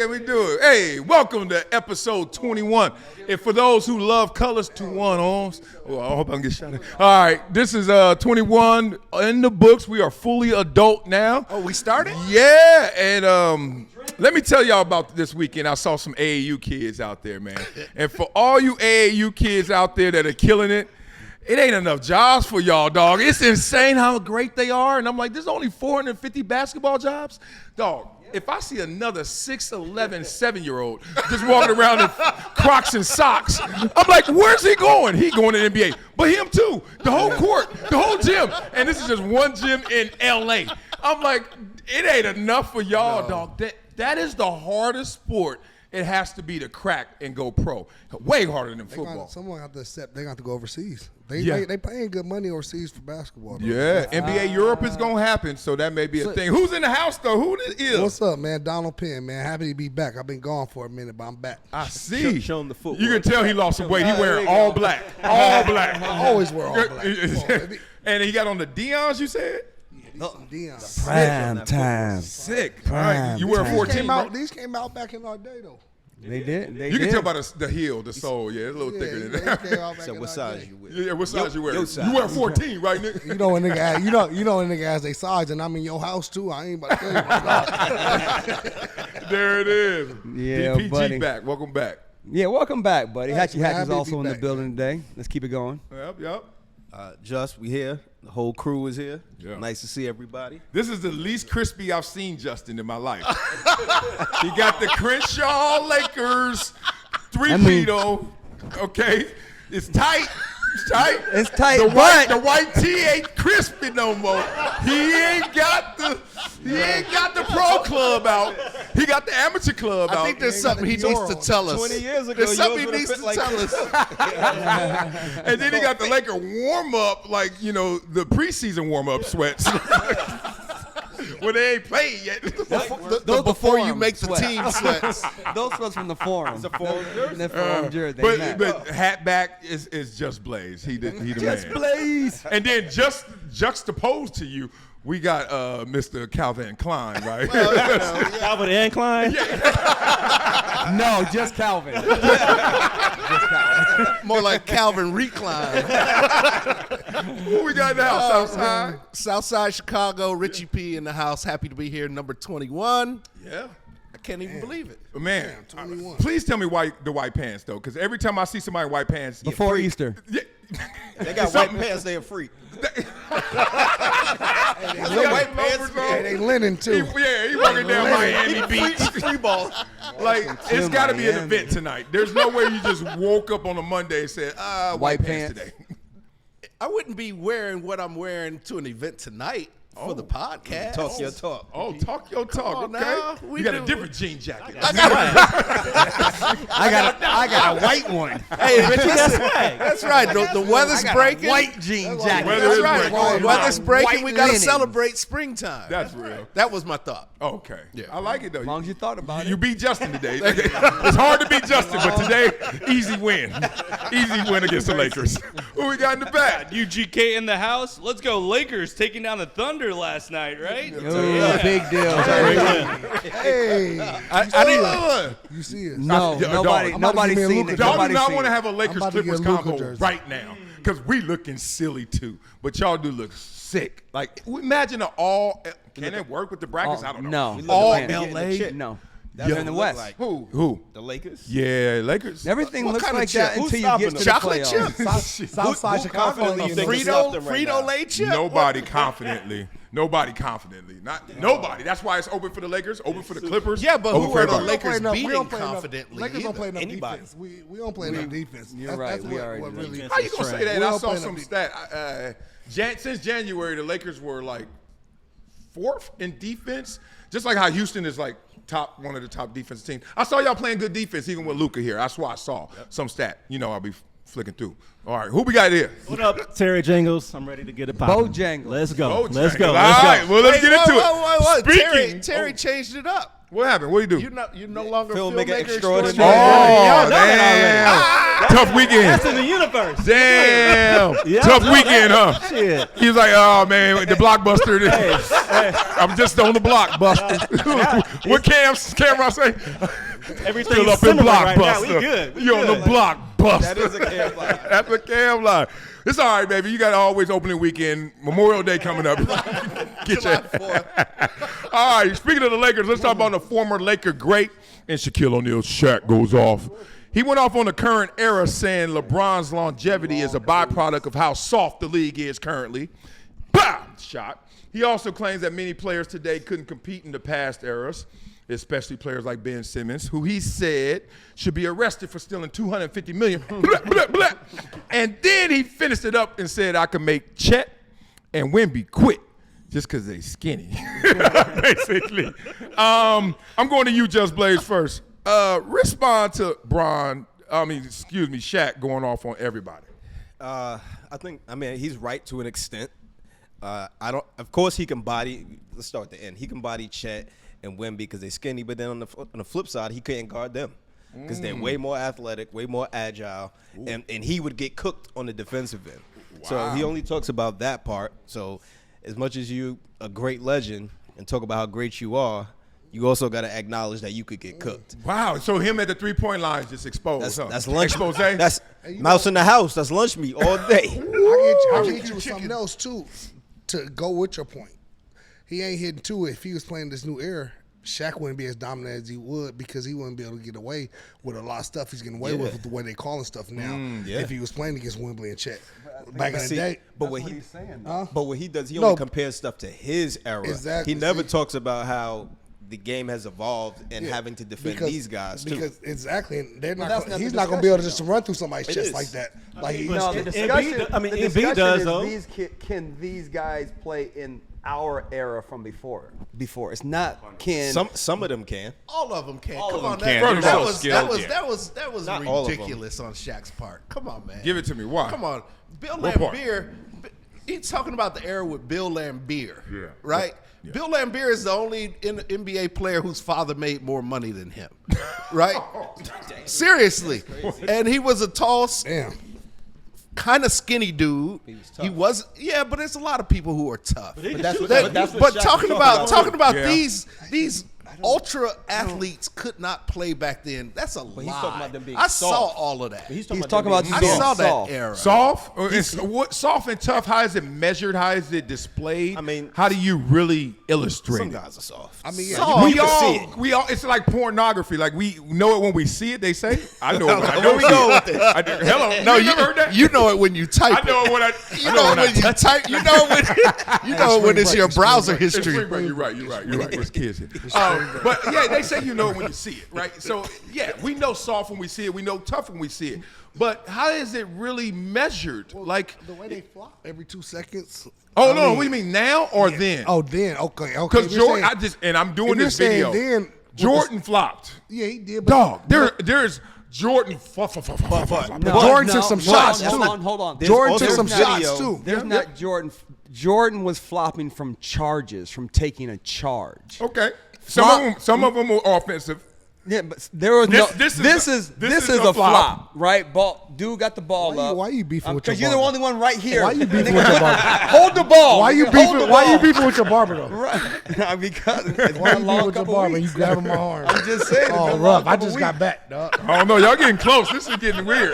Can we do it? Hey, welcome to episode 21. And for those who love colors, 21 arms. Oh, I hope I can get shot at. All right, this is 21 in the books. We are fully adult now. Oh, we started? Yeah, and let me tell y'all about this weekend. I saw some AAU kids out there, man. And for all you AAU kids out there that are killing it, it ain't enough jobs for y'all, dog. It's insane how great they are. And I'm like, there's only 450 basketball jobs? Dog. If I see another 6'11", 7-year-old just walking around in Crocs and socks, I'm like, where's he going? He going to the NBA. But him too. The whole court, the whole gym. And this is just one gym in LA. I'm like, it ain't enough for y'all, dog. That is the hardest sport. It has to be to crack and go pro. Way harder than football. Someone have to accept they got to go overseas. They paying good money overseas for basketball. Though. Yeah, NBA Europe is gonna happen, so that may be a thing. Who's in the house though? Who is? What's up, man? Donald Penn, man. Happy to be back. I've been gone for a minute, but I'm back. I see. Show him the footwork. You can tell he lost some weight. He wearing all black. All black. I always wear all black. And he got on the Deion's, you said? Deion. Prime time. Sick. Prime All right. You wear time. 14, right? These came out back in our day, though. They did. You can tell by the heel, the sole. Yeah, it's a little thicker than that. So what size you wear? Yeah, what size you wear? Your size. You wear 14, right, nigga? You know when nigga has, you know when nigga has their size, and I'm in your house too. I ain't about to tell you about that. There it is. Yeah, DPG buddy. back. Welcome back. Yeah, welcome back, buddy. Thanks, HATCHETTE man. is Happy to also be in the back, building today. Let's keep it going. Yep. Just, we here. The whole crew is here. Yeah. Nice to see everybody. This is the least crispy I've seen Justin in my life. He got the Crenshaw Lakers three-pedo. Okay, it's tight. It's tight. It's tight, The white tee ain't crispy no more. He ain't got the pro club out. He got the amateur club out. I think there's something he needs to tell us. 20 years ago, there's something he yours needs to would've tell fit us. And then he got the Laker warm up, like the preseason warm up sweats. When they ain't played yet. Those before you make the team sweats. Those sweats from the forum. The forum jersey. The forum jersey. But hat back is just Blaze. He the Just man. Blaze. And then just juxtaposed to you, we got Mr. Calvin Klein, right? Calvin and Klein? No, just Calvin. More like Calvin Recline. Who we got in the house? Outside? Southside Chicago, Richie P in the house. Happy to be here, number 21. Yeah. I can't even believe it. Man, 21. please tell me the white pants, though, because every time I see somebody in white pants. Before Easter. Yeah. They got white pants, they are free. White pants, They linen too. He working down Miami Beach. Free ball. Like, it's got to be an Miami. event tonight. There's no way you just woke up on a Monday and said, white pants today. I wouldn't be wearing what I'm wearing to an event tonight for the podcast. Talk your talk. Oh, talk your talk, on okay? now. You got a different jean jacket. I got a white one. Hey, Richie, that's right. The weather's breaking. White jean jacket. Weather is That's right. breaking. The weather's breaking. We got to linen. celebrate springtime. That's real. That was my thought. Okay. Yeah. I like it, though. As long as you thought about You it. beat Justin today. It's hard to beat Justin, but today, easy win. Easy win against the Lakers. Who we got in the back? UGK in the house. Let's go Lakers taking down the Thunder last night, right? Ooh, big deal. Hey, I didn't. you see it? No, Dog, nobody's give me a seen Luka it. Y'all do Nobody's not seen want to it. have a Lakers about to Clippers get a Luka combo jersey. right now because we looking silly too. But y'all do look sick. Like, imagine can it work with the brackets? I don't know. No. All We can't. LA. No. They're in the West. Who? The Lakers? Yeah, Lakers. Everything What looks kind of like chip? that Who's until you stopping get to the them? Chocolate playoffs. chip? Southside Chicago. confidently think it's Frito, something right now? Frito-Lay chip? Nobody confidently. Nobody confidently. Nobody. That's why it's open for the Lakers, open for the Clippers. Yeah, but open who for are the everybody. Lakers We beating don't play enough- confidently? Lakers don't play enough Anybody. defense. We don't play enough defense. You're right. That's We what already really. know. How you gonna say that? We I don't saw play some enough stat. Since January, the Lakers were like 4th in defense, just like how Houston is like one of the top defensive teams. I saw y'all playing good defense even with Luka here. That's why I saw some stat. I'll be flicking through. All right, who we got here? What up, Terry Jangles? I'm ready to get it popping. Bojangles. Let's go. Bojangles. Let's go. All Let's right, go. well, let's get into it. Whoa. Speaking. Terry changed it up. What happened? What do you do? You no longer Filmmaker filmmaker extraordinaire. Oh, Y'all know that damn. Tough weekend. That's in the universe. Damn. Yeah, Tough no, weekend, huh? Shit. He was like, oh, man, the blockbuster. I'm just on the blockbuster. What Cam say? Everything Still is up in cinema right now. blockbuster. We good. We You on good. the blockbuster. That is a Cam line. That's a Cam line. It's all right, baby. You got always opening weekend. Memorial Day coming up. Get your. All right. Speaking of the Lakers, let's talk about the former Laker great and Shaquille O'Neal's Shaq goes off. He went off on the current era, saying LeBron's longevity is a byproduct of how soft the league is currently. Bah! Shot. He also claims that many players today couldn't compete in the past eras, especially players like Ben Simmons, who he said should be arrested for stealing $250 million. Blah, blah, blah. And then he finished it up and said, I can make Chet and Wemby quit just because they skinny, basically. I'm going to you, Just Blaze, first. Respond to Shaq going off on everybody. I mean, he's right to an extent. Of course, he can body. Let's start at the end. He can body Chet and Wemby because they're skinny, but then on the flip side, he couldn't guard them because they're way more athletic, way more agile, and he would get cooked on the defensive end. Wow. So he only talks about that part. So as much as you a great legend and talk about how great you are, you also got to acknowledge that you could get cooked. Wow. So him at the three-point line is just exposed. That's lunch. Expose. That's mouse in the house. That's lunch meat all day. I get you with something else too to go with your point. He ain't hitting two. If he was playing this new era, Shaq wouldn't be as dominant as he would because he wouldn't be able to get away with a lot of stuff he's getting away with the way they calling stuff now. If he was playing against Wembley and Chet back in the day. But what he does, he only compares stuff to his era. Exactly. He never talks about how the game has evolved and having to defend these guys too. Because exactly, and they're that's not. not He's the not going to be able to just discussion, run through somebody's chest is. like that. Like No, the discussion, Embiid- the Embiid discussion does, is though. can these guys play in our era from before? It's not can. Some of them can. All of them can. All Come of on, them can. that They're so was skilled, that was Not all of them. ridiculous on Shaq's part. Come on, man. Give it to me. Why? Come on, Bill What part? Laimbeer. He's talking about the era with Bill Laimbeer. Yeah. Right. Yeah. Bill Laimbeer is the only NBA player whose father made more money than him. Right. Seriously. And he was a tall, kind of skinny dude. He was yeah, but there's a lot of people who are tough. But talking about these ultra athletes could not play back then. That's a lie. he's talking about them being I soft. saw all of that. He's He's talking about I being saw soft. that era. Soft? What soft and tough? How is it measured? How is it displayed? I mean, how do you really illustrate Some it? guys are soft. I mean, yeah, Soft. We You can see all, it. we all. It's like pornography. Like we know it when we see it. They say, "I know it when I Where we see go it." with this? I do. Hello, No, you never heard that? you know it when you type I know it when I. You know it when you type. You know it when you know it when it's your browser It's history. spring break. You're right. You're right. It's kids. But yeah, they say you know it when you see it, right? So yeah, we know soft when we see it. We know tough when we see it. But how is it really measured? Like the way they flop every 2 seconds. oh no, what do you mean now or then? Oh, then okay. Because If you're Jordan, saying- I'm doing if you're this saying video. then, Jordan flopped. Yeah, he did. But Dog, there's Jordan. Jordan took some shots too. Hold on. Jordan took also some video- shots too. There's not Jordan. Jordan was flopping from charges, from taking a charge. Okay. Some of them were offensive. Yeah, but there was no. This This is is a a flop. flop, right? Dude got the ball up. Why you beefing with your Because you're the barber? only one right here. Why you beefing with your barber? Hold the ball. Why you nigga. Hold beefing? the Why you ball. beefing with your barber though? Right. Because it's Why been you a beefing long with your couple barber? You weeks. grabbing my arm. I'm just saying. it's Oh, been a long rough. I couple just weeks. got back, dog. I don't know. Y'all getting close. This is getting weird.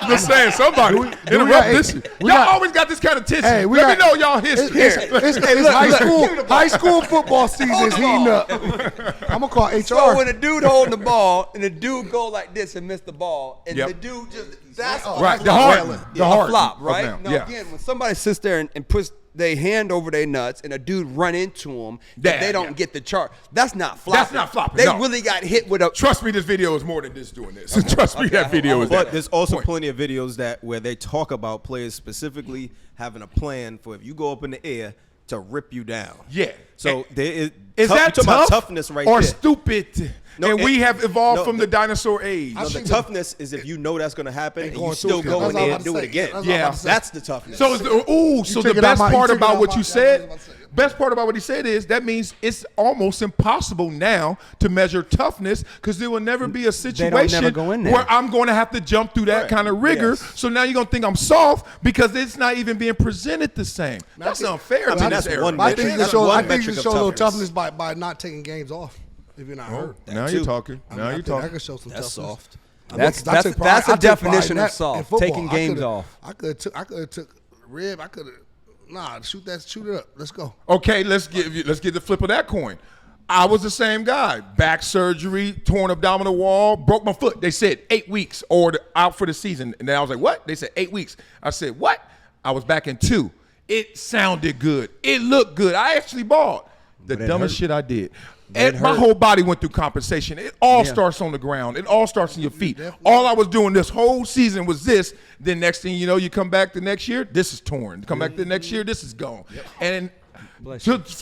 Just saying, somebody do we interrupt got- this. we Y'all got- always got this kind of tension. Hey, we Let me got- know y'all history. It's high school football season is heating up. I'm gonna call So HR. when a dude holding the ball and the dude go like this and miss the ball, and Yep. the dude just Right, the heart. The heart. a flop, of right? them. Now Yeah. again, when somebody sits there and puts their hand over their nuts and a dude run into them, Yeah, and they don't yeah. get the chart. That's not flopping. That's not flopping, They no. really got hit with a. Trust me, this video is more than this doing this. Trust me, that video is But that. there's also point. plenty of videos where they talk about players specifically having a plan for if you go up in the air to rip you down. Yeah. So there is. Is tough, that you talking tough about toughness right or there? stupid? No, and it- we have evolved no, from the dinosaur age. No, the think toughness is if you know that's going to happen and you going still to it. go That's in what I'm there about and to do it say. again. That's what I'm Yeah. about to say. That's the toughness. So, so took the it out best my- you part took it about out what my- you that's said, what I was about to say. best part about what he said is that means it's almost impossible now to measure toughness because there will never be a situation never go in there. where I'm going to have to jump through that kind of rigor. Yes. So now you're going to think I'm soft because it's not even being presented the same. That's unfair. I mean, that's one I metric. think you That's show, one I think you metric show of a little toughness. toughness by not taking games off if you're not hurt. Now too. you're talking. I Now you're think talking. that could show some That's toughness. soft. That's I took pride- a I took definition pride in of that soft. in football. Taking I games coulda- off. I could have took rib. I could have shoot it up. Let's go. Okay, let's get the flip of that coin. I was the same guy. Back surgery, torn abdominal wall, broke my foot. They said 8 weeks or out for the season. And then I was like, what? They said 8 weeks. I said, what? I was back in 2. It sounded good. It looked good. I actually bought the dumbest shit I did. And my whole body went through compensation. It all starts on the ground. It all starts on your feet. All I was doing this whole season was this. Then next thing you know, you come back the next year, this is torn. Come back the next year, this is gone. And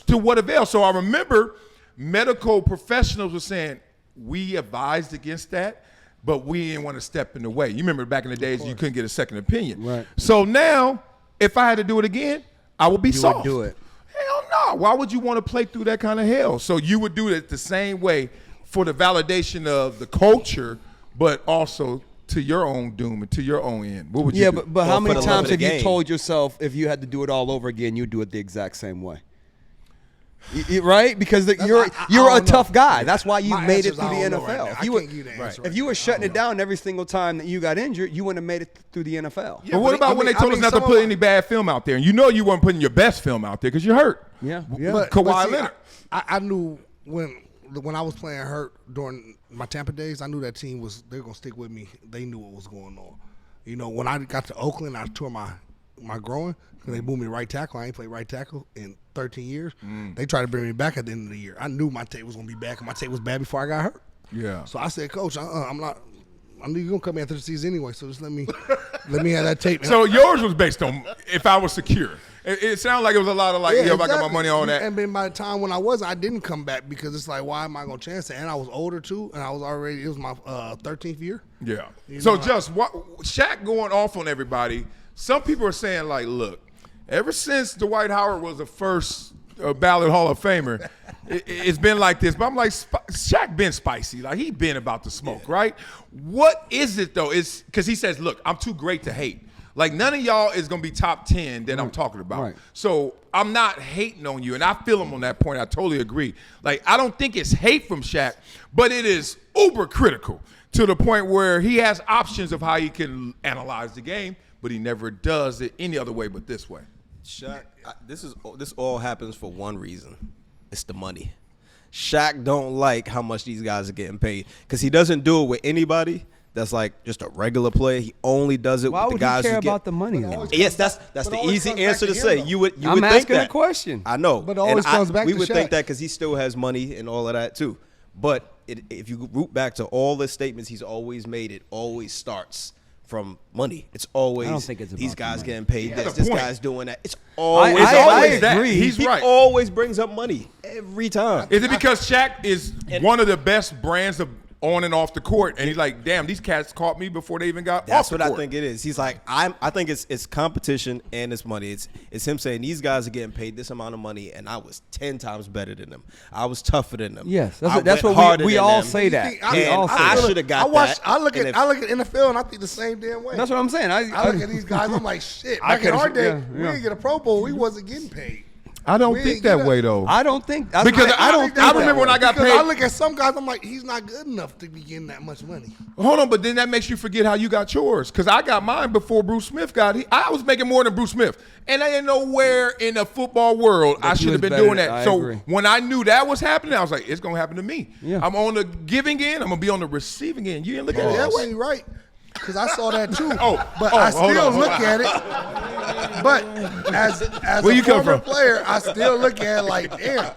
to what avail? So I remember medical professionals were saying, we advised against that, but we didn't want to step in the way. You remember back in the days you couldn't get a second opinion. Right. So now, if I had to do it again, I would be soft. would do it. Hell no. Why would you want to play through that kind of hell? So you would do it the same way for the validation of the culture, but also to your own doom and to your own end. What would you do? but how Or many for the love times of the have you game. told yourself if you had to do it all over again, you'd do it the exact same way? Right? Because you're a don't tough know. guy. That's why you My made it answers, through I the don't know right NFL. now. If I you can't were- give you the answer if you were shutting it down every single time that you got injured, you wouldn't have made it through the NFL. But what about when they told us not to put any bad film out there? And you know you weren't putting your best film out there because you're hurt. Yeah. Kawhi see, Leonard. I knew when I was playing hurt during my Tampa days, I knew that team they're gonna stick with me. They knew what was going on. You know, when I got to Oakland, I tore my groin because they moved me to right tackle. I ain't played right tackle in 13 years. They tried to bring me back at the end of the year. I knew my tape was gonna be back, and my tape was bad before I got hurt. Yeah. So I said, Coach, I'm not. I knew you're gonna come after the season anyway, so just let me have that tape. So yours was based on if I was secure. It sounded like it was a lot of like, if I got my money on that. And then by the time when I wasn't, I didn't come back because it's like, why am I gonna chance it? And I was older too, and I was already. It was my 13th year. Yeah. You So know, just Shaq going off on everybody. Some people are saying like, look, ever since Dwight Howard was the first ballot Hall of Famer, it's been like this. But I'm like, Shaq been spicy. Like he been about the smoke, right? What is it though? It's because he says, look, I'm too great to hate. Like none of y'all is gonna be top 10 that I'm talking about. Right. So I'm not hating on you, and I feel him on that point. I totally agree. Like I don't think it's hate from Shaq, but it is uber critical to the point where he has options of how he can analyze the game, but he never does it any other way but this way. Shaq, this all happens for one reason. It's the money. Shaq don't like how much these guys are getting paid because he doesn't do it with anybody that's like just a regular player. He only does it Why with the would guys he care who get. about the money though? Yes, that's But the it always easy comes back answer to to him, say. though. You would I'm think asking that. a question. I know, But it always comes back we to would Shaq. think that because he still has money and all of that too. But if you root back to all the statements he's always made, it always starts from money. It's always I don't think it's these about the guys money. getting paid has this. a This point. guy's doing that. It's always I always that. agree. He's he right. always brings up money every time. Is it because Shaq is one of the best brands of on and off the court, and he's like, damn, these cats caught me before they even got That's off the what court. I think it is. He's like, I think it's competition and it's money. It's him saying these guys are getting paid this amount of money, and I was 10 times better than them. I was tougher than them. Yes, I that's went what harder we than all them. say that. We And all say I that. should have got I that. look at NFL and I think the same damn way. That's what I'm saying. I look at these guys. I'm like, shit. I Back in our could've- day, yeah, we yeah. didn't get a Pro Bowl. We wasn't getting paid. I don't We think ain't that get way a- though. I don't think that's Because what I don't. think I that remember way. when I got Because paid. I look at some guys, I'm like, he's not good enough to be getting that much money. Hold on, but then that makes you forget how you got yours. Because I got mine before Bruce Smith got it. I was making more than Bruce Smith. And I didn't know where in the football world I you should was have been better doing than- that. I So agree. when I knew that was happening, I was like, it's going to happen to me. Yeah. I'm on the giving end. I'm going to be on the receiving end. You didn't look at Yeah, it that that way? ain't right. Because I saw that too. But oh, I hold still on, hold look on. at it. But as Where a you come former from? player, I still look at it like, damn.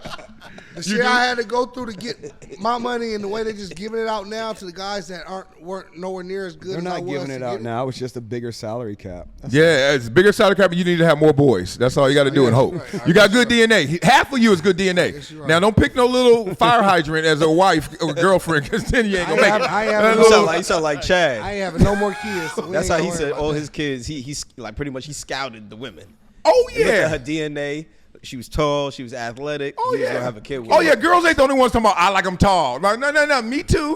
The shit I had to go through to get my money and the way they're just giving it out now to the guys that weren't nowhere near as good They're as I not was. giving to it out get now. It's just a bigger salary cap. Yeah, it's bigger salary cap, but you need to have more boys. That's all you got to do and hope. right. You got good DNA. Half of you is good DNA. you're right. Now, don't pick no little fire hydrant as a wife or girlfriend, because then you ain't going to make it. I ain't That having little- You sound like Chad. I ain't having no more kids. So we That's ain't how he gotta said worry all about his kids. He's like pretty much he scouted the women. Oh, He looked at yeah. her DNA. she was tall, she was athletic. Oh he was yeah. gonna have a kid with Oh her. yeah, girls ain't the only ones talking about I like them tall. Like no, me too.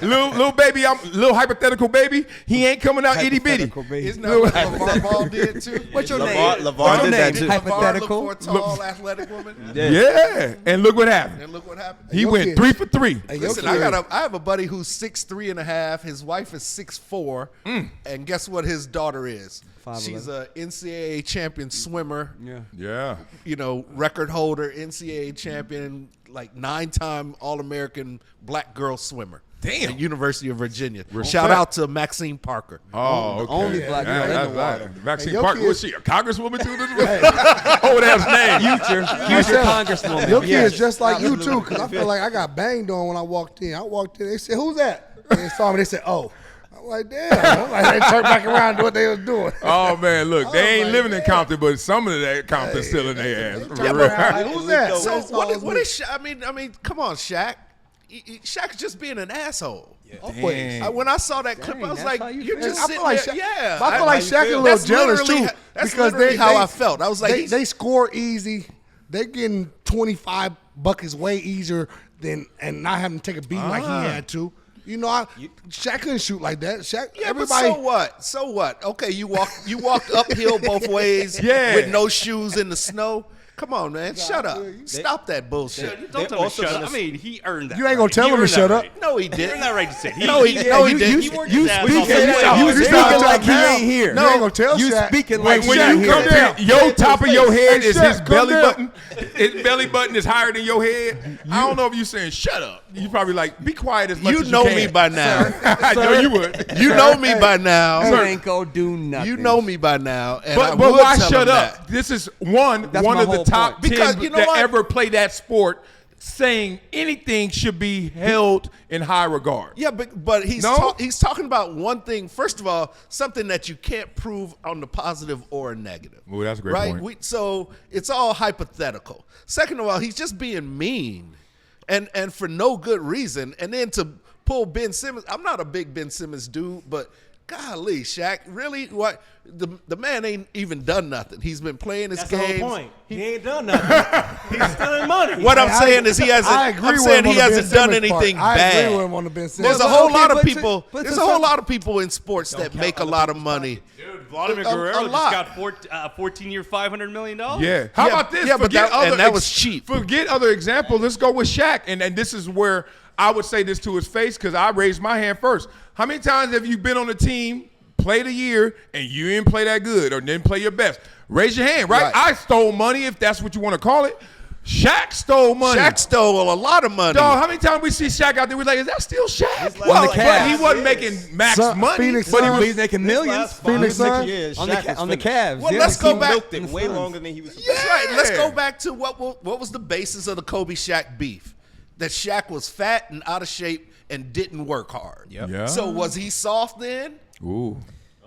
little baby, little hypothetical baby. He ain't coming out itty bitty. Hypothetical baby. Isn't that what LeVar Ball did too? What's your LeVar- name? LeVar What's your did that name? too. Hypothetical. LeVar looked for a tall, athletic woman. Yeah, and look what happened. And look what happened. He Your went kids. 3 for 3. Hey, your Listen, kid- I have a buddy who's 6'3.5". His wife is 6'4", and guess what his daughter is? 5'11". She's a NCAA champion swimmer. Yeah. Yeah. Record holder, NCAA champion, like 9-time All-American black girl swimmer. Damn. At University of Virginia. Shout out to Maxine Parker. Oh, okay. only black girl in the water. Maxine Hey, your Parker, was kids- she a congresswoman too? Oh, that's name. Future congresswoman. Your Yes. kids just like you too, because I feel like I got banged on when I walked in. They said, "Who's that?" And they saw me. They said, "Oh." I'm like, damn. I'm like, they turned back around and do what they was doing. Oh man, look, they ain't like, living in damn. Compton, but some of that Compton still in their ass. For Turn real. around, like, who's that? So That's all what it's is Shaq? I mean, come on, Shaq. Shaq's just being an asshole. Always. When I saw that clip, I was that's like, how you "You're feel? just I sitting feel like there." Shaq, Yeah, but I feel like Shaq is a little That's jealous literally- too, that's because literally how I felt. I was like, they score easy. They getting 25 buckets way easier than and not having to take a beating like he had to. You know, Shaq couldn't shoot like that. Shaq, Yeah, everybody. but so what? So what? Okay, you walked uphill both ways Yeah. with no shoes in the snow. Come on, man. Shut up. Stop that bullshit. Don't tell me also shut up. gonna- I mean, he earned that. You ain't gonna right. tell He him to earned shut that up. right. No, he He earned didn't. that right to say. No, he didn't. He worked You his ass speaking, off. you You speaking gotta like he talk ain't here. No, you ain't gonna tell You Shaq. speaking When like you Shaq come here. in, your top of your head is Shaq, his come belly down. button. His belly button is higher than your head. I don't know if you saying shut up. You probably like be quiet as much You as you know can. me by now. I know you would. You know me by now. You ain't gonna do nothing. You know me by now. And I But would why tell shut him up? that. This is one That's of my the whole top point. 10 Because you know that what? ever play that sport. Saying anything should be held in high regard. Yeah, but he's No? he's talking about one thing. First of all, something that you can't prove on the positive or negative. Ooh, that's a great right? point. So it's all hypothetical. Second of all, he's just being mean, and for no good reason. And then to pull Ben Simmons, I'm not a big Ben Simmons dude, but golly, Shaq, really? What? The man ain't even done nothing. He's been playing his That's the games. whole point. He ain't done nothing. He's stealing money. What I'm saying is he hasn't. I agree I'm with saying him on he the Ben hasn't done Simmons part. anything I bad. agree with him on the Ben Simmons. There's a Well, whole okay, lot of but to- people. but to There's a whole some- lot of people in sports that make a lot of money. Dude, Vladimir A Guerrero just lot. got 14-year, $500 million. Yeah. How Yeah, about this? yeah, but Forget that- and other that was cheap. Forget other examples. Let's go with Shaq. And this is where I would say this to his face because I raised my hand first. How many times have you been on a team, played a year, and you didn't play that good or didn't play your best? Raise your hand, right? Right. I stole money, if that's what you want to call it. Shaq stole money. Shaq stole a lot of money. Dog, how many times we see Shaq out there, we're like, is that still Shaq? on Well, the but Cavs. he wasn't making max Son- money. Phoenix but he Suns. was He's making millions. Last Phoenix 5, 6 Suns? years, On Shaq the is on the finished. Cavs. Well, yeah. let's go He back- milked Milked it way longer than he was supposed That's right. Let's Yeah. go back to what was the basis of the Kobe Shaq beef? That Shaq was fat and out of shape and didn't work hard. Yep. Yeah. So was he soft then? Ooh.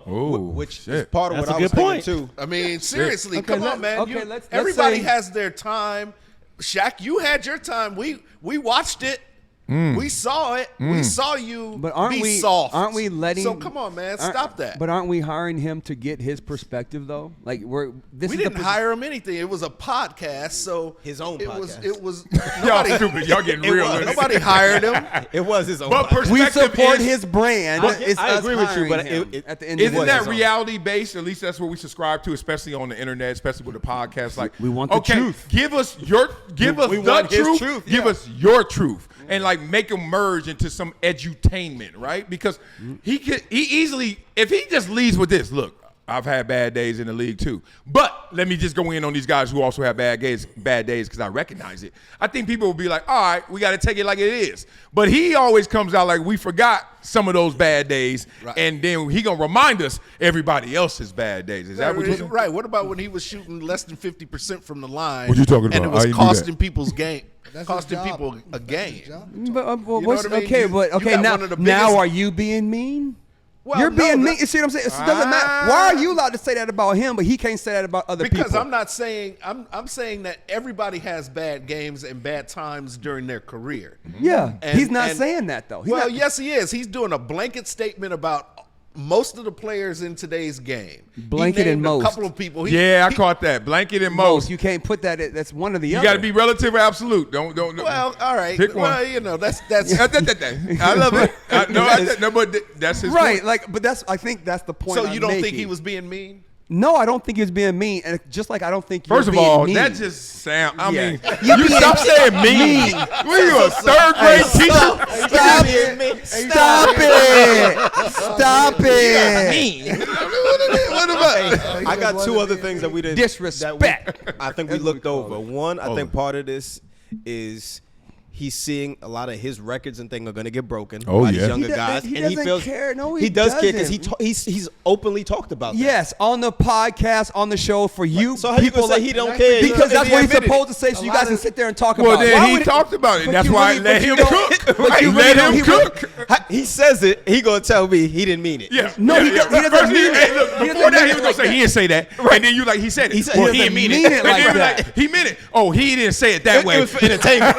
Ooh. Which is shit. part of That's what a I was good thinking point. too. I mean, seriously, Okay, come let- on, man. okay, You- let's everybody say- has their time. Shaq, you had your time. We watched it. We saw it. We saw you But aren't be we? soft. Aren't we letting? So come on, man, aren't- stop that. But aren't we hiring him to get his perspective though? Like this we is didn't the hire him anything. It was a podcast, so His own It podcast. was Y'all nobody. stupid. Y'all getting real. with it. Nobody hired him. It was his own. But podcast. We perspective support is, his brand. It's I us agree with you, hiring but him it- at the end of Isn't the that day. reality based? At least that's what we subscribe to, especially on the internet, especially with the podcast. Like We want the okay, truth. Give us the we want his truth. truth, Give yeah. us your truth, and like make them merge into some edutainment, right? Because he easily, if he just leads with this, look, I've had bad days in the league too. But let me just go in on these guys who also have bad days because I recognize it. I think people will be like, all right, we got to take it like it is. But he always comes out like we forgot some of those bad days, Right. and then he gonna remind us everybody else's bad days. Is that what you're saying? Right. What about when he was shooting less than 50% from the line? What you talking And about? it I was didn't do that. costing people's game. That's his Costing job. people a That's game. his job. But, know what's, what I mean? okay, You- but you okay got now one of the now biggest- are you being mean? Well, You're no, being that- mean. You see what I'm saying? It doesn't matter. Why are you allowed to say that about him, but he can't say that about other Because people? I'm not saying I'm saying that everybody has bad games and bad times during their career. Yeah, And- he's not and- saying that though. He's well, not, yes, he is. He's doing a blanket statement about most of the players in today's game. Blanket he and named most. a couple of people. I caught that. Blanket and most. You can't put that. That's one of the You other. got to be relative or absolute. Don't. Well, all right. Pick one. Well, you know, that's I love it. No, but that's his right. point. Like, but I think that's the point. so. You don't think making. he was being mean? No, I don't think he was being mean, and just like I don't think. First you're of all, being that mean. just sound. I Yeah. mean, You you being stop saying mean. What are you, a third grade teacher? Stop it! Stop it! Stop it! What about? I got two other things that we didn't Disrespect. I think we looked over. One, I think part of this is he's seeing a lot of his records and things are going to get broken by these younger guys, He and he doesn't feels care. No, he does care because doesn't. he's openly talked about that. Yes, on the podcast, on the show for you. So how you gonna say he don't care? Because that's what he's admitted it. supposed to say. So you guys can sit there and talk Well, about. then he talked about it. But That's you why I really- let but you him don't- cook. but you Let really him don't- cook. He says it. He gonna tell me he didn't mean it. Yeah. No, he doesn't First, mean it. hey, look, He before doesn't that, mean he it was like gonna say he didn't say that, and then you like he said it. He said- Well, he he didn't doesn't mean mean it. it And like then you that. like, he meant it. Oh, he didn't say it that way. It was for entertainment.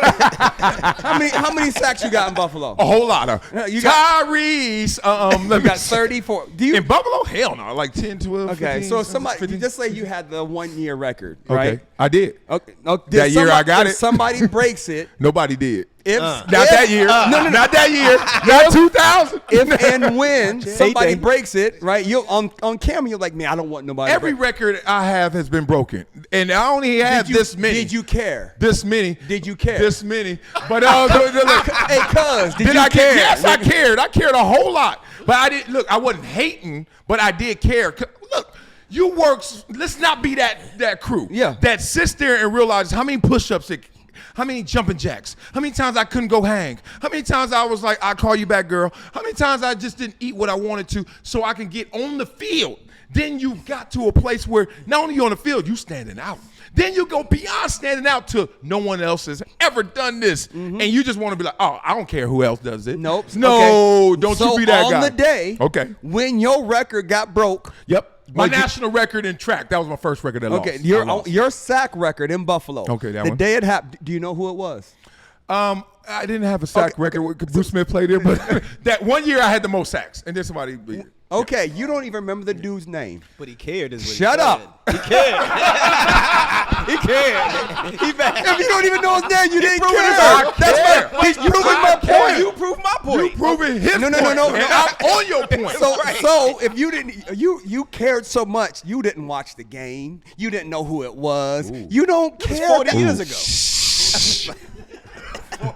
How many sacks you got in Buffalo? A whole lot of. You got- Tyrese. You Let me got 34. Do you? in Buffalo? Hell no, like 10, 12. Okay, 15, so somebody 15. just say you had the 1 year record, Okay, right? I did. Okay. No, That year I got if it. Somebody breaks it. Nobody did. If Not that year. No. Not that year. Not 2000. If and when somebody Dang. breaks it, right? You on camera, you're like, man, I don't want nobody. Every to break. record I have has been broken, and I only have this many. Did you care? This many. Did you care? This many. But Hey, cuz, did you I care? Yes, I cared. I cared a whole lot. But I didn't look. I wasn't hating, but I did care. Look, you works. Let's not be that crew. Yeah. That sits there and realizes how many push-ups how many jumping jacks? How many times I couldn't go hang? How many times I was like, I'll call you back, girl? How many times I just didn't eat what I wanted to so I can get on the field? Then you got to a place where not only you on the field, you standing out. Then you go beyond standing out to no one else has ever done this. And you just want to be like, oh, I don't care who else does it. Nope. No, Okay. don't So you be that on guy. the day, Okay. when your record got broke, Yep. My Would you- national record in track. That was my first record that okay, lost. your I lost. your sack record in Buffalo. Okay, that the one. day it happened. Do you know who it was? I didn't have a sack record. Bruce Smith played there, but that 1 year I had the most sacks, and then somebody. Okay, you don't even remember the dude's name. But he cared. Is what he Shut said. up. He cared. He cared. He bad. If you don't even know his name, you didn't proving care. his point. That's Care. what he's proving I my care. point. You proved my point. You proving his No, point, no. and I'm on your point. So if you didn't, you cared so much, you didn't watch the game. You didn't know who it was. You don't care. 40 years ago.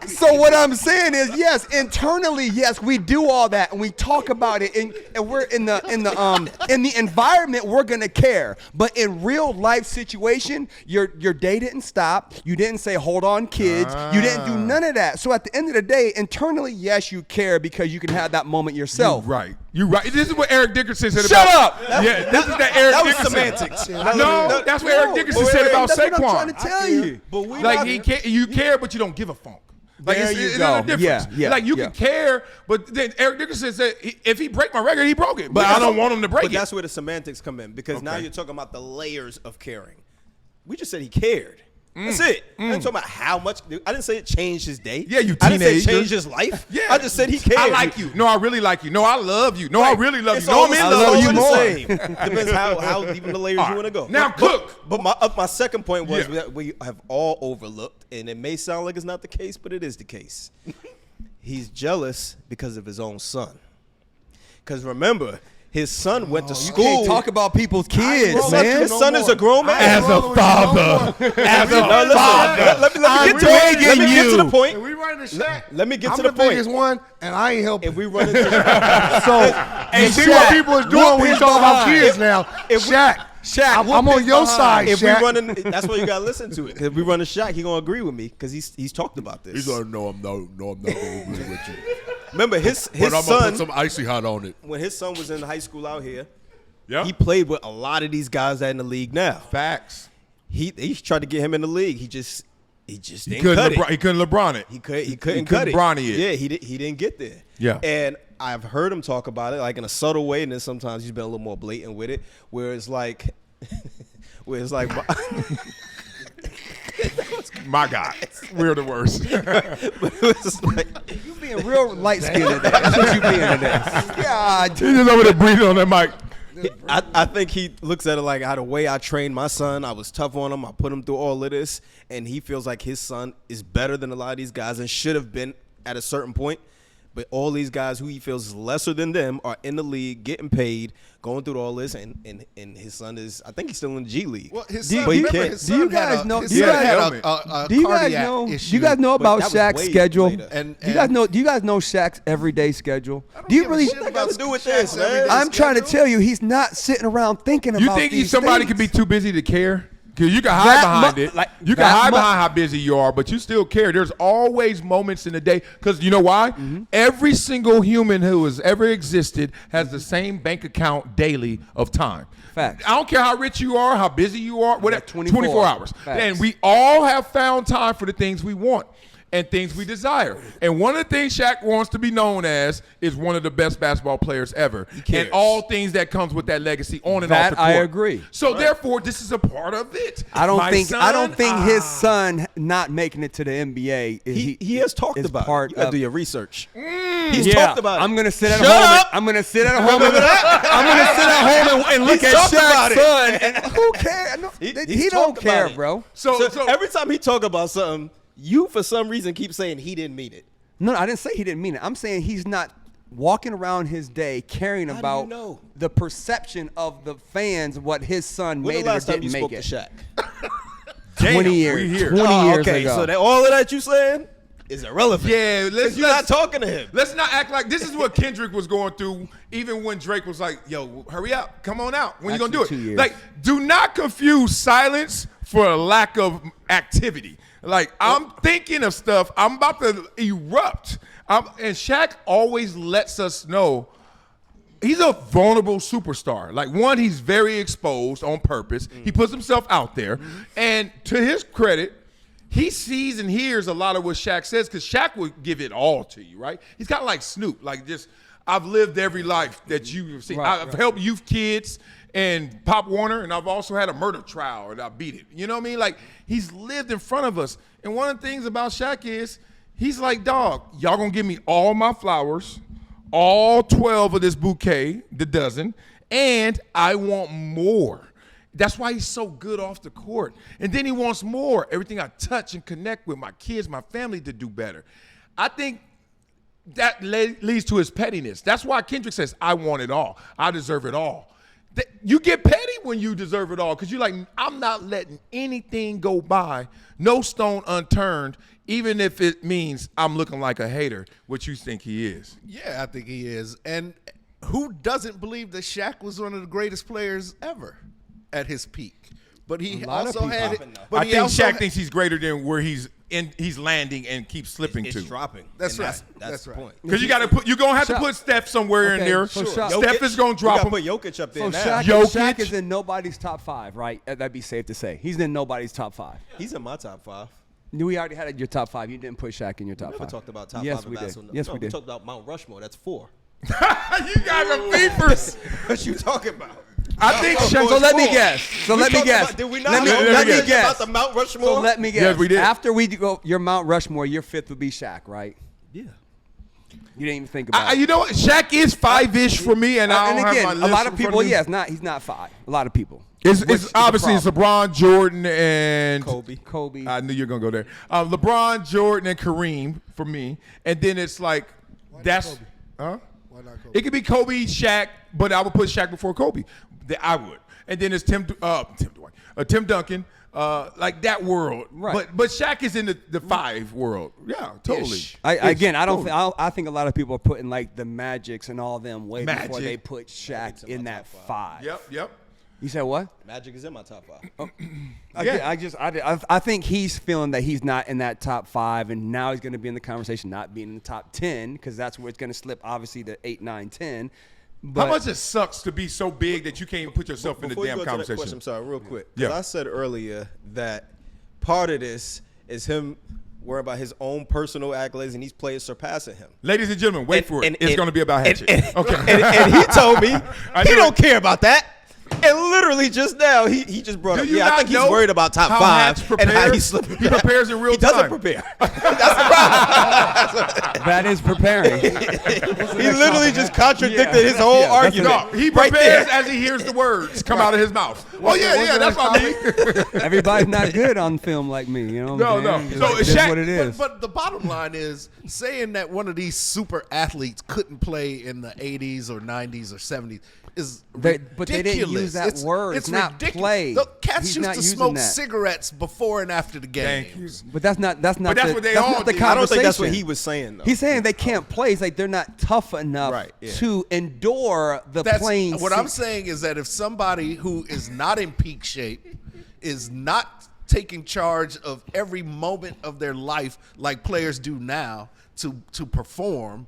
So what I'm saying is, yes, internally, yes, we do all that and we talk about it, and we're in the environment, we're gonna care. But in real life situation, your day didn't stop. You didn't say, hold on, kids. You didn't do none of that. So at the end of the day, internally, yes, you care because you can have that moment yourself. You right. This is what Eric Dickerson said Shut about. up! Yeah, this is that Eric That was Dickerson. semantics. No, that's what Eric Dickerson said about That's what I'm Saquon. trying to tell you. But we Like not- you care, but you don't give a funk. Like There it's you a go. difference. Yeah, like you yeah. can care, but then Eric Dickerson said if he break my record, he broke it. But I don't want him to break But it. that's where the semantics come in, because now Okay. you're talking about the layers of caring. We just said he cared. That's it. I didn't talk about how much. I didn't say it changed his day. Yeah, you I didn't say it teenager. changed his life. Yeah. I just said he cared. I like you. No, I really like you. No, I love you. No, I really love It's you. No, all I'm in the- love it's all with you the more. same. Depends how deep in the layers you want to go. Now cook. But my second point was Yeah. that we have all overlooked, and it may sound like it's not the case, but it is the case. He's jealous because of his own son. Because remember, his son went to You school. can't talk about people's kids, man. His son is a grown man. As a father, as a No, listen, father, let me get to begging let me get to you. the point. And we running the Shaq. Let me get I'm to the the point. biggest one, and I ain't helping. If we run into So you see what people is doing when you talk about kids now. Shaq, I'm on your side, if we Shaq. run in, that's why you gotta listen to it. Because if we run a Shaq, he gonna agree with me because he's talked about this. He's like, no, I'm not gonna agree with you. Remember his But I'm gonna son put some icy hot on it. when his son was in high school out here. Yeah. He played with a lot of these guys that are in the league now. Facts. He tried to get him in the league. He just didn't Couldn't cut LeBron, it. he couldn't LeBron it. He couldn't couldn't cut it. Bronny it. Yeah, he didn't get there. Yeah. And I've heard him talk about it like in a subtle way, and then sometimes he's been a little more blatant with it, where it's like My God, we're the worst. But it was like, You being real light skinned today. That's what you being today. God. He's just over there breathing on that mic. I think he looks at it like the way I trained my son, I was tough on him. I put him through all of this, and he feels like his son is better than a lot of these guys and should have been at a certain point. But all these guys who he feels lesser than them are in the league, getting paid, going through all this, and his son is, I think he's still in the G League. Well, his Do you- son, do you- remember do his you son guys had know- his do you son guys- had helmet. a Do you guys cardiac know? issue. Do you guys know But about that was Shaq's way schedule? later. And- Do you guys know? Do you guys know Shaq's everyday schedule? Do you give a really? shit What that got to do with Shaq's this, man? everyday I'm trying to schedule. tell you, he's not sitting around thinking You about think these somebody things. could be too busy to care? Because you can hide That behind mu- it. like, You can that hide mu- behind how busy you are, but you still care. There's always moments in the day. Because you know why? Every single human who has ever existed has the same bank account daily of time. Facts. I don't care how rich you are, how busy you are, whatever. 24 hours. Facts. And we all have found time for the things we want and things we desire. And one of the things Shaq wants to be known as is one of the best basketball players ever. cares. And all things that comes with that legacy on and That off the court. I agree. So therefore, this is a part of it. I don't My think son, his son not making it to the NBA. He has talked is about part it. You got to of- do your research. He's Yeah, talked about it. I'm gonna sit at Shut home. up! I'm gonna sit at home. I'm gonna sit at home and look He's at talked about Shaq's it. son. And who cares? No, he don't talked about care, it. bro. So every time he talk about something, you for some reason keep saying he didn't mean it. No, I didn't say he didn't mean it. I'm saying he's not walking around his day caring How do you about know? the perception of the fans, what his son When made the it or last time you didn't spoke make to it. Shaq? 20 years. we here. 20 Oh, years okay, ago. so that all of that you saying is irrelevant. yeah, let's you're not talking to him. Let's not act like this is what Kendrick was going through. Even when Drake was like, "Yo, hurry up, come on out. When you gonna do Actually, 2 it?" years. Like, do not confuse silence for a lack of activity. Like, I'm thinking of stuff. I'm about to erupt. And Shaq always lets us know he's a vulnerable superstar. Like, one, he's very exposed on purpose. He puts himself out there. And to his credit, he sees and hears a lot of what Shaq says because Shaq would give it all to you, right? He's kind of like Snoop. Like, just, I've lived every life that you've seen. Right, I've helped youth kids and Pop Warner, and I've also had a murder trial, and I beat it. You know what I mean? Like, he's lived in front of us. And one of the things about Shaq is he's like, dog, y'all gonna give me all my flowers, all 12 of this bouquet, the dozen, and I want more. That's why he's so good off the court. And then he wants more. Everything I touch and connect with my kids, my family to do better. I think that leads to his pettiness. That's why Kendrick says, I want it all. I deserve it all. You get petty when you deserve it all because you're like, I'm not letting anything go by, no stone unturned, even if it means I'm looking like a hater, which you think he is. Yeah, I think he is. And who doesn't believe that Shaq was one of the greatest players ever at his peak? But he lot of also people. had it. I But he think also Shaq thinks he's greater than where he's landing and keeps slipping It's to. dropping. That's And right. That's That's the right. point. Because you're gonna have to put Steph somewhere in Okay, there. so Steph Shaq- is gonna You drop gotta him. put Jokic up there So now. Shaq Jokic. is in nobody's top 5, right? That'd be safe to say. He's in nobody's top 5. He's in my top 5. We already had your top 5. You didn't put Shaq in your top We never 5. talked about top Yes, 5 we did. basketball. Yes, no, we did. talked about Mount Rushmore. That's 4. You guys are beefers. What you talking about? I think Shaq. So let me guess. So let me talked guess. about- did we not Let me, talk let me about guess. about the Mount Rushmore? So let me guess. Yes, we did. After we go your Mount Rushmore, your 5th would be Shaq, right? Yeah. You didn't even think about it. You know what? Shaq is 5-ish for me, and I don't and again, have my a list lot of in front people, me. yeah, he's not 5. A lot of people. It's Which is obviously a it's LeBron, Jordan, and Kobe. I knew you were gonna go there. LeBron, Jordan, and Kareem for me, and then it's like that's Kobe? huh? Why not Kobe? It could be Kobe, Shaq, but I would put Shaq before Kobe. I would, and then it's Tim Duncan, like that world. Right. But Shaq is in the 5 world. Yeah, totally. I think a lot of people are putting like the Magics and all them way before Magic. they put Shaq in that 5. Yep. You said what? Magic is in my top 5. I think he's feeling that he's not in that top 5, and now he's going to be in the conversation not being in the top 10 because that's where it's going to slip, obviously, to 8, 9, 10. But How much it sucks to be so big that you can't even put yourself in the Before you damn go to that conversation. question, I'm sorry, real quick. 'Cause Yeah. I said earlier that part of this is him worrying about his own personal accolades and these players surpassing him. Ladies and gentlemen, wait for it. And- It's and- going to be about Hatchet. Okay. And he told me I he knew don't it. care about that. And literally just now, he just brought Do up. you Yeah, I not think he's know worried about top how 5 Hatch and how prepares? he's slipping. He prepares in real He time. doesn't prepare. That's the problem. That is preparing. He literally just contradicted his whole argument. No, he right prepares there. as he hears the words come out of his mouth. Oh yeah, that's what I mean. Everybody's not good on film like me, you know. No, what I'm no. saying? So It is Shaq- what it is. But the bottom line is saying that one of these super athletes couldn't play in the 80s or 90s or 70s is ridiculous. But they didn't use that word. It's not ridiculous. play. The cats He's used not to using smoke that. cigarettes before and after the game. Thank you. But that's not. That's not. But that's the, what they that's all not the did. I don't think that's what conversation. he was saying, though. He's saying they can't play. It's like they're not tough enough Right, yeah. to endure the That's playing. what I'm saying is that if somebody who is not in peak shape is not taking charge of every moment of their life like players do now to perform,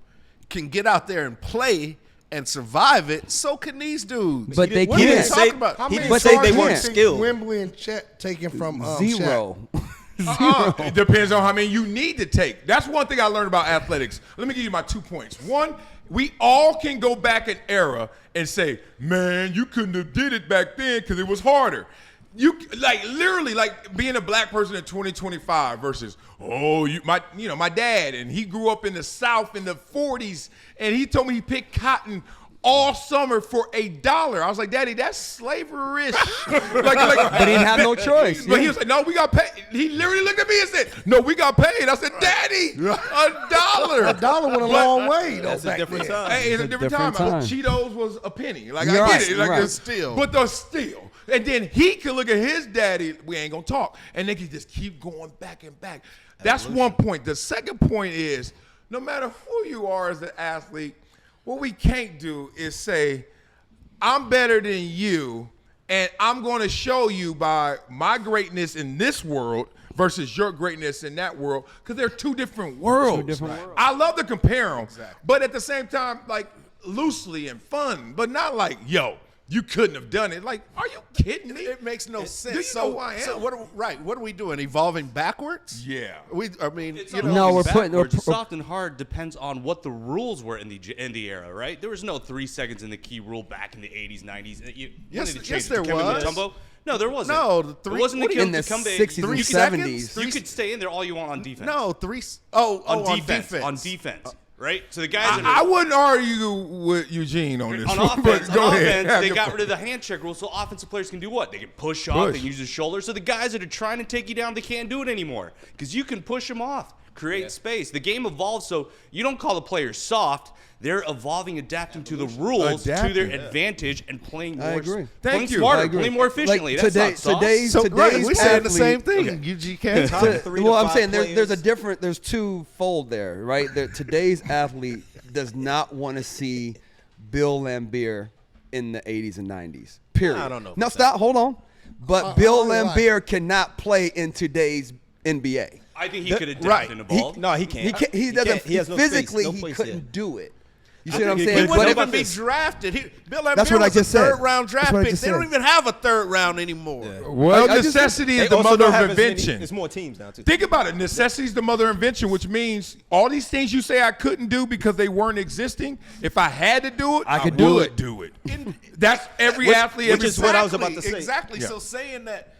can get out there and play and survive it, so can these dudes. But they What are you can't. talking about? How He many didn't say they stars weren't you think skilled. Wembley and Chet taken from Zero. It depends on how many you need to take. That's one thing I learned about athletics. Let me give you my 2 points. One, we all can go back an era and say, man, you couldn't have did it back then because it was harder. You like literally like being a black person in 2025 versus my dad, and he grew up in the South in the 40s, and he told me he picked cotton all summer for $1. I was like, Daddy, that's slaverish. But he didn't have no choice. But he was like, no, we got paid. He literally looked at me and said, no, we got paid. I said, Daddy, $1. $1 went a long way, though. That's a back different then. time. Hey, it's a different time. time. Cheetos was a penny. Like You're I right, get it. you're Like right. it's Still. but the still. And then he could look at his daddy. We ain't gonna talk, and they could just keep going back and back. That's one point. The second point is, no matter who you are as an athlete, what we can't do is say, I'm better than you, and I'm going to show you by my greatness in this world versus your greatness in that world, because they're two different worlds. I love to compare them, but at the same time, like loosely and fun, but not like, yo, you couldn't have done it. Like, are you kidding me? It makes no sense. Do you know who I am? So what are we doing? Evolving backwards? Yeah. It's not No, always we're putting- backwards. we're- Soft and hard depends on what the rules were in the era, right? There was no 3 seconds in the key rule back in the 80s, 90s. Yes, there was. Mutombo? No, there wasn't. No, the three- It wasn't what do you- in the Dikembe. 60s and 3 70s. seconds? You could stay in there all you want on defense. No, three. On defense. On defense. Right? So the guys that I wouldn't argue with Eugene on this on one, offense, but go on ahead. offense, they got rid of the hand check rule, so offensive players can do what? They can push off, Push. they can use their shoulder. So the guys that are trying to take you down, they can't do it anymore because you can push them off, create space. The game evolves, so you don't call the players soft. They're evolving, adapting to the rules to their advantage and playing more. I agree. Playing Thank you. smarter, I agree. playing more efficiently. Like That's not soft. today's We're saying the athlete- same thing. UGK. Top 3 to Well, I'm 5 saying there's a players. different, there's twofold there, right? Today's athlete does not want to see Bill Laimbeer in the 80s and 90s. Period. I don't know if No, it's stop. Hold on. But Bill why? Laimbeer cannot play in today's NBA. I think he could adapt right. and evolve. No, he can't. He can't. He doesn't. He has no space, physically, no he place couldn't here. do it. You see what I'm think he saying? He could. wouldn't But even be if- drafted. Bill Laimbeer That's what I was a just said. third-round draft That's what I pick. just They don't said. even have a third round anymore. Well, I just- necessity They is the also mother don't of have as many- invention. There's more teams now, too. Think about it. Necessity is the mother of invention, which means all these things you say I couldn't do because they weren't existing. If I had to do it, I could do would it. do it. That's every athlete. which every is what I was about to say. Exactly. Yeah. So saying that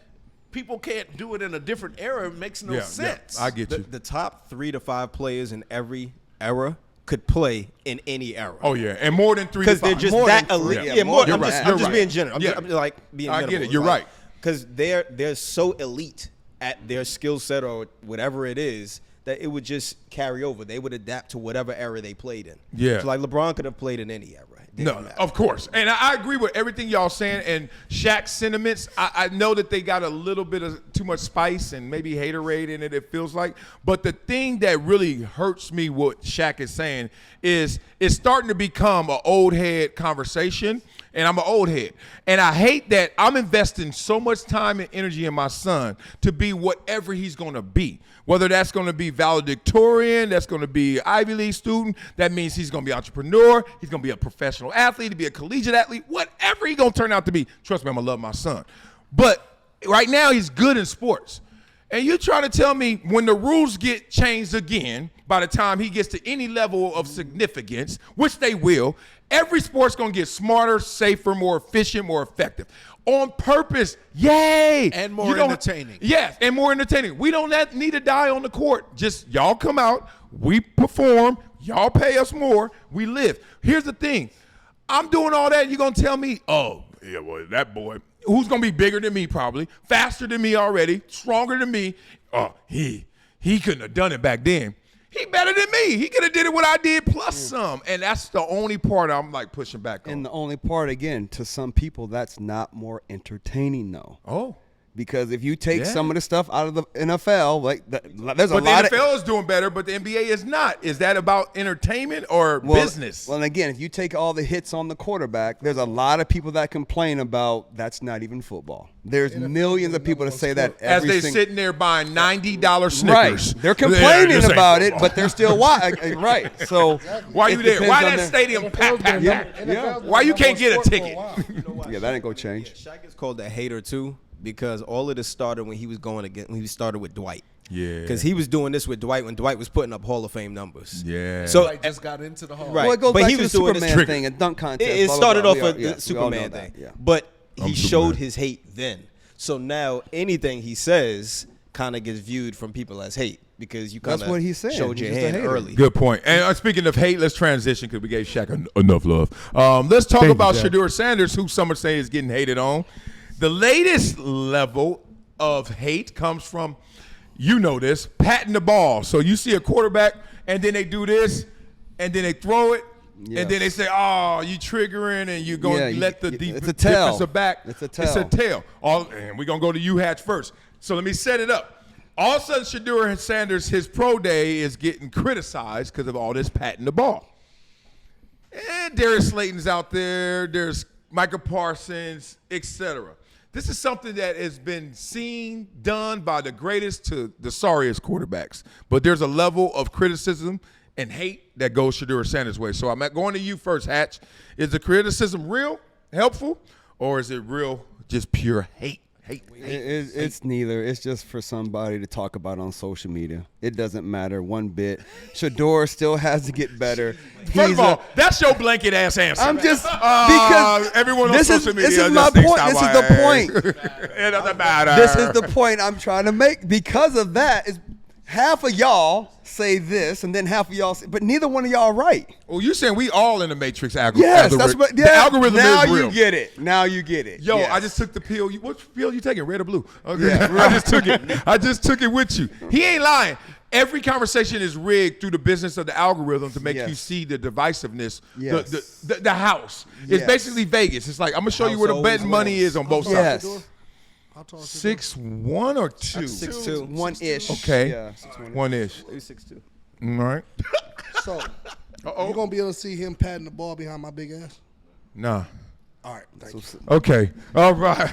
people can't do it in a different era makes no sense. I get you. The top 3 to 5 players in every era could play in any era. Oh yeah, and more than 3 to Because they're 5. just More that than elite. three. Yeah, Yeah, more. more I'm than just, that. I'm You're just right. being generous. Yeah. I'm like being I get minimal. it. You're right. Because they're so elite at their skill set or whatever it is that it would just carry over. They would adapt to whatever era they played in. Yeah. So like LeBron could have played in any era. It didn't No, matter. of course. And I agree with everything y'all saying. And Shaq's sentiments, I know that they got a little bit of too much spice and maybe haterade in it, it feels like. But the thing that really hurts me, what Shaq is saying, is it's starting to become an old head conversation. And I'm an old head. And I hate that I'm investing so much time and energy in my son to be whatever he's going to be. Whether that's going to be valedictorian, that's going to be Ivy League student, that means he's going to be entrepreneur, he's going to be a professional athlete, to be a collegiate athlete, whatever he's going to turn out to be. Trust me, I'm going to love my son. But right now he's good in sports. And you're trying to tell me when the rules get changed again, by the time he gets to any level of significance, which they will, every sport's going to get smarter, safer, more efficient, more effective. On purpose, yay! And more entertaining. Yes, and more entertaining. We don't need to die on the court. Just y'all come out, we perform, y'all pay us more, we live. Here's the thing. I'm doing all that, and you're going to tell me, oh, yeah, well, that boy, who's going to be bigger than me probably, faster than me already, stronger than me. Oh, he couldn't have done it back then. He better than me. He could have did it what I did plus some. And that's the only part I'm like pushing back on. And the only part, again, to some people, that's not more entertaining, though. Oh. Because if you take some of the stuff out of the NFL, like there's a lot of. But the NFL is doing better, but the NBA is not. Is that about entertainment or business? Well, and again, if you take all the hits on the quarterback, there's a lot of people that complain about that's not even football. There's millions of people that say that as they're sitting there buying $90 Snickers. Right, they're complaining about it, but they're still right. So why you there? Why that stadium packed? Yeah. Why you can't get a ticket? Yeah, that ain't gonna change. Shaq is called a hater too, because all of this started when he was started with Dwight. Yeah. Because he was doing this with Dwight when Dwight was putting up Hall of Fame numbers. Yeah. So I just got into the Hall. Right. Well, it goes but back he to was the doing Superman this thing and dunk contest. It blah, blah, started blah. off We with all- the we all Superman know that, thing. yeah. But he showed Superman. his hate then. So now anything he says kind of gets viewed from people as hate because you kind That's what he's saying. showed He's your just a hand hater. early. Good point. And speaking of hate, let's transition because we gave Shaq enough love. Let's talk about Shedeur Sanders, who some are saying is getting hated on. The latest level of hate comes from, you know this, patting the ball. So you see a quarterback, and then they do this, and then they throw it, and then they say, oh, you triggering, and you're going to let the defensive back. It's a tell. It's a tail. And we're going to go to you, Hatch, first. So let me set it up. All of a sudden, Shedeur Sanders, his pro day is getting criticized because of all this patting the ball. And Darius Slayton's out there. There's Micah Parsons, etc. This is something that has been seen, done by the greatest to the sorriest quarterbacks. But there's a level of criticism and hate that goes Shedeur Sanders' way. So I'm going to you first, Hatch. Is the criticism real, helpful, or is it real, just pure hate? It's neither. It's just for somebody to talk about on social media. It doesn't matter one bit. Shedeur still has to get better. First of all, that's your blanket ass answer. I'm just because everyone on social media. This is my point. This is the point. It doesn't matter. This is the point I'm trying to make. Because of that, is half of y'all say this, and then half of y'all say, but neither one of y'all are right. Well, you're saying we all in the Matrix algorithm. Yes, that's what. Yeah, the algorithm now is real. you get it. Now you get it. Yo, yes. I just took the pill. What pill you taking? Red or blue? Okay, I just took it. I just took it with you. He ain't lying. Every conversation is rigged through the business of the algorithm to make you see the divisiveness. Yes. The house. It's Yes. basically Vegas. It's like I'm gonna show you where the betting money is on both sides. Yes. 6'1" or 2? 6'2". 1-ish. Okay. Yeah. 1-ish. Maybe 6'2". All right. So, you gonna be able to see him patting the ball behind my big ass? Nah. All right, thank you. Okay. All right.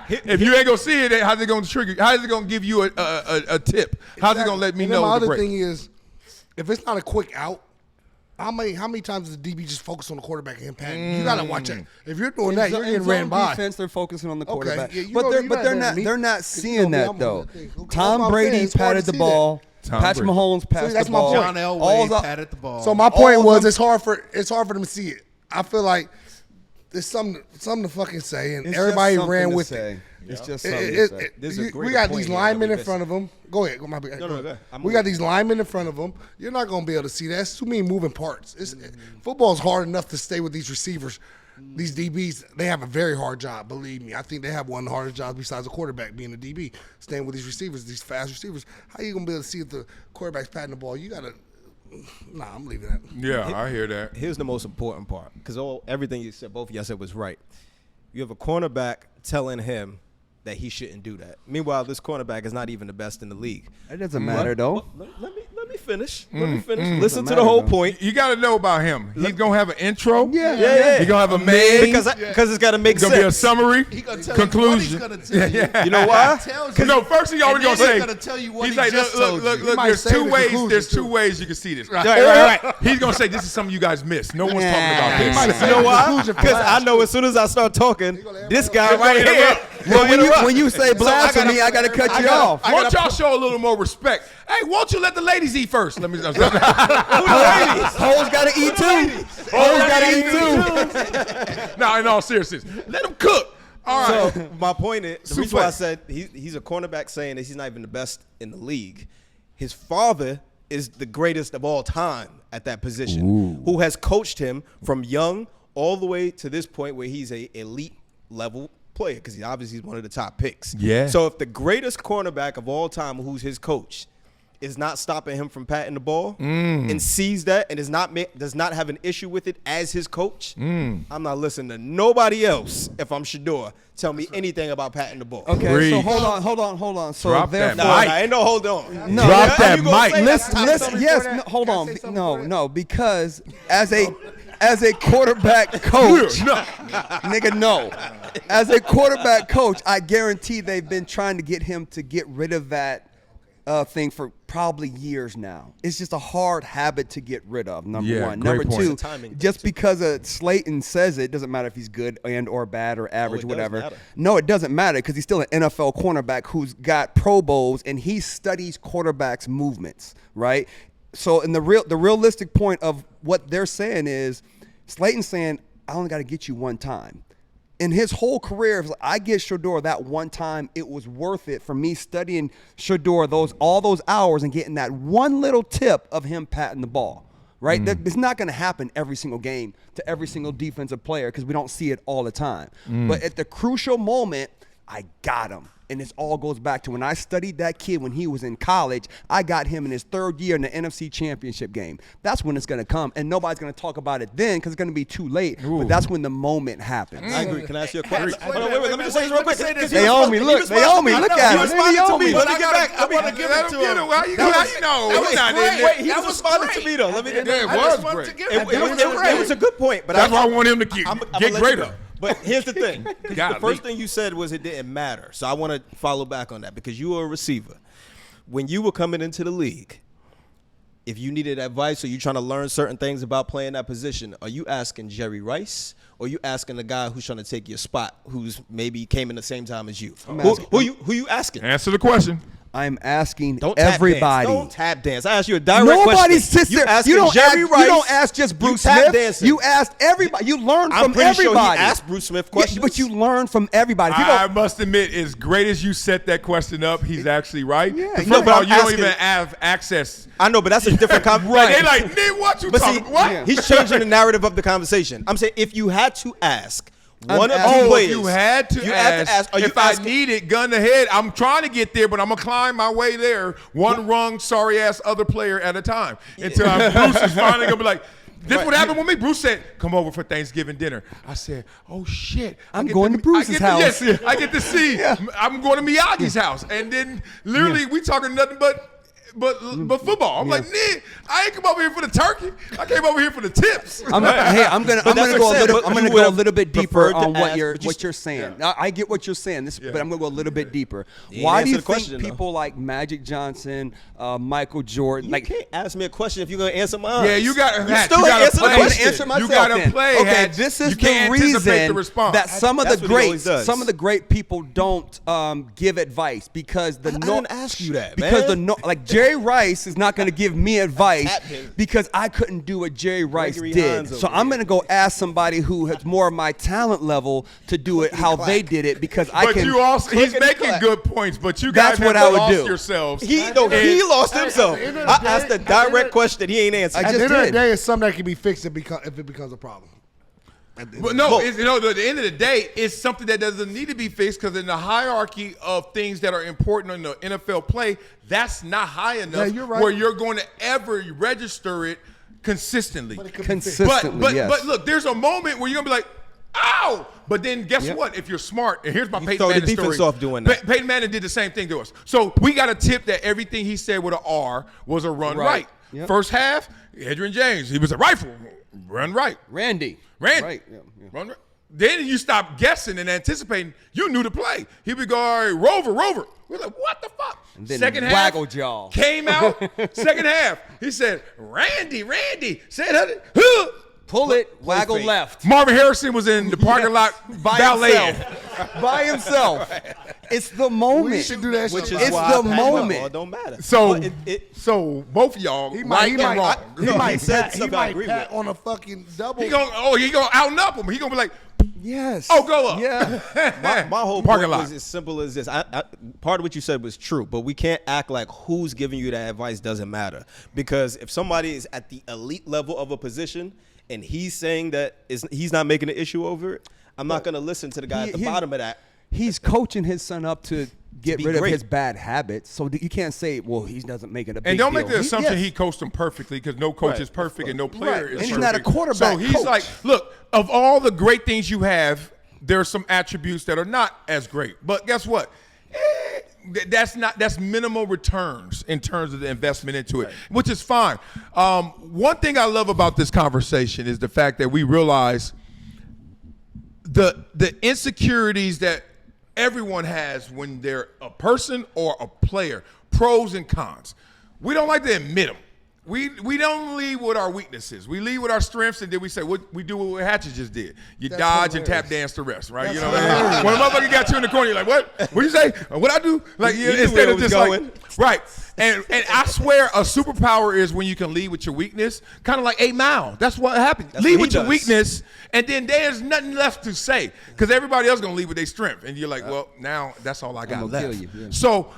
If you ain't gonna see it, how's it gonna trigger? How's it gonna give you a tip? How's it gonna let me And then know? my the other break? thing is, if it's not a quick out, how many times does the DB just focus on the quarterback and him patting? You gotta watch it. If you're doing that, you're getting ran by. Defense, they're focusing on the Okay, quarterback, yeah, you but know- they're you're but not they're mad not at me. they're not 'Cause you seeing know me, that I'm though. on that thing. Okay, that's Tom what I'm Brady saying. It's hard patted to the see ball. Tom Patrick Brady. Mahomes passed that's the my ball. point. John All Elway the- patted the ball. So my point All was, of it's hard for them to see it. I feel like there's something to fucking say, and It's everybody just something ran to with say. it. It's just something to say. There's a We greater got point these here that linemen we in front of them. Go ahead. Go ahead. We got these linemen in front of them. You're not going to be able to see that. It's too many moving parts. Football's hard enough to stay with these receivers. These DBs, they have a very hard job, believe me. I think they have one of the hardest jobs besides a quarterback, being a DB, staying with these receivers, these fast receivers. How you going to be able to see if the quarterback's patting the ball? You got to – nah, I'm leaving that. Yeah, I hear that. Here's the most important part, because everything you said, both of y'all said was right. You have a cornerback telling him that he shouldn't do that. Meanwhile, this cornerback is not even the best in the league. It doesn't matter though. Let me finish. Let me finish. Listen to the whole point. You got to know about him. He's gonna have an intro. Yeah. He's gonna have a main. Because it's got to make It's gonna be a sense. summary. He gonna tell conclusion. you what he's gonna tell you. You know why? No, first thing always gonna And then say. he's gonna tell you what he's he like, just look, told look, you. look. might There's say two the ways. conclusion, There's too. two ways you can see this. Right. He's gonna say this is something you guys missed. No one's talking about He this. might have You know said why? conclusion for Because last. I know as soon as I start talking, this guy right here Well, when you say blasphemy, I gotta cut you off. Why don't y'all show a little more respect? Hey, won't you let the ladies eat first? Let me. Hoes gotta eat too. Hoes gotta eat too. Now, in all seriousness, let them cook. All right. So my point is, the reason why I said he's a cornerback saying that he's not even the best in the league. His father is the greatest of all time at that position, who has coached him from young all the way to this point where he's a elite level player, because he obviously is one of the top picks. Yeah. So if the greatest cornerback of all time, who's his coach, is not stopping him from patting the ball and sees that and does not have an issue with it as his coach, I'm not listening to nobody else. If I'm Shedeur, tell me anything about patting the ball. Okay, Breathe. so hold on. So Drop that therefore, mic. Ain't no hold on. No, Drop that mic. Listen, yes, hold on. No, because as a quarterback coach, nigga, no. As a quarterback coach, I guarantee they've been trying to get him to get rid of that thing for probably years now. It's just a hard habit to get rid of, number one. great Number point. two, just because Slayton says it doesn't matter if he's good and or bad or average, it whatever. does matter. No, it doesn't matter, because he's still an NFL cornerback who's got Pro Bowls and he studies quarterbacks' movements, right? So in the realistic point of what they're saying is, Slayton's saying, I only got to get you one time. In his whole career, if I get Shedeur that one time, it was worth it for me studying Shedeur all those hours and getting that one little tip of him patting the ball, right? It's not going to happen every single game to every single defensive player, because we don't see it all the time. But at the crucial moment, I got him. And this all goes back to when I studied that kid when he was in college. I got him in his third year in the NFC Championship game. That's when it's going to come. And nobody's going to talk about it then, because it's going to be too late. But that's when the moment happens. I agree. Can I ask you a question? Hold on, wait, let me just say this real quick. They owe me. Look, they owe me. Look at You him. responded They to owe me. me. Let me get back. I want to give it to him. How you know? That was great. Wait, he was responding to me though. Let me get Yeah, it was great. It was a good point, but That's why I want him to get greater. But here's the thing. The Golly. first thing you said was it didn't matter. So I want to follow back on that, because you were a receiver. When you were coming into the league, if you needed advice or you trying to learn certain things about playing that position, are you asking Jerry Rice, or are you asking the guy who's trying to take your spot, who's maybe came in the same time as you? Who you asking? Answer the question. I'm asking Don't tap everybody. Dance. Don't tap dance. I asked you a direct question. Nobody sits there. You don't ask just Bruce Smith. You asked everybody. You learn from pretty everybody. Sure he asked Bruce Smith questions. Yeah, but you learn from everybody. I must admit, as great as you set that question up, he's actually right. Yeah, First no, of but all, I'm you don't asking- even have access. I know, but that's a different conversation. They like, nigga, what you But talking see, what? he's changing the narrative of the conversation. I'm saying if you had to ask one of two Oh, players, you had to ask. Are you If I asking? need it, gun to head, I'm trying to get there, but I'm gonna climb my way there, one rung, sorry ass other player at a time, until Bruce is finally gonna be like, this what happened with me. Bruce said, come over for Thanksgiving dinner. I said, oh shit. I'm going to Bruce's house. Yes, I get to see. I'm going to Miyagi's house. And then literally we talking nothing but football. I'm like, nigga, I ain't come over here for the turkey. I came over here for the tips. I'm gonna go a little bit deeper on what you're saying. I get what you're saying, but I'm gonna go a little bit deeper. Why do you think people like Magic Johnson, Michael Jordan, You can't ask me a question if you're gonna answer mine. Yeah, you got to still ain't answer the I'm gonna question. answer myself. You gotta then. play. Okay, Hatch. this You is the can't anticipate reason the response. that some of That's the what he always greats, does. people don't give advice, because I didn't ask you that, because man. like Jerry Rice is not gonna give me advice Tap him. because I couldn't do what Jerry Rice Gregory did. Hines So over I'm here. gonna go ask somebody who has more of my talent level to do it how they did it, because I But can. you also, he's click and making clap. good points, but you guys That's what have I would lost do. yourselves. He lost himself. at the end of the I asked day- a direct question. He ain't answered. I At just the end of the did. day, it's something that can be fixed if it becomes a problem. But no, at the end of the day, it's something that doesn't need to be fixed, because in the hierarchy of things that are important in the NFL play, that's not high enough Yeah, you're right. where you're going to ever register it consistently. Consistently, yes. But look, there's a moment where you're going to be like, ow! But then guess what? If you're smart, and here's my Peyton throw the Manning defense story. off doing that. Peyton Manning did the same thing to us. So we got a tip that everything he said with an R was a run right. Yep. First half, Adrian James, he was a rifle, run right. Randy. Right. Run right. Then you stop guessing and anticipating. You knew the play. He would go, all right, Rover. We're like, what the fuck? And then second half, waggle jaw. came out. Second half, he said, Randy. Said, huh. Pull it, waggle left. Marvin Harrison was in the parking lot By valeting. himself. by himself. It's the moment. We should do that shit. Which is It's why the I packed moment. It don't matter. So, But so both of y'all, He right might, and wrong. he No, might he said pat, he something I might agree pat with. on a fucking double. He gonna out-up him. He gonna be like, Yes. oh, go up. Yeah. My whole Parking point lot. was as simple as this. Part of what you said was true, but we can't act like who's giving you that advice doesn't matter. Because if somebody is at the elite level of a position and he's saying that he's not making an issue over it, I'm not going to listen to the guy at the bottom of that. He's coaching his son up to get be rid of great. his bad habits. So you can't say, well, he doesn't make it a big And don't deal. make the assumption yes. he coached him perfectly because no coach Right. is perfect and no player is And perfect. he's not a quarterback So he's coach. like, look, of all the great things you have, there are some attributes that are not as great. But guess what? That's minimal returns in terms of the investment into it, which is fine. One thing I love about this conversation is the fact that we realize the insecurities that everyone has when they're a person or a player, pros and cons. We don't like to admit them. We don't lead with our weaknesses. We lead with our strengths, and then we say, we do what Hatchet just did. You That's dodge and hilarious. tap dance the rest, right? You know what I mean? When a motherfucker got you in the corner, you're like, what? What'd you say? What I do? Like, You knew instead where it of was just going. like, right. And I swear a superpower is when you can lead with your weakness, kind of like 8 Mile. That's what happened. That's Lead what he with your does. weakness, and then there's nothing left to say because everybody else going to lead with their strength. And you're like, well, now that's all I got gonna left. kill you, yeah. So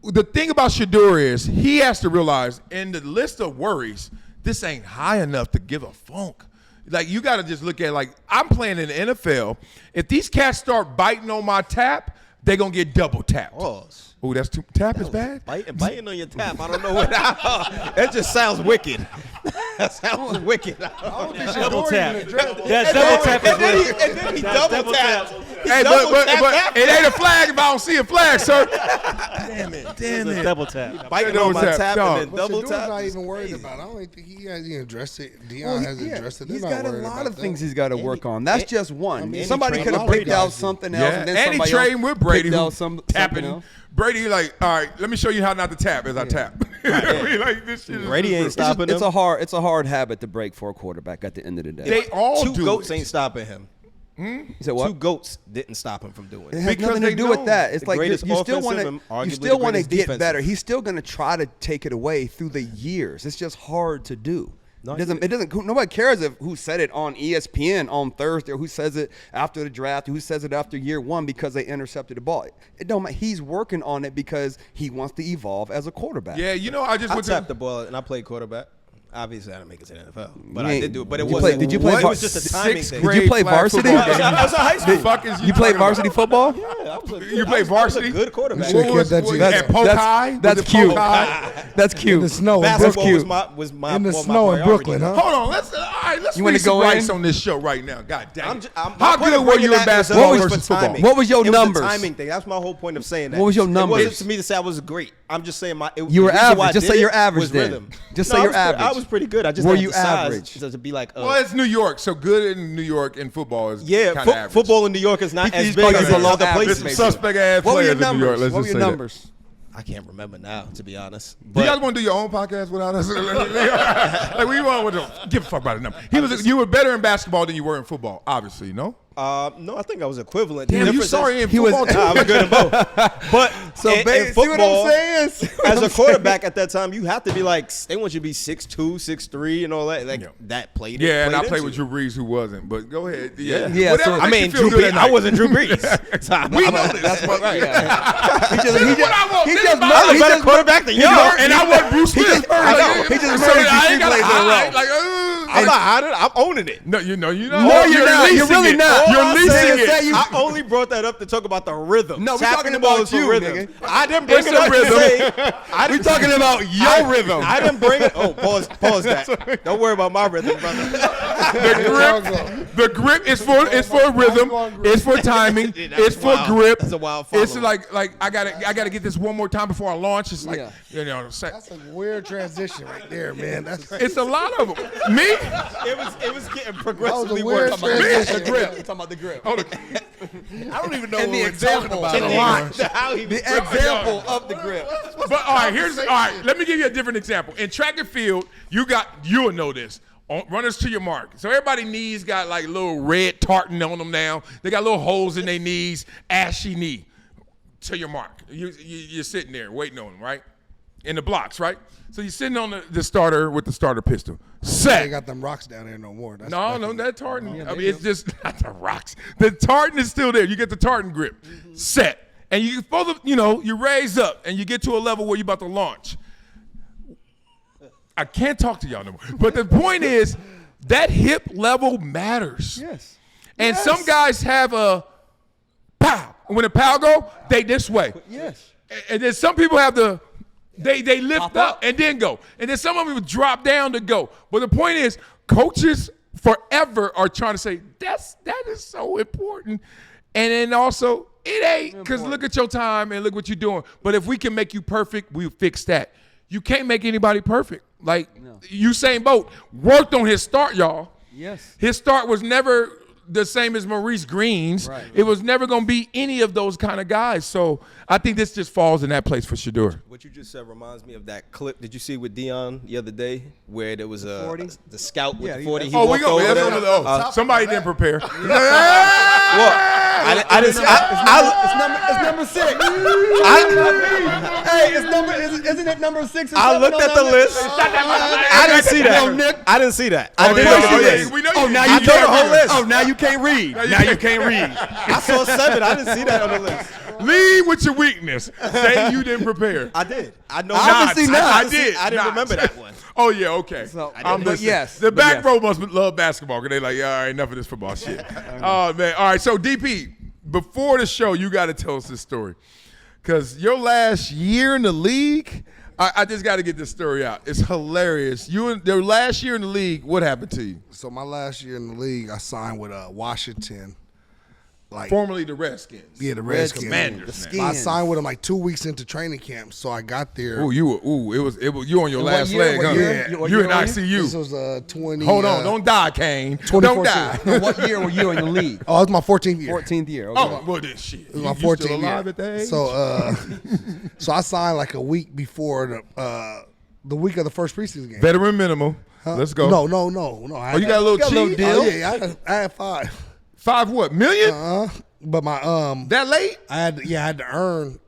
the thing about Shedeur is he has to realize in the list of worries, this ain't high enough to give a funk. Like, you got to just look at it like, I'm playing in the NFL. If these cats start biting on my tap, they're going to get double tapped. Pause. Oh, that's too, tap is bad? Biting on your tap. I don't know what. That just sounds wicked. That sounds wicked. Double tap. That's double tap. And then he double taps. Hey, but it ain't a flag if I don't see a flag, sir. Damn it. Double tap. Biting Double on my tap, tap dog. and then But double Shedeur's tap. not is even worried crazy. about it. I don't think he hasn't even addressed it. Deion Well, hasn't yeah, addressed it. They're he's not got a worried lot about of that. things he's got to work on. That's just one. mean, Somebody he could have trained picked out guys. something else, Yeah, and then and he somebody trained else with Brady, picked who out something tapping. else. Brady, like, all right, let me show you how not to tap as I tap. We like, this shit is Brady ain't just- stopping him. It's a hard habit to break for a quarterback at the end of the day. They all Two do goats it. ain't stopping him. You said what? Two goats didn't stop him from doing It it. has Because nothing to they do know with that. It's the like greatest you still offensive want and to arguably you the still want to greatest get defensive. better. He's still going to try to take it away through the years. It's just hard to do. No, It doesn't. Nobody cares who said it on ESPN on Thursday, or who says it after the draft, who says it after year one because they intercepted the ball. It don't matter. He's working on it because he wants to evolve as a quarterback. Yeah, you know, I just I went tapped to the ball and I played quarterback. Obviously, I didn't make it to the NFL, but You I ain't- did do it. But it you wasn't. play- did you play It var- was just a timing sixth thing. grade Did you play flag varsity? football. I was in high school. The fuck is You played varsity football? Yeah, I was a good- You I played was varsity? a good quarterback. What was- At Polk High? That's Was it cute. Polk High? That's cute. In the snow in Basketball Brooklyn. was my In the my snow in priority. Brooklyn, huh? Hold on, let's You wanna read some go rights in? on this show right now. God damn it. I'm How my point good of were bringing you in that basketball was versus for football? timing. What was your It numbers? was a timing thing. That's my whole point of saying that. What was your It numbers? wasn't for me to say I was great. I'm just saying You were the reason why average. I Just did say you're it average was then. rhythm. Just No, say I you're was pre- I average. was pretty good. I just Were had you the size average? to be like. Well, it's New York, so good in New York in football is Yeah, kind of average. football in New York is not as He's big probably as in below other average, places. maybe. Suspect ass What were players your in New York. numbers? Let's What were just your say that. numbers? I can't remember now, to be honest. Do But you guys want to do your own podcast without us? Like we want to give a fuck about it. You were better in basketball than you were in football, obviously. No. no, I think I was equivalent. The Damn, you difference sorry is- in football too. Nah, I was good in both. But So in see what football, I'm saying? See what as I'm a quarterback at that time, you have to be like, they want you to be 6'2", 6'3", and all that. Like Yeah. that played. Yeah, and I played played into with it. Drew Brees, who wasn't. But go ahead. Yeah. Yeah, Whatever so- makes I mean, you feel Drew good Brees. that I night. wasn't Drew Brees. So We know this. That's what, right. He just- this is what I want. he This just is my- murdered- I was a he better just- quarterback than he y'all. just- and I want Bruce Smith. I know. He just murdered you I three ain't got plays to in a row. hide. Like, I'm not hiding. I'm owning it. no, you're not. No, you're not. You're leasing really it. not. You're All I'm leasing saying is it. that you- I only brought that up to talk about the rhythm. No, we're Tapping talking the ball about is for you, rhythm. nigga. I didn't bring It's it a up rhythm. to say. We're talking about your rhythm. I didn't bring it. Oh, pause that. Don't worry about my rhythm, brother. The grip is for rhythm. It's for timing. It's for wild. grip. That's a wild It's follow. like I gotta get this one more time before I launch. It's like Yeah. That's a weird transition right there, man. That's it's a lot of them. Me? It was getting progressively weird worse. transition. The grip. Talking about the grip. Oh, I don't even know And what the we're example. talking about. And the- Launch. The example of the grip. But all right, let me give you a different example. In track and field, you'll know this. runners to your mark. So everybody's knees got like little red tartan on them now. They got little holes in their knees, ashy knee. To your mark. You're sitting there waiting on them, right? In the blocks, right? So you're sitting on the starter with the starter pistol. Set. They got them rocks down there no more. No, that tartan. I mean, it's just not the rocks. The tartan is still there. You get the tartan grip. Set. And you supposed to, you raise up and you get to a level where you're about to launch. I can't talk to y'all no more. But the point is, that hip level matters. Yes. And some guys have a pow. When the pow go, they this way. Yes. And then some people have they lift up and then go. And then some of them drop down to go. But the point is, coaches forever are trying to say, that is so important. And then also, it ain't, because look at your time and look what you're doing. But if we can make you perfect, we'll fix that. You can't make anybody perfect. Like, Usain Bolt worked on his start, y'all. Yes. His start was never the same as Maurice Green's. Right. It was never going to be any of those kind of guys. So I think this just falls in that place for Shedeur. What you just said reminds me of that clip. Did you see with Deion the other day where there was the scout with the 40? He walked over there. Somebody didn't prepare. It's number 6. Isn't it number 6? I looked at the list. I didn't see that. I didn't see that. Now you can't the whole list. Oh, now you can't read. Now you can't read. I saw 7. I didn't see that on the list. Lead with your weakness. Say you didn't prepare. I did. I know. I did. I didn't remember that one. Oh yeah, okay. So, yes, the back row must love basketball because they like, all right, enough of this football shit. Oh man, all right. So DP, before the show, you got to tell us this story because your last year in the league, I just got to get this story out. It's hilarious. Your last year in the league, what happened to you? So my last year in the league, I signed with Washington. Formerly the Redskins. Yeah, the Redskins. Commanders. I signed with them like 2 weeks into training camp, so I got there. It was you on your last leg, huh? You in ICU. This was 20. Hold on, don't die, Kane. Don't die. No, what year were you in the league? Oh, it was my 14th year. 14th year. Okay. Oh, well this shit. It was my 14th year. Alive at that age? So, so I signed like a week before the week of the first preseason game. Veteran minimum. Let's go. No. Oh, you got a little cheat? Deal? Oh, yeah, I had 5. 5 what? Million? But my that late? I had to earn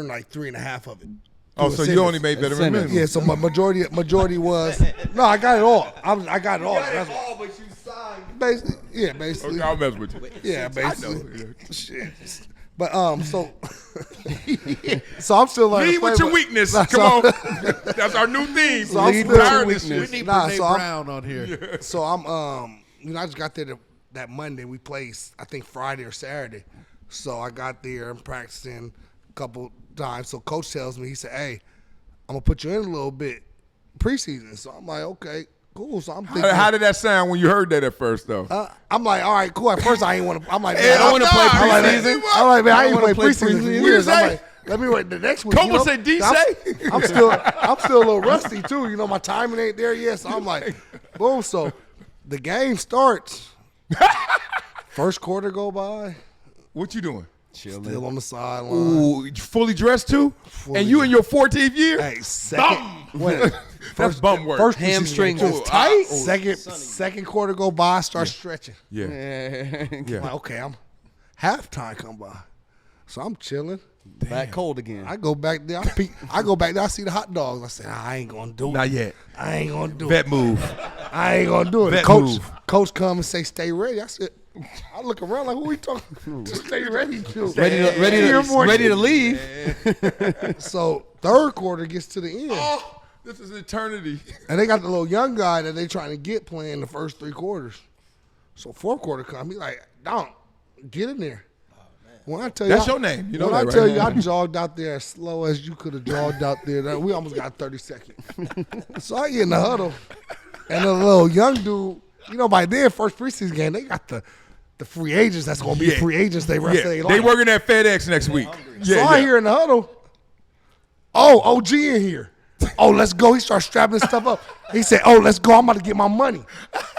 like 3.5 of it. Oh, so you only made veteran minimum? Yeah, so my majority was no, I got it all. I got it all. That's all, but you signed. Basically. Okay, I'll mess with you. Yeah, basically. Shit. But so I'm still learning. Lead with your weakness. Come on, that's our new theme. So I'm still tired of this shit. We need Brene Brown on here. Yeah. So I'm I just got there that Monday. We played I think Friday or Saturday. So I got there and practicing a couple times. So coach tells me, he said, "Hey, I'm gonna put you in a little bit preseason." So I'm like, "Okay, cool." So I'm thinking, how did that sound when you heard that at first, though? I'm like, "All right, cool." At first, I ain't want to. I'm like, "Man, I don't want to play preseason." I'm like, "Man, I ain't play preseason in years." I'm like, "Let me wait the next week." Como say D-say? I'm still a little rusty too. My timing ain't there yet. So I'm like, boom. So the game starts. First quarter go by. What you doing? Chilling. Still on the sideline. Ooh, fully dressed too? And you in your 14th year? Hey, second. That's bum work. First hamstring was tight. Second quarter go by, start stretching. Yeah. I'm like, okay, I'm halftime come by. So I'm chilling. Back cold again. I go back there. I go back there. I see the hot dogs. I said, I ain't gonna do it. Not yet. I ain't gonna do Vet it. move. I ain't gonna do it. Vet Coach move. come and say, stay ready. I said, I look around like, who we talking to? Stay ready to. Ready to leave. So third quarter gets to the end. Oh, this is eternity. And they got the little young guy that they trying to get playing the first 3 quarters. So fourth quarter come, he like, don't get in there. When I tell you, that's your name. You know when that, I tell right? you, I jogged out there as slow as you could have jogged out there. We almost got 30 seconds. So I get in the huddle, and the little young dude, by then, first preseason game, they got the free agents that's going to be free agents they rest of their life. They working at FedEx next week. So I hear in the huddle, oh, OG in here. Oh, let's go. He starts strapping his stuff up. He said, oh, let's go. I'm about to get my money.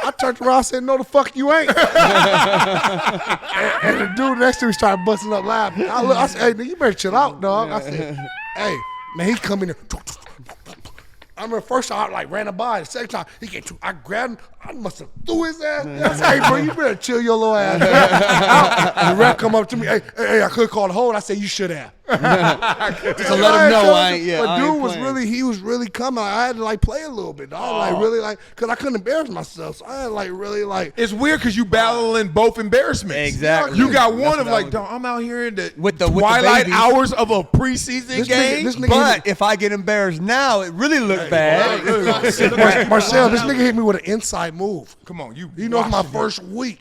I turned around and said, no, the fuck you ain't. and the dude next to me started busting up laughing. I said, hey, nigga, you better chill out, dog. I said, hey, man, he come in there. I remember first time I like ran him by. The second time he came to, I grabbed him. I must have threw his ass. I said, "Hey, bro, you better chill your little ass." And the ref come up to me. Hey, I could call the hold. I said, "You should have." To let him know I ain't. Yeah, but I dude ain't was playing. really, he was really coming. I had to like play a little bit. I like really like, cause I couldn't embarrass myself. So I had like really like. It's weird because you battling both embarrassments. Exactly. You got one That's of what I like, was- dog, I'm out here in the with the twilight babies. hours of a preseason This game. nigga But if I get embarrassed now, it really look bad. Marcel, this nigga hit me with an inside move. Come on, you know, it's my washing your- first week.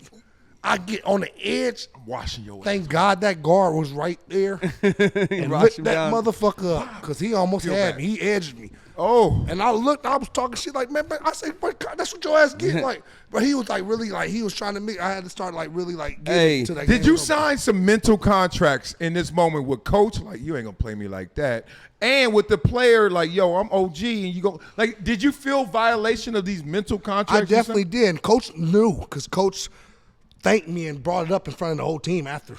I get on the edge. I'm washing your ass. Thank God that guard was right there and Rocked lit him that down. motherfucker up because he almost had bad. me. He edged me. Oh. And I looked, I was talking shit like, man, I said, but God, that's what your ass get. Like, but he was like really like, he was trying to make, I had to start like really like getting Hey, to that Did game you a little sign some mental contracts in this moment with coach? Like, you ain't gonna play me like that. And with the player, like, yo, I'm OG, and you go, like, did you feel violation of these mental bit. contracts? I definitely did. And coach knew because coach thanked me and brought it up in front of the whole team after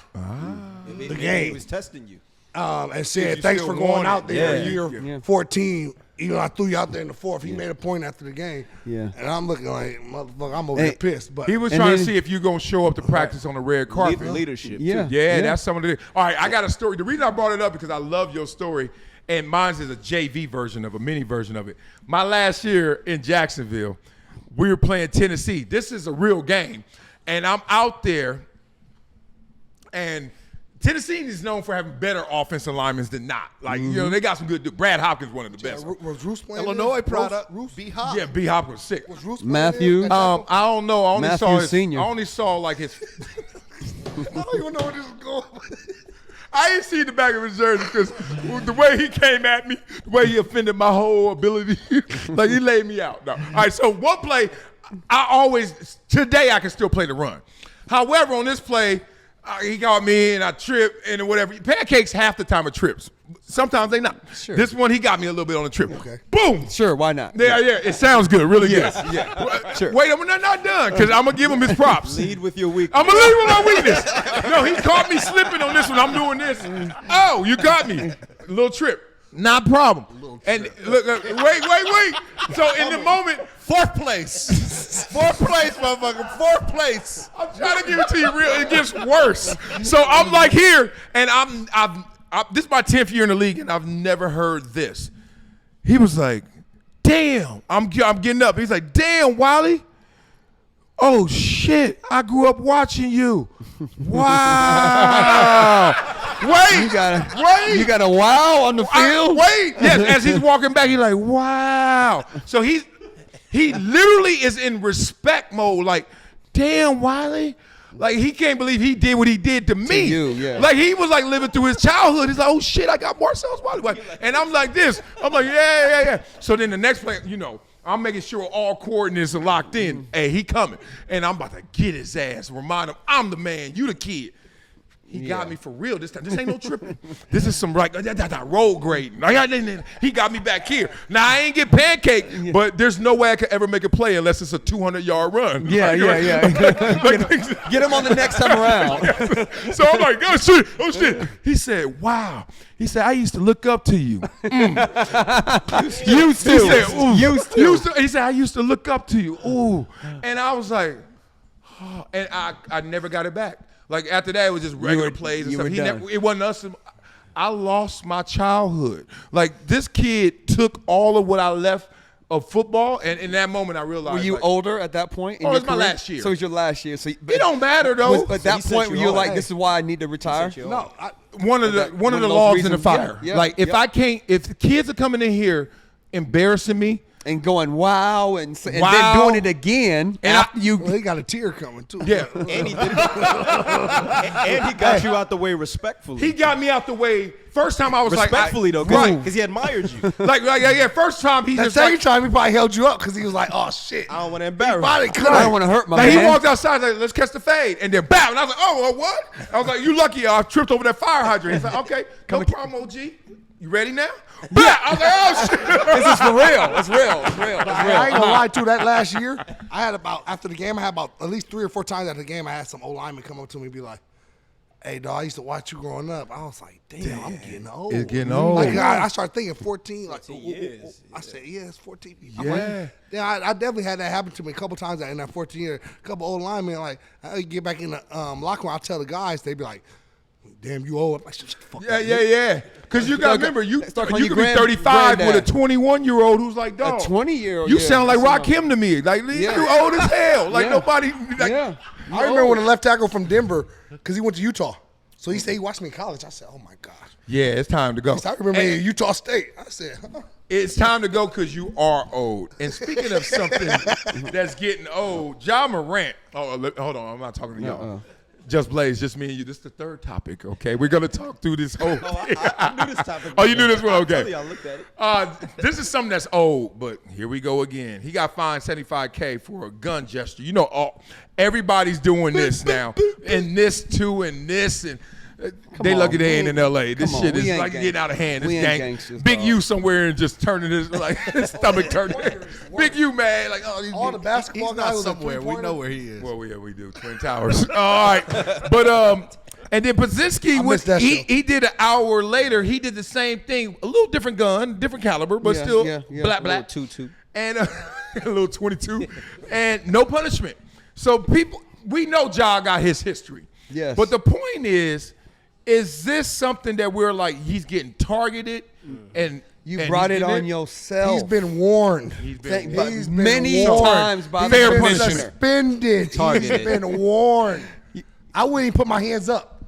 The game. He was testing you. and said, you thanks still for going want out it. there Yeah. year 14. Even though I threw you out there in the fourth, he made a point after the game. Yeah. And I'm looking like, motherfucker, I'm over here pissed. But He was And trying to then- see if you gonna show up to practice on the red carpet. Leadership. Yeah. Yeah, that's some of the. All right, I got a story. The reason I brought it up because I love your story, and mine's is a JV version of a mini version of it. My last year in Jacksonville, we were playing Tennessee. This is a real game, and I'm out there, and Tennessee is known for having better offensive linemen than not. Like, you know, they got some good. Brad Hopkins, one of the best. was Roos playing? Illinois there? product. Roos? B Hop. Yeah, B Hop was sick. Was Roos playing Matthew. there? I don't know. I only Matthew saw his. Senior. I only saw like his. I don't even know where this is going. I ain't seen the back of his jersey because the way he came at me, the way he offended my whole ability, like he laid me out. No. All right, so one play, today I can still play the run. However, on this play, he got me and I tripped and whatever. Pancakes half the time are trips. Sometimes they not. Sure. This one, he got me a little bit on the trip. Okay. Boom. Sure, why not? Yeah, it sounds good, really good. Sure. Wait, I'm not done because I'm going to give him his props. Lead with your weakness. I'm gonna leave with my weakness. No, he caught me slipping on this one. I'm doing this. Oh, you got me. A little trip. Not a problem. And look, wait. So in the moment, Fourth place. Fourth place, motherfucker. Fourth place. I'm trying to give it to you real. It gets worse. So I'm like here, and this is my 10th year in the league, and I've never heard this. He was like, "Damn, I'm getting up." He's like, "Damn, Wiley. Oh shit, I grew up watching you. Wow." Wait, You got a wow on the field? wait. Yes, as he's walking back, he's like, "Wow." So he literally is in respect mode, like, "Damn, Wiley." Like, he can't believe he did what he did to me. you, yeah. Like, he was like living through his childhood. He's like, "Oh shit, I got Marcellus Wiley." And I'm like this. I'm like, yeah. So then the next play, you know, I'm making sure all coordinates are locked in. Hey, he coming. And I'm about to get his ass. Remind him, I'm the man, you the kid. He got me for real this time. This ain't no tripping. This is some like road grading. He got me back here. Now I ain't get pancake, but there's no way I could ever make a play unless it's a 200-yard run. Yeah. Get him on the next time around. So I'm like, oh shit. He said, "Wow." He said, "I used to look up to you." Used to. He said, "Ooh." Used to. He said, "I used to look up to you." Ooh. And I was like, oh, and I never got it back. Like after that, it was just regular plays and you stuff. were done. It wasn't us. I lost my childhood. Like this kid took all of what I left of football, and in that moment I realized. Were you like, older at that point? In Oh, your it's my career? last year. So it was your last year. So It don't matter though. at that sent point, you were you home. like, "This is why I need to retire"? No, one of the those logs in the reasons, fire. yeah, Like if yeah. I can't, if the kids are coming in here embarrassing me, And going wow, and Wow. then doing it again And after you. well, he got a tear coming too. yeah. And he did. And he got you out the way respectfully. He got me out the way. First time I was respectfully though, right. because he admired you. Like yeah. First time he That just second like, time he probably held you up because he was like, "Oh shit." I don't want to embarrass Body you. cut. I don't want to hurt my like man. he walked outside like, "Let's catch the fade," and then bam, and I was like, "Oh, what?" I was like, "You lucky I tripped over that fire hydrant." He's like, "Okay, no problem, OG. You ready now?" Bam! I was like, "Oh shit." This is for real. It's real. I ain't gonna lie too. That last year, I had about after the game, I had about at least 3 or 4 times after the game, I had some old linemen come up to me and be like, Hey, dog, I used to watch you growing up. I was like, damn, I'm getting old. It's getting old. Like, I started thinking 14. Like, 14 years. I said, yeah, it's 14. Yeah. I definitely had that happen to me a couple times in that 14 year. A couple old linemen, like, I get back in the locker room, I'll tell the guys, they be like, damn, you old. I'm like, shut the fuck up. Yeah. Because you got to remember, you start could calling be you 35 with a granddad. 21-year-old who's like, dog. A 20-year-old. You sound like Rakim to me. Like, you old as hell. Like, nobody. Like, Yeah. I remember when a left tackle from Denver, because he went to Utah. So he said he watched me in college. I said, oh, my gosh. Yeah, it's time to go. I remember in Utah State. I said, huh? It's time to go because you are old. And speaking of something that's getting old, Ja Morant. Oh, hold on. I'm not talking to y'all. Just Blaze, just me and you. This is the third topic, okay? We're going to talk through this whole thing. I knew this topic. Oh, you knew this one? Okay. I looked at it. This is something that's old, but here we go again. He got fined $75K for a gun gesture. You know, everybody's doing this now. And this too, and this, and they lucky they ain't in L.A. This shit is like getting out of hand. This gang, Big U somewhere and just turning his like his stomach turning. Big U, man. Like All the basketball He's guys not was somewhere. We know where he is. Well, yeah, we do. Twin Towers. All right. But and then Pazinski missed that show. he did an hour later. He did the same thing. A little different gun, different caliber, but still black. 2-2. And a little 22. And no punishment. So people, we know Ja got his history. Yes. But the point is this something that we're like, he's getting targeted and You brought it on yourself. He's been warned. He's been many times by the Fair commissioner. punishment. Suspended. Targeted. He's been warned. I wouldn't even put my hands up.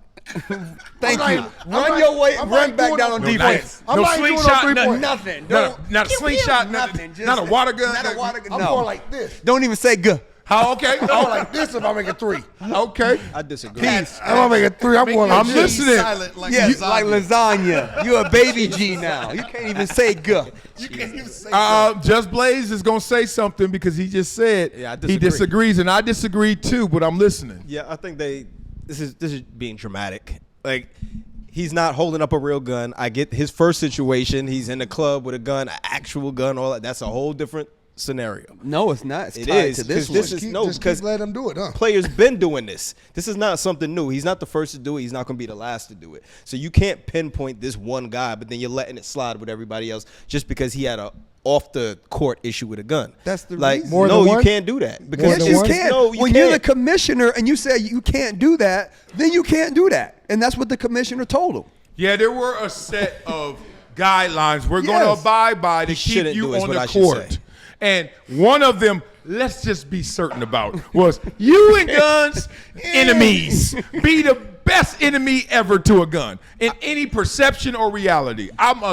Thank I'm you. like- Run I'm your like- way. I'm Run like back doing down a- on No defense. knife. I'm No not doing slingshot, no nothing. Nothing. Not a slingshot, nothing. not a water gun. Not a water gun. I'm No. going like this. Don't even say good. How? Okay. I'm going like this if I make a three. Okay. I disagree. If I make a three, I'm going like I'm this. listening. Silent like Yeah, lasagna. like lasagna. You a baby G now. You can't even say good. You can't even say Just Blaze is gonna say something because he just said Yeah, I he disagree. disagrees, and I disagree too. But I'm listening. Yeah, I think this is being dramatic. Like, he's not holding up a real gun. I get his first situation. He's in the club with a gun, an actual gun, all that. That's a whole different scenario. No, it's not. It's It tied is, to this 'cause one. this is no Just because keep letting him do it, huh? players been doing this. This is not something new. He's not the first to do it. He's not going to be the last to do it. So you can't pinpoint this one guy, but then you're letting it slide with everybody else just because he had a off the court issue with a gun. That's the like reason. More no, than you one? can't do that because More Yes, than you one? can. No, you when you're the can't. commissioner and you say you can't do that, then you can't do that. And that's what the commissioner told him. Yeah, there were a set of guidelines we're going to Yes. abide by to He keep shouldn't you do is on what the I should court. say. And one of them, let's just be certain about, was you and guns, enemies. Be the best enemy ever to a gun in any perception or reality. I'm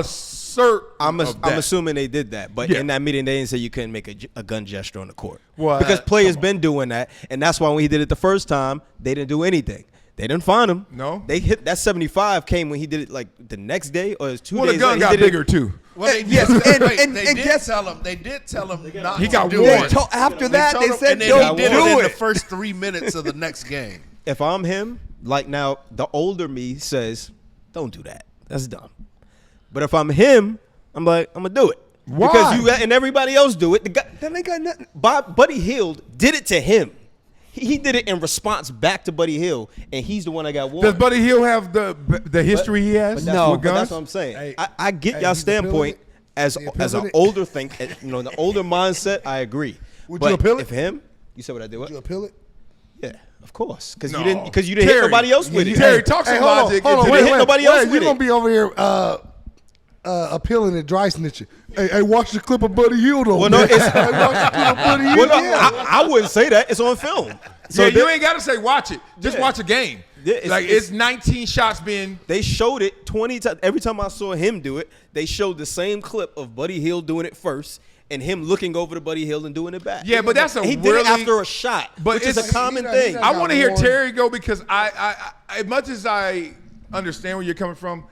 I'm of that. assuming they did that, but Yeah. in that meeting they didn't say you couldn't make a gun gesture on the court. Well, because players been doing that, and that's why when he did it the first time, they didn't do anything. They didn't find him. No. They hit that 75 came when he did it like the next day or it was 2 Well, days. the gun later. got He did it- bigger too. Well, they Yes, did, and- wait, and- they and did guess- tell him. They did tell him not He to got do warned. it. After that, told they him, said and then don't he did do it in it. the first 3 minutes of the next game. If I'm him, like now the older me says, don't do that. That's dumb. But if I'm him, I'm like, I'm gonna do it. Why? Because you and everybody else do it. The guy, Then they got nothing. Buddy Hield did it to him. He did it in response back to Buddy Hield, and he's the one that got warned. Does Buddy Hill have the history he has? No, with But guns? that's what I'm saying. Hey, I get hey, y'all he's standpoint appealing it. as an appealing it. older the older mindset. I agree. Would but you appeal it? If him, you said what I did. What? You appeal it? Yeah, of course, because No. you didn't hit Terry, nobody else with it. Terry, talk some hold on, logic. hold on, into wait, this. hit nobody else You're with gonna it. be over here appealing and dry snitching. Hey, watch the clip of Buddy Hield on. Well, no, it's, watch the clip of Buddy Hield. well, no, I wouldn't say that. It's on film. So Yeah, you they, ain't got to say watch it. Just Yeah. watch a game. Yeah, it's- like it's- it's 19 shots being. they showed it 20 times. Every time I saw him do it, they showed the same clip of Buddy Hield doing it first and him looking over to Buddy Hield and doing it back. Yeah, but that's a And he really. did it after a shot, but which is it's- a common he thing. does- I want to hear warned. Terry go because I as much as I understand where you're coming from,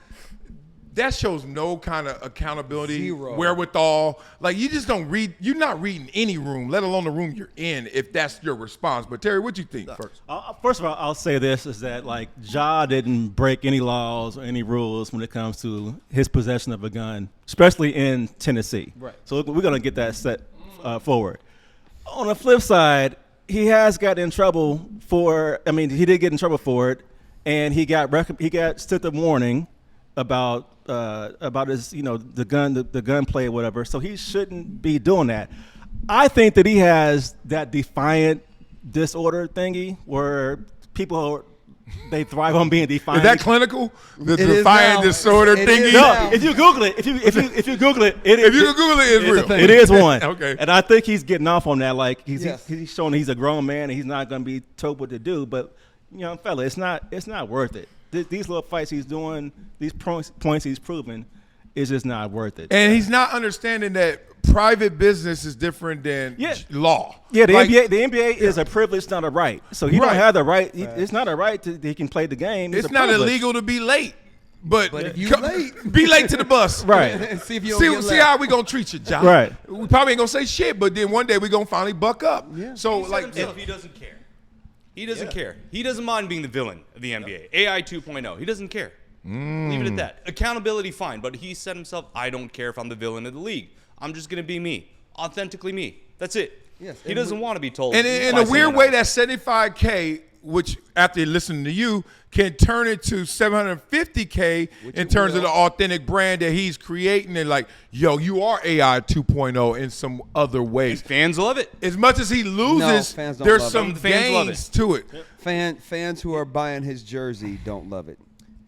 that shows no kind of accountability, Zero. wherewithal. Like you just don't read. You're not reading any room, let alone the room you're in, if that's your response. But Terry, what you think first? First of all, I'll say this is that like Ja didn't break any laws or any rules when it comes to his possession of a gun, especially in Tennessee. Right. So we're gonna get that set forward. On the flip side, he has gotten in trouble for. I mean, he did get in trouble for it, and he got sent a warning about his, the gun play or whatever. So he shouldn't be doing that. I think that he has that defiant disorder thingy where people they thrive on being defiant. Is that clinical? The It is defiant now. disorder It thingy? is No, now. if you Google it, if you Google it, If you can Google it, it's real. it is one. Okay. And I think he's getting off on that. Like he's showing he's a grown man and he's not going to be told what to do. But young fella, it's not worth it. These little fights he's doing, these points he's proving, is just not worth it. And he's not understanding that private business is different than law. Yeah, the Like, NBA is a privilege, not a right. So he don't Right. have the right. It's not a right to he can play the game. It's not privilege. illegal to be late. But if you late- be late to the bus. Right. And see if you don't get See left. how we gonna treat you, John. Right. We probably ain't gonna say shit, but then one day we gonna finally buck up. Yeah. So He said like, himself, he doesn't care. He doesn't care. He doesn't mind being the villain of the NBA. AI 2.0. He doesn't care. Leave it at that. Accountability, fine. But he said himself, I don't care if I'm the villain of the league. I'm just going to be me. Authentically me. That's it. Yes, He doesn't want to be told. and in by a weird someone way, else. that 75K, which after listening to you, can turn into 750K in terms of the authentic brand that he's creating. And like, yo, you are AI 2.0 in some other ways. Fans love it. As much as he loses, fans don't there's love some it. Fans love gains to it. Fans who are buying his jersey don't love it.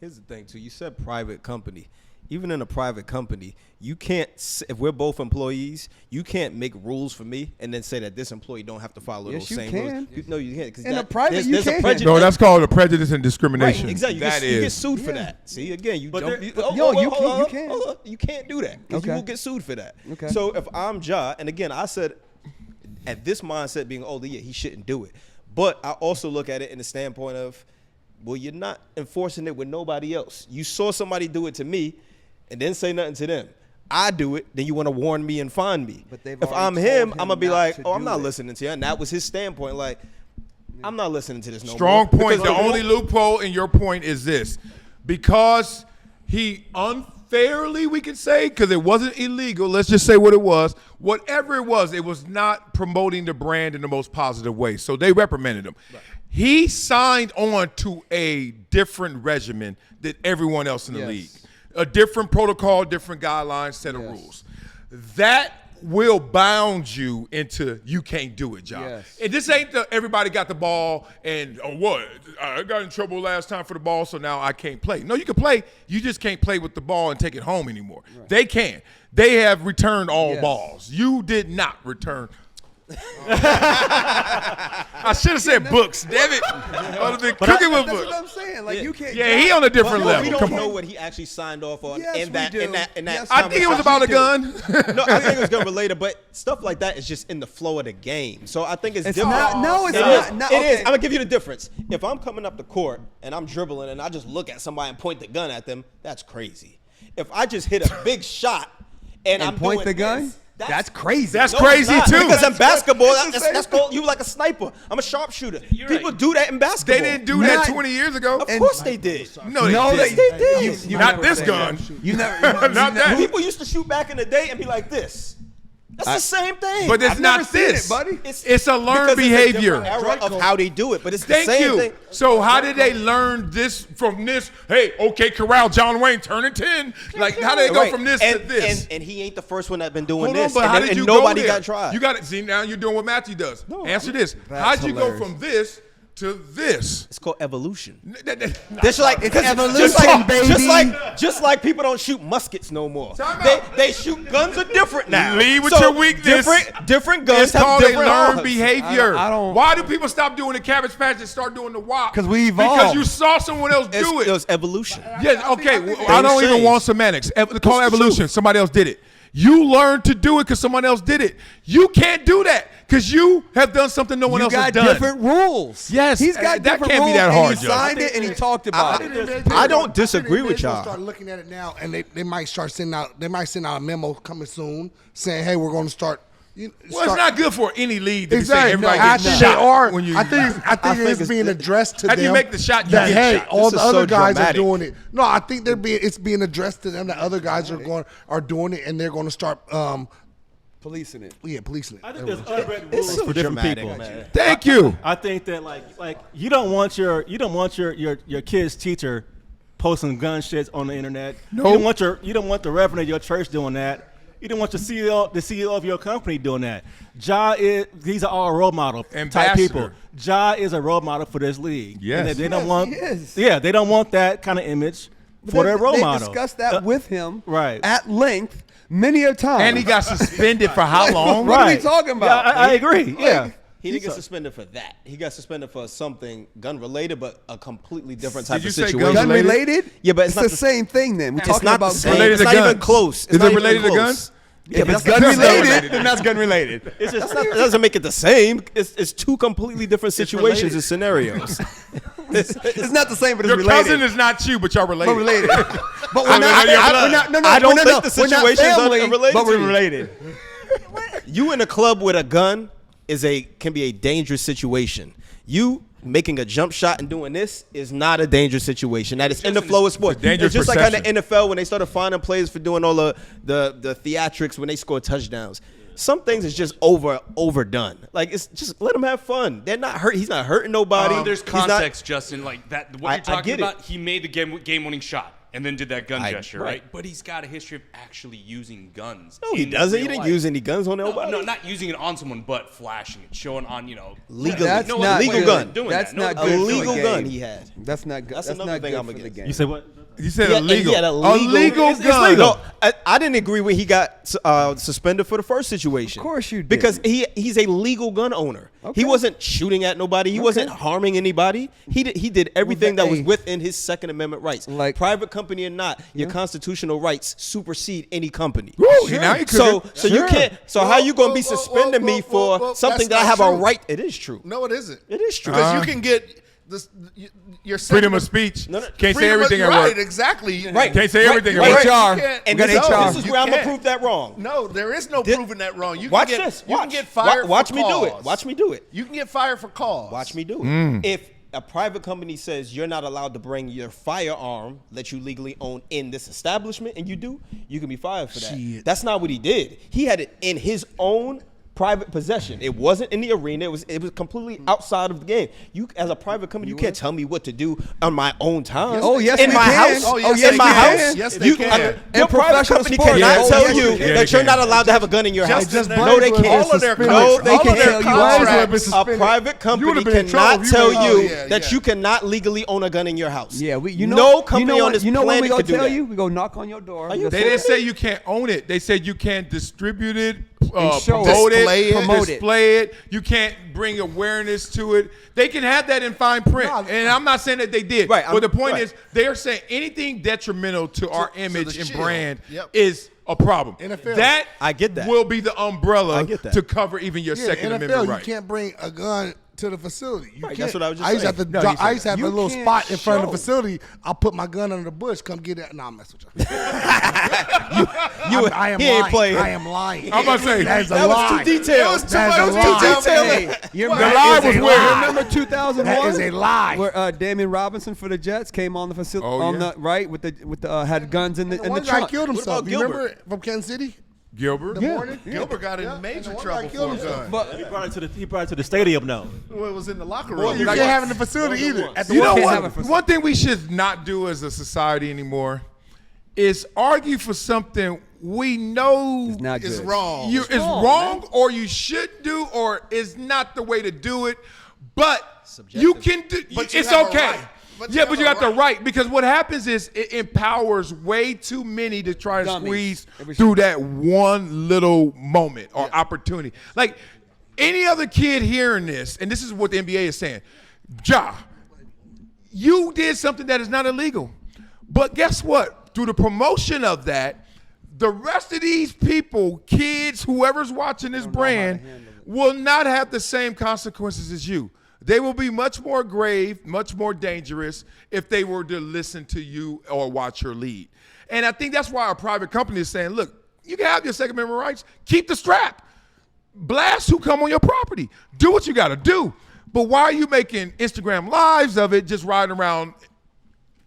Here's the thing, too. You said private company. Even in a private company, you can't, if we're both employees, you can't make rules for me and then say that this employee don't have to follow Yes, those you same can. rules. No, you can't. 'Cause In a private, you there's can. a prejudice. No, that's called a prejudice and Right, discrimination. exactly. That You get is. sued for that. See, again, you But don't. there- You, but- Yo, you hold can. on, hold on. You can't do that because you Okay. will get sued for that. Okay. So if I'm Ja, and again, I said, at this mindset being older, yeah, he shouldn't do it. But I also look at it in the standpoint of, well, you're not enforcing it with nobody else. You saw somebody do it to me and didn't say nothing to them. I do it, then you want to warn me and fine me. But they've if already I'm told him, him I'm going to be not like, to oh, I'm do not it. listening to you. And that was his standpoint. Like, I'm not listening to this no Strong more. point. Because The only loophole in your point is this. Because he unfairly, we can say, because it wasn't illegal, let's just say what it was. Whatever it was not promoting the brand in the most positive way. So they reprimanded him. Right. He signed on to a different regimen than everyone else in the league. A different protocol, different guidelines, set of rules. That will bound you into you can't do it, John. Yes. And this ain't the everybody got the ball and what? I got in trouble last time for the ball, so now I can't play. No, you can play. You just can't play with the ball and take it home anymore. Right. They can. They have returned all balls. You did not return. I should have said books, damn it. I would have been cooking with That's what books. I'm saying. Like you can't. Yeah, he on a different level. we don't Come know on. what he actually signed off on Yes, in that we do. in that Yes, I think it was about a gun. No, I think it was gun related, but stuff like that is just in the flow of the game. So I think it's different. not. No, it's It not. is. No, It is. okay. I'm gonna give you the difference. If I'm coming up the court and I'm dribbling and I just look at somebody and point the gun at them, that's crazy. If I just hit a big shot and I'm point doing the gun? this, That's crazy. That's no, crazy it's not, too. Because in basketball, It's the that's same called you like a sniper. I'm a sharpshooter. People right. do that in basketball. They didn't do that 20 years ago. Of course they did. No, they No, didn't. they did. Not this gun. You never. Not that. People used to shoot back in the day and be like this. That's the same thing. But it's I've not never seen it, this, buddy. It's a learned because it's a behavior. different era of how they do it, but it's the Thank same you. thing. So how did they learn this from this? Hey, okay, corral John Wayne turning 10. Like how did they go Right. from this and, to this? And he ain't the first one that's been doing Hold this. on, but how and, did and you nobody go there? got tried. You got it. See, now you're doing what Matthew does. Answer this. That's How'd you hilarious. go from this to this? It's called evolution. That's like It's 'cause evolution, baby. Just like people don't shoot muskets no more. Time out. They shoot guns are different now. Lead with your weakness. Different guns It's have called a different learned odds. behavior. I don't- Why do people stop doing the Cabbage Patch and start doing the WAP? 'Cause we evolved. Because you saw someone else do it. It was evolution. Yes, okay. I think I don't even changed. want semantics. Call it evolution. Somebody else did it. You learned to do it because someone else did it. You can't do that because you have done something no one You else has got done. different rules. Yes, he's got that different can't be rules. that hard, And he Joe. signed it and he talked about it. I don't disagree with They're y'all. gonna start looking at it now, and they might start sending out. They might send out a memo coming soon saying, "Hey, we're going to start." Well, it's not good for any league to be Exactly. saying everybody I gets think shot they are. when you. I think it's being addressed to them. After you make the shot, you that, get hey, shot. all This the is other so guys dramatic. are doing it. No, I think it's being addressed to them that other guys are doing it, and they're going to start Policing it. Yeah, policing it. I think there's unwritten rules so for different dramatic, people. man. Thank you. I think that like you don't want your kid's teacher posting gun shit on the internet. Nope. You don't want the reverend of your church doing that. You don't want the CEO of your company doing that. These are all role model type Ambassador. people. Ja is a role model for this league. Yes. And they don't Yes, want. he is. Yeah, they don't want that kind of image for their role model. They discussed that with him right. at length many a time. And he got suspended for how long? What are we talking about? Yeah, I agree. Yeah. He didn't get suspended for that. He got suspended for something gun-related, but a completely different type Did you of say situation. Gun related? Yeah, but it's not the the- same thing. Then we're It's talking not about the same. Related It's to not guns. even close. It's Is not it even related to close. guns? Yeah, but If it's that's gun not the same. related, then that's gun related. It's just That doesn't make it the same. It's two completely different situations and scenarios. It's not the same, but it's Your related. cousin is not you, but y'all related. But related. But we're I not. mean, We're not. No, no. I don't no, think no. the We're not situations are family, related but we're to you. related. You in a club with a gun can be a dangerous situation. You making a jump shot and doing this is not a dangerous situation. That is in the flow of sports. It's a dangerous It's just like in the perception. NFL when they started finding players for doing all the theatrics when they score touchdowns. Some things is just overdone. Like it's just let them have fun. They're not hurt. He's not hurting nobody. There's He's not- context, Justin. Like that, what I you're talking get it. about. He made the game-winning shot and then did that gun gesture, right. right? But he's got a history of actually using guns. No, he in doesn't. He real didn't life. use any guns on nobody. No, not using it on someone, but flashing it, showing on, Legally. That's no not legal good. gun. Doing That's that. not No, good. A for the legal game. gun he had. That's not good. That's That's another not thing good I'm for the against. game. You said what? You said He had- illegal. he had a A legal it's gun. No, I didn't agree when he got suspended for the first situation. Of course you did. Because he's a legal gun owner. Okay. He wasn't shooting at nobody. He wasn't harming anybody. He did everything that was hey. within his Second Amendment rights. Like- private company or not, your constitutional rights supersede any company. Woo, now you So cooking. you can't. So how you gonna be suspending me for whoa, something that's that I have not a true. right? It is true. No, it isn't. It is true. Because you can get this. Your Freedom of speech. No, no, Can't say freedom of- everything at right, work. exactly. Right. Can't say everything at Right. work. HR. You can't- And We got this, HR. this is You where I'm gonna can't. prove that wrong. No, there is no Did- proving that wrong. You Watch can get, this. You Watch. can get fired. Watch for me do it. cause. Watch me do it. You can get fired for cause. Watch me do it. If a private company says you're not allowed to bring your firearm that you legally own in this establishment, and you do, you can be fired for that. Shit. That's not what he did. He had it in his own private possession. It wasn't in the arena. It was completely outside of the game. You, as a private company, you can't tell me what to do on my own time. Oh, yes, in we my can. house. Oh, yes, in they my can. house. Yes, they can. Your In private professional company sports. cannot Oh, tell yes, you they can. that you're not allowed to have a gun in your house. Just No, they all can't. of their No, contracts- they all of can't. their contracts- A private company would've been in trouble cannot if you tell were- you Oh, yeah, that yeah. you cannot legally own a gun in your house. Yeah, no company on what- this you know when we planet gonna could do tell that. you? We go knock on your door. you They didn't say you can't own it. They said you can't distribute it, show promote it. it, Promote it. display it. You can't bring awareness to it. They can have that in fine print. And I'm not saying that they did. Right, But the point right. is, they're saying anything detrimental to our image the and shield. brand Yep. is a problem. NFL. That I get that. will be the umbrella I get that. to cover even your Yeah, Second NFL, Amendment you right. can't bring a gun to the facility. You Right, can't. that's what I was just I used to have saying. to. No, drop- you said I used to have that. a You little can't spot in front of show. the facility. I'll put my gun under the bush. Come get it. Nah, I'm messing with you. I am he ain't lying. playing. I am lying. I'm about to say, That is a that was lie. too detailed. That was too That's much. a lie. Hey, you The remember, lie is was a where? lie. remember 2001? That is a lie. Where Damian Robinson for the Jets came on the facility Oh, on yeah. the right with the had guns in the The in the one guy trunk. killed himself. about You remember Gilbert? it from Kansas City? Gilbert. Morning? Gilbert got in Yeah. major And the one trouble guy for killed a himself. gun. But He brought it to the stadium now. Well, it was in the locker room. You can't have it in the facility either. At the You know work. can't have what? it for- One thing we should not do as a society anymore is argue for something we know it's not It's good. wrong. is wrong or you should do or is not the way to do it. But you can do. But you it's have a okay. right. But you Yeah, have but you a got the right. right because what happens is it empowers way too many to try to Dummies. squeeze Every- through that one little moment or opportunity. Like any other kid hearing this, and this is what the NBA is saying, Ja, you did something that is not illegal. But guess what? Through the promotion of that, the rest of these people, kids, whoever's watching this brand, will not have the same consequences as you. They will be much more grave, much more dangerous if they were to listen to you or watch your lead. And I think that's why a private company is saying, look, you can have your Second Amendment rights. Keep the strap. Blast who come on your property. Do what you got to do. But why are you making Instagram lives of it just riding around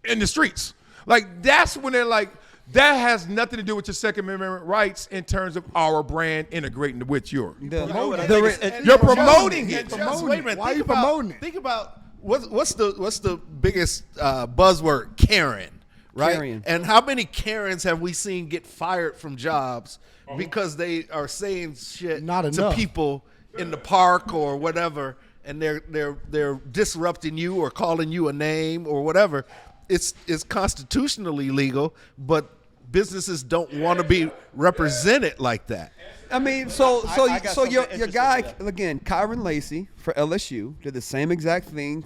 in the streets? Like, that's when they're like, That has nothing to do with your Second Amendment rights in terms of our brand integrating with your. You're promoting it. Wait a minute. Why are you promoting it? Think about what's the biggest buzzword? Karen, right? Karen. And how many Karens have we seen get fired from jobs because they are saying shit Not to enough. people in the park or whatever, and they're disrupting you or calling you a name or whatever. It's constitutionally legal, but businesses don't want to be represented like that. I mean, I so got something your interesting guy to that. again, Kyron Lacey for LSU did the same exact thing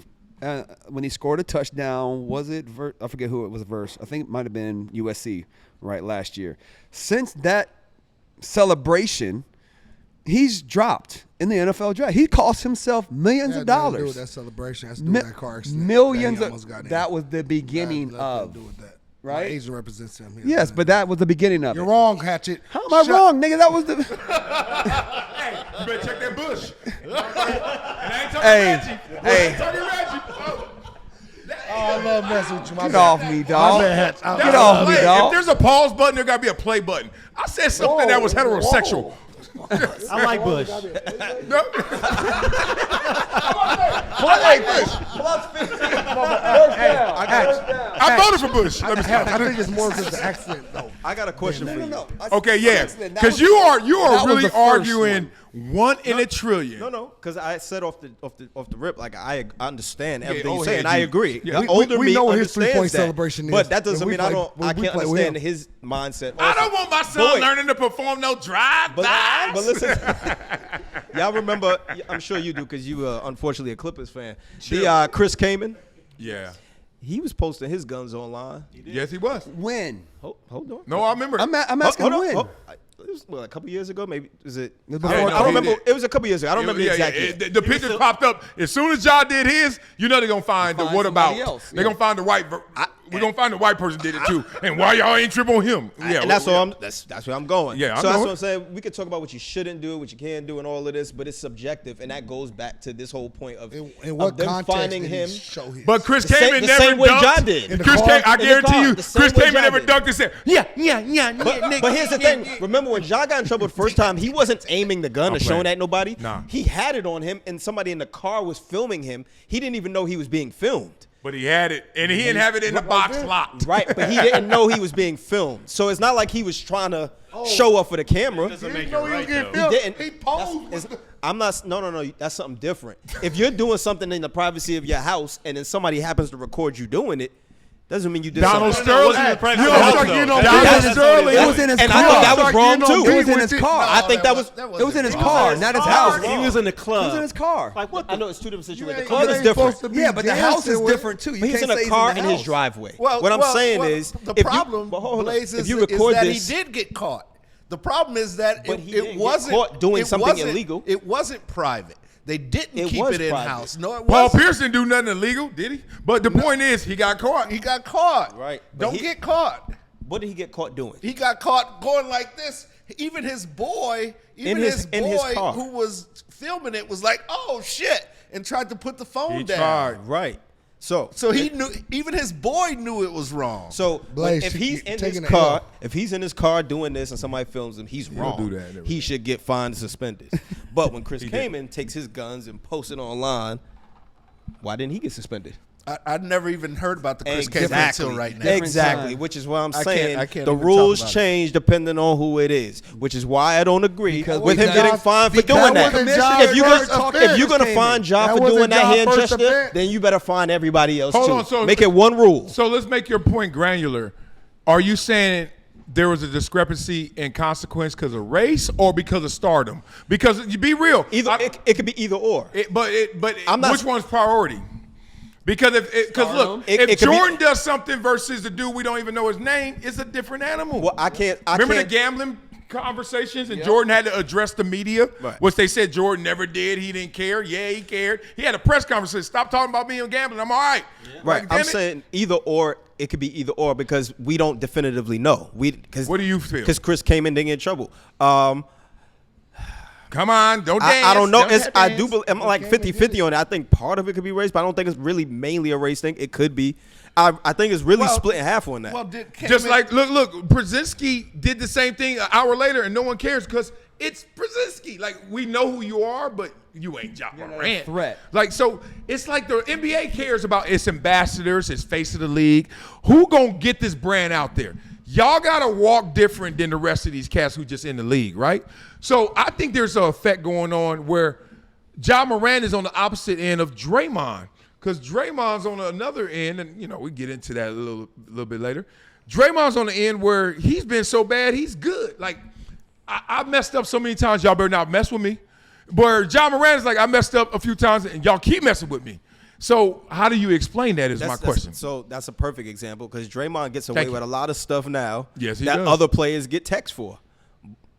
when he scored a touchdown. Was it? I forget who it was. Verse. I think it might have been USC right last year. Since that celebration, he's dropped in the NFL draft. He cost himself millions of dollars. That celebration has to do with that car accident. Millions That he of. almost got in. That was the beginning That has of. nothing to do with that. Right? My agent represents him. Yes, but that was the beginning of You're it. wrong, Hatchet. How am I wrong, nigga? That was the. Hey, you better check that bush. And I ain't talking Hey, Reggie. I hey. ain't talking Reggie. Oh. Oh, I love messing with you. My Get bad. off me, dog. My bad, Hatch. Get off me, Hey, dog. If there's a pause button, there gotta be a play button. I said something that was heterosexual. I like Bush. No. I voted for Bush. Let me stop. I think it's more because the accident, though. I got a question for you. Okay, yeah, because you are really arguing one in a trillion. No, because I said off the rip, like I understand everything oh, you say, yeah, and I you- agree. yeah. The older we me know what his understands three-point that. celebration is. But that doesn't When we mean play- when I we can't play with understand him. his mindset. I also. don't want my son Boy, learning to perform no drive. But listen, y'all remember? I'm sure you do because you are unfortunately a Clippers fan. The Chris Kaman, Yeah. he was posting his guns online. Yes, he was. When? Hold on. No, I remember. I'm asking Hold on, when. hold- It was a couple years ago, maybe. Is it? I before- don't no, he remember. did. It was a couple years ago. I don't remember the exact year. The pictures popped up as soon as y'all did his. You know they're gonna find the Find what about? somebody else, They're yeah. gonna find the white. We're gonna find the white person did it too. And why y'all ain't trip on him? Yeah, And that's well, all that's where I'm going. Yeah, I so know that's it. what I'm saying. We could talk about what you shouldn't do, what you can do, and all of this, but it's subjective, and that goes back to this whole point of, In what of them context finding did him. he show his? But Chris The same- Kaman the never same way dunked. John did. In the Chris car? Kaman, I In the guarantee car. you, The same Chris way Kaman John never did. dunked and said, But here's the thing. Remember when Ja got in trouble the first time, he wasn't aiming the gun or showing playing. at nobody. Nah. He had it on him, and somebody in the car was filming him. He didn't even know he was being filmed. But he had it, and he didn't have it in the box locked. Right, but he didn't know he was being filmed. So it's not like he was trying to show up for the camera. Doesn't make it know he was right, getting though. filmed. He didn't. He posed. I'm not. No. That's something different. If you're doing something in the privacy of your house and then somebody happens to record you doing it, doesn't mean you did Donald something. Sterling. wasn't in private You house, know, though. Donald That's Sterling. It was in his And car. I think that was wrong too. It was in his car. I think that was. It was in his car, not his house. He was in the It club. was in his car. Like what? I know it's two different situations. The ain't- club you is ain't different. supposed to be Yeah, but the house is dancing with- different too. You But he's can't in say a car the in his house. driveway. What I'm saying is, the if problem, you, but hold on. Blaze, if is, you is record that this, he did get caught. The problem is that But it, he it didn't get wasn't caught doing it something wasn't- illegal. It wasn't private. They didn't It keep was it in private. house. No, it Paul wasn't. Pierce didn't do nothing illegal, did he? But the point is, he got caught. He got caught. Right. But Don't he- get caught. what did he get caught doing? He got caught going like this. Even his boy, In his car. who was filming it was like, "Oh shit," and tried to put the phone He down. tried. Right. So He knew. Even his boy knew it was wrong. So Blaze, if he's in his taking the car, L. if he's in his car doing this and somebody films him, he's wrong. do that, never. He should get fined and suspended. But when Chris Kaman takes his guns and posts it online, why didn't he get suspended? I'd never even heard about the Chris Kaman until right now. Exactly, time. which is why I'm I can't- saying I can't the even talk rules about it. change depending on who it is, which is why I don't agree Because with we him got- getting fined for because doing that that. wasn't Ja's If you're first gonna offense. if you're gonna Chris find Ja That for wasn't doing that Ja's here in first Chester, offense. then you better find everybody else Hold too. on, so- Make it one rule. So let's make your point granular. Are you saying there was a discrepancy in consequence because of race or because of stardom? Because you be real, Either it could be either or. I'm not, which one's priority? Because look, It if could be- Jordan does something versus the dude we don't even know his name, it's a different animal. Well, I can't. Remember the gambling conversations and Jordan had to address the media, Right. which they said Jordan never did. He didn't care. Yeah, he cared. He had a press conference. Stop talking about me and gambling. I'm all right. Right. Like, damn I'm it. saying either or. It could be either or because we don't definitively know. What do you feel? Because Chris came in didn't get in trouble. Come on, don't dance. I don't know. Don't It's, I do. dance. I'm like 50-50 on it. I think part of it could be race, but I don't think it's really mainly a race thing. It could be. I think it's really split in half on that. Well, Just like look, Brzezinski did the same thing an hour later, and no one cares because it's Brzezinski. Like we know who you are, but you ain't Ja Morant. threat. Like so, it's like the NBA cares about its ambassadors, its face of the league. Who gonna get this brand out there? Y'all gotta walk different than the rest of these cats who just in the league, right? So I think there's an effect going on where Ja Morant is on the opposite end of Draymond, because Draymond's on another end, and you know we get into that a little bit later. Draymond's on the end where he's been so bad he's good. Like I messed up so many times, y'all better not mess with me. But Ja Morant is like I messed up a few times, and y'all keep messing with me. So how do you explain that? Is my question. So that's a perfect example because Draymond gets away with a lot of stuff now. Yes, he that does. other players get text for.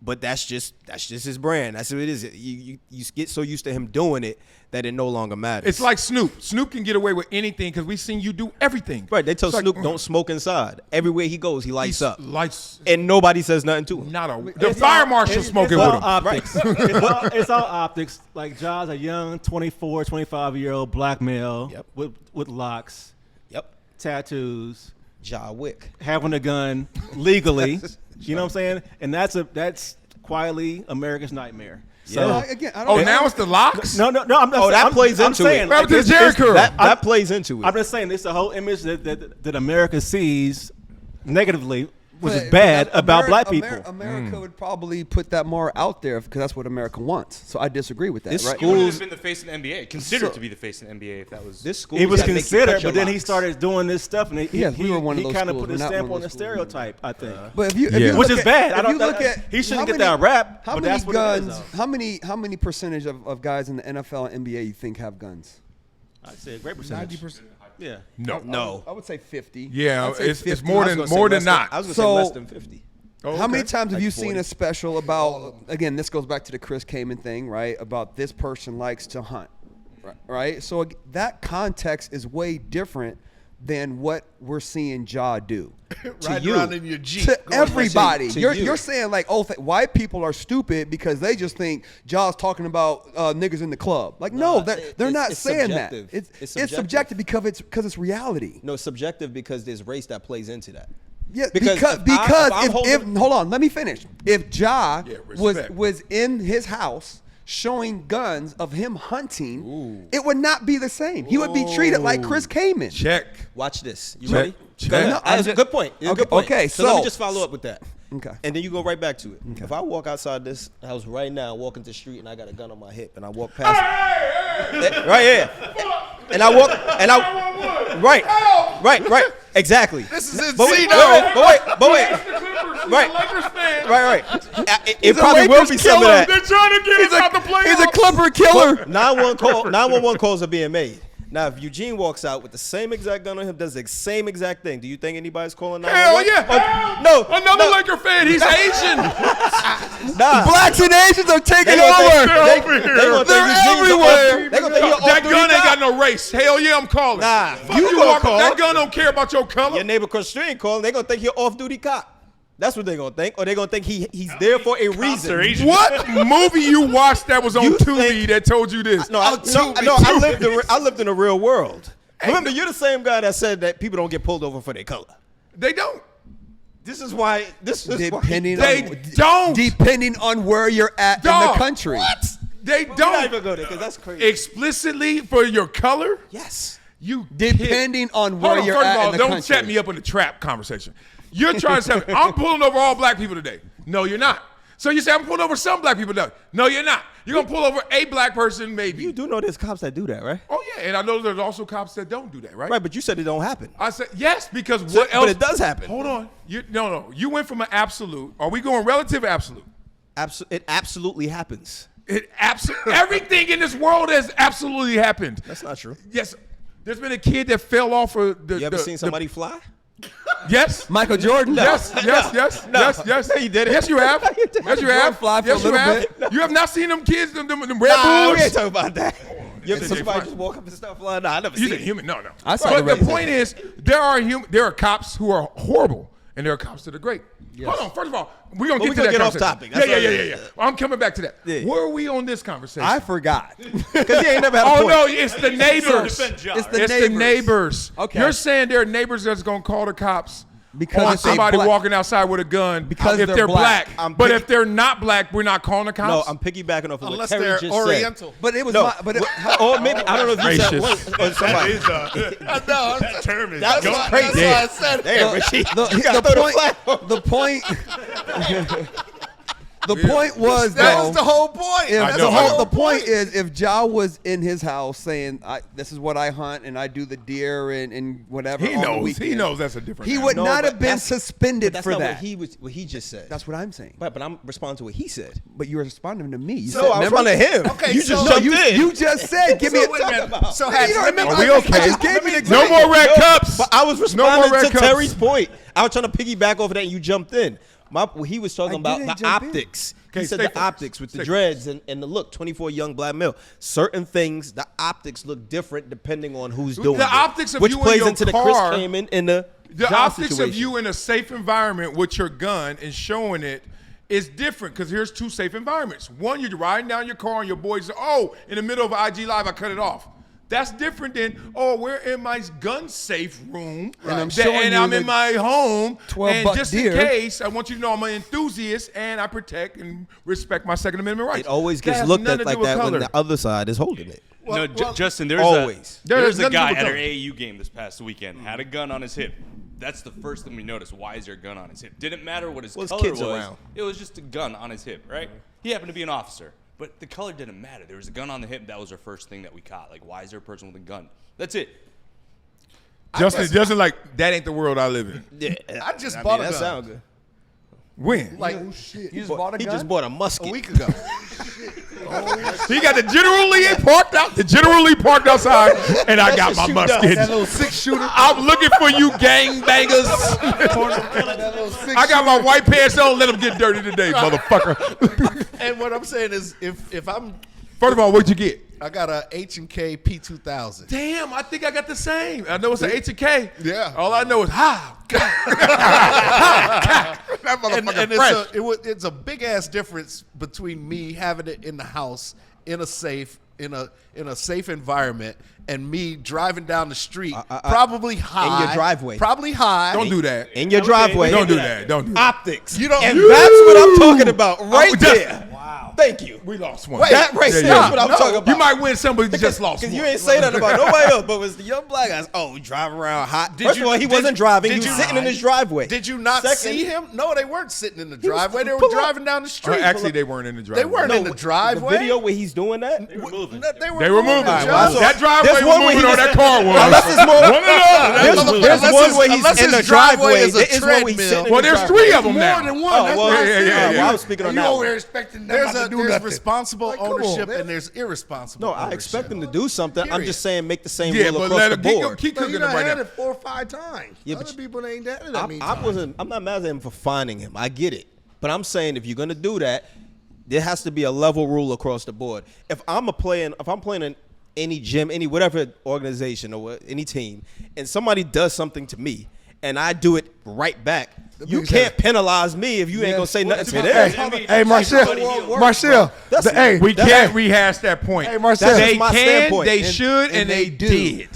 But that's just his brand. That's what it is. You get so used to him doing it that it no longer matters. It's like Snoop. Snoop can get away with anything because we've seen you do everything. Right. They tell It's Snoop like, don't smoke inside. Everywhere he goes, he lights up. Lights. And nobody says nothing to him. Not a. The fire marshal smoking it's with all him. optics. It's all optics. Like Ja's a young 24, 25-year-old black male with locks, tattoos, Ja Wick, having a gun legally. You know what I'm saying? And that's quietly America's nightmare. So Again, I Oh, don't. now it's the locks? no, I'm not. Oh, that I'm, plays I'm into saying, it. What happened to it's- Jerry it's- Curl? That plays into it. I'm just saying it's a whole image that America sees negatively, which is But bad about Ameri- black people. America would probably put that more out there because that's what America wants. So I disagree with that. This right? He would have been the face of the NBA, considered to be the face of the NBA if that was. This school He was that makes you considered, cut your but then he locks. started doing this stuff, and Yes, we were one of he those kind of schools. put his We're not stamp one on of the those schools. stereotype, I think. But if you, Yeah. Which is bad. I if don't- you look at he shouldn't how get that rap, How but many that's what it is, guns? though. How many percentage of guys in the NFL and NBA you think have guns? I'd say a great percentage. 90%. Yeah. No. I would say 50. Yeah, I'd say it's 50. more I was than gonna say more than less not. I was going to So- say less than 50. Oh, How many okay. times have Like you 40. seen a special about, again, this goes back to the Chris Kaman thing, right? About this person likes to hunt, right? So that context is way different than what we're seeing Ja do. Riding around in your Jeep. To going everybody. to You're you. you're saying like, oh, white people are stupid because they just think Ja's talking about niggas in the club. Like, no, they're not it's saying that. subjective. It's subjective because it's reality. No, it's subjective because there's race that plays into that. Yeah, Because because if I'm if holding- hold on, let me finish. If Ja respect. was in his house showing guns of him hunting, it would not be the same. He would be treated like Chris Kaman. Check. Watch this. You Check. ready? Check. No, That's a good point. It's a good point. Okay, so let me so- just follow up with that. Okay. And then you go right back to it. If I walk outside this house right now, walking to the street, and I got a gun on my hip, and I walk past, right here, and I walk, and I, right, exactly. This is But wait, Encino. but wait, right, right. It probably will be some of They're that. trying to get us out the playoffs. He's a Clipper killer. 911 calls are being made. Now, if Eugene walks out with the same exact gun on him, does the same exact thing, do you think anybody's calling 911? Hell yeah. No. Another no. Laker fan. He's Asian. Nah. Blacks and Asians are taking They gonna over. think- over here. they gonna think They're Eugene's everywhere. They gonna think you're That off-duty gun ain't cop. got no race. Hell yeah, I'm calling. Nah. Fuck You gonna Walker. call. That gun don't care about your color. Your neighbor across the street ain't calling. They gonna think you're off-duty cop. That's what they gonna think, or they gonna think he's there for a reason. What movie you watched that was on You Tubi think- that told you this? No, I lived in the real world. Remember, you're the same guy that said that people don't get pulled over for their color. They don't. This is why. Depending They on don't. depending on where you're at in Dog. the country. What? They Don't don't. even go there because that's crazy. Explicitly for your color? Yes. You Depending on Hold where on, you're first of at all, in the don't country. set me up in the trap conversation. You're trying to say, I'm pulling over all black people today. No, you're not. So you say, I'm pulling over some black people today. No, you're not. You're going to pull over a black person, maybe. You do know there's cops that do that, right? Oh, yeah. And I know there's also cops that don't do that, right? Right, but you said it don't happen. I said, yes, because what else? But it does happen. Hold on. No. You went from an absolute. Are we going relative or absolute? It absolutely happens. Everything in this world has absolutely happened. That's not true. Yes. There's been a kid that fell off of the. You ever seen somebody fly? Yes. Michael Jordan. Yes. No, you didn't. Yes, you have. Yes, you have. fly for Yes, a you little have. bit. You have not seen them kids, them Red Nah, we Bulls. ain't talking about that. You ever Shit, seen they somebody fine. just walk up and start flying? Nah, I never You seen say it. human? No. I saw But the the Red point is, there are cops who are horrible, and there are cops that are great. Hold on. First of all, we're going to But get we to that gonna get off conversation. topic. That's Yeah. I'm coming back to that. Yeah. Where are we on this conversation? I forgot. Because he ain't never had a Oh, point. no, it's the neighbors. Defend Ja, It's right? the It's the neighbors. Okay. You're saying there are neighbors that's going to call the cops Because on if they somebody black- walking outside with a gun Because if they're they're black. black. But if they're not black, we're not calling the cops? No, I'm piggybacking off of what Unless Terry they're just Oriental. But it was No, my, but it, or maybe I don't know if you said Racist. or somebody. That term is That's gone. crazy. That's why I said Damn, Richie. the point was that though. was the whole point. If That's the point is, if Ja was in his house saying, "This is what I hunt and I do the deer and whatever," He on the knows. weekend, He knows that's a different He animal. would No, not but have been that's- suspended That's for not that. what he just said. That's what I'm saying. But I'm responding to what he said. But you were responding to me. You So said, I'm remember? responding to him. Okay, you so- just No, jumped in. You just said, "Give me a wait a minute. time." So You Hatch, don't let me- remember? Are we I okay? just gave you an No example. more red cups. But I was No more responding red to cups. Terry's point. I was trying to piggyback off of that, and you jumped in. He was talking I about didn't the jump in. optics. Okay, He said stay the focused. optics with Stay the dreads and the look. 24 young black male. Certain things, the optics look different depending on who's doing it. optics of which you in plays your into car- the Chris Kaman and the The Ja optics situation. of you in a safe environment with your gun and showing it is different because here's two safe environments. One, you're riding down your car and your boys say, "Oh, in the middle of IG Live, I cut it off." That's different than, "Oh, we're in my gun safe room And I'm showing and you I'm the in my home, 12 and buck just deer." in case, I want you to know I'm an enthusiast and I protect and respect my Second Amendment rights." It always That gets has looked nothing at to like do with that when color. the other side is holding it. No, Justin, there's Always. there's a Nothing to guy do with at our color. AAU game this past weekend, had a gun on his hip. That's the first thing we noticed. Why is there a gun on his hip? Didn't matter what his Well, his color kids was. around. It was just a gun on his hip, right? He happened to be an officer. But the color didn't matter. There was a gun on the hip. That was our first thing that we caught. Like, why is there a person with a gun? That's it. Justin, like, that ain't the world I live in. Yeah, I just bought a that gun. sound good. When? Like You just bought a He gun? just bought a musket. a week ago. He got the General Lee parked out. The General Lee parked outside, and I got my musket. That little 6-shooter. I'm looking for you gangbangers. I got my white pants on. Let them get dirty today, motherfucker. And what I'm saying is, if I'm, First of all, what'd you get? I got a H&K P2000. Damn, I think I got the same. I know it's an H&K. Yeah. All I know is ha. That motherfucker And fresh. it's a big ass difference between me having it in the house in a safe in a safe environment and me driving down the street probably high in your driveway. probably high. Don't do that. In your driveway. Don't do that. Don't do that. Optics. You don't- And You- that's what I'm talking about right just- there. Wow. Thank you. We lost one. Wait, That right Yeah, there yeah. is what I'm No, talking about. You might win some, but you just lost Because one. you ain't say nothing about nobody else, but it was the young black guys. Oh, we drive around hot. First of all, he wasn't driving. He was sitting in his driveway. Did you not Second- see him? No, they weren't sitting in the was- driveway. They were pull up. driving down the street. Actually, they weren't in the driveway. They weren't in the driveway. The video where he's doing that. They were moving. They were moving. Joe. well, I That driveway There's was one where moving he or that just- car was. Unless it's more. One or the other. There's Unless one his- where he's unless in the his driveway driveway. is a There is one where he's treadmill. sitting in Well, the there's driveway. three of them More now. than one. Oh, That's well, what I yeah, said. yeah, yeah. well, I was speaking on And you that over one. there expecting them not to do There's nothing. responsible Like, come on, ownership man. and there's irresponsible No, ownership. I expect him to do something. I'm Period. just saying make the same Yeah, rule but across let the him keep, board. keep But cooking he them done right had now. it 4 or 5 times. Yeah, Other but people ain't had it that many times. I'm not mad at him for finding him. I get it. But I'm saying if you're gonna do that, there has to be a level rule across the board. If I'm playing in any gym, any whatever organization or any team, and somebody does something to me and I do it right back, you biggest can't penalize me if you ain't gonna say nothing to them. Hey, Marcel. Marcel. That's- Hey, We can't rehash that point. Hey, Marcel. They That's my can, standpoint. they And- should, and they do. did.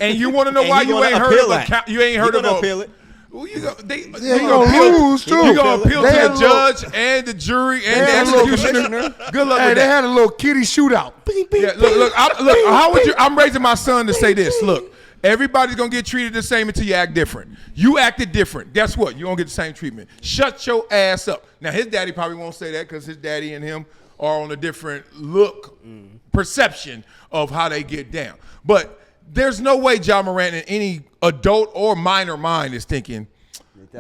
And you want to know And why he you gonna ain't heard appeal of that. a you ain't heard He of gonna a appeal it. Well, you gonna lose, too. You gonna appeal They to had the a little- judge and the jury and They the had a little executioner. Good luck Hey, with they that. had a little kitty shootout. Yeah, look. How would you? I'm raising my son to say this. Look, everybody's gonna get treated the same until you act different. You acted different. Guess what? You don't get the same treatment. Shut your ass up. Now his daddy probably won't say that because his daddy and him are on a different perception of how they get down. But there's no way Ja Morant in any adult or minor mind is thinking,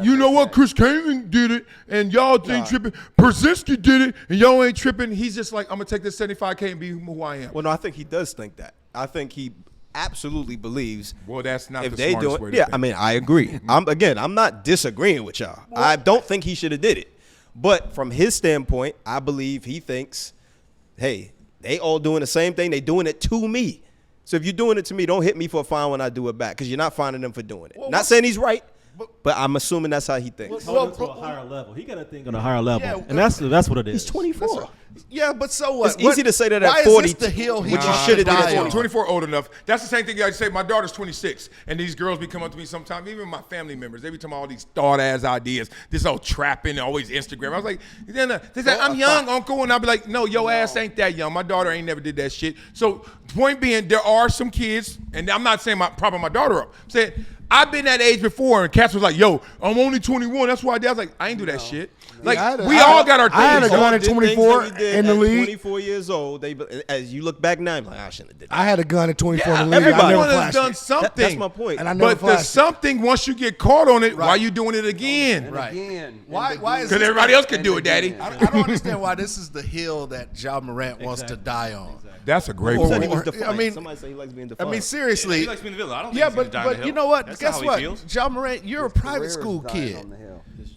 you know what, Chris KANG did it, and y'all ain't tripping. Perzinski did it, and y'all ain't tripping. He's just like, I'm gonna take this 75K and be who I am. Well, no, I think he does think that. I think he absolutely believes. Well, that's not if the they do smartest it, way to yeah, think. I mean, I agree. I'm not disagreeing with y'all. I don't think he should have did it, but from his standpoint, I believe he thinks, hey, they all doing the same thing. They doing it to me. So if you're doing it to me, don't hit me for a fine when I do it back, because you're not finding them for doing it. Not saying he's right, But I'm assuming that's how he thinks. Hold him to a higher level. He got to think on a higher level, Yeah, and that's what it is. He's 24. Yeah, but so what? It's easy to say that why at 40. Is this the hill he Which you wants should to have die did on? at 24 old enough. That's the same thing I say. My daughter's 26, and these girls be coming up to me sometimes, even my family members. They be telling me all these thought-ass ideas. This old trapping, always Instagram. I was like, they say, I'm young, uncle. And I'll be like, no, your ass ain't that young. My daughter ain't never did that shit. So point being, there are some kids, and I'm not saying propping my daughter up. I'm saying, I've been that age before, and Cass was like, yo, I'm only 21. That's why I did. I was like, I ain't do that shit. Like, we all got our things. I had a Some gun at did things 24 that we did in the at league. 24 years old. As you look back now, I'm like, I shouldn't have did that. I had a gun at 24 in the league. I everybody. never Everyone has flashed done it. something. That's my point. And I never But there's flashed it. something, once you get caught on it, why are you doing it again? Right. Again. Why is Because this everybody else can do it, daddy. I don't understand why this is the hill that Ja Morant wants to die on. That's a great Or- Said he point. was defiant. I mean- Somebody said he likes being I defiant. mean, seriously. He likes being the villain. I don't think Yeah, he's gonna die on the but hill. you know what? That's Guess not how what? he feels. Ja Morant, you're a private school kid.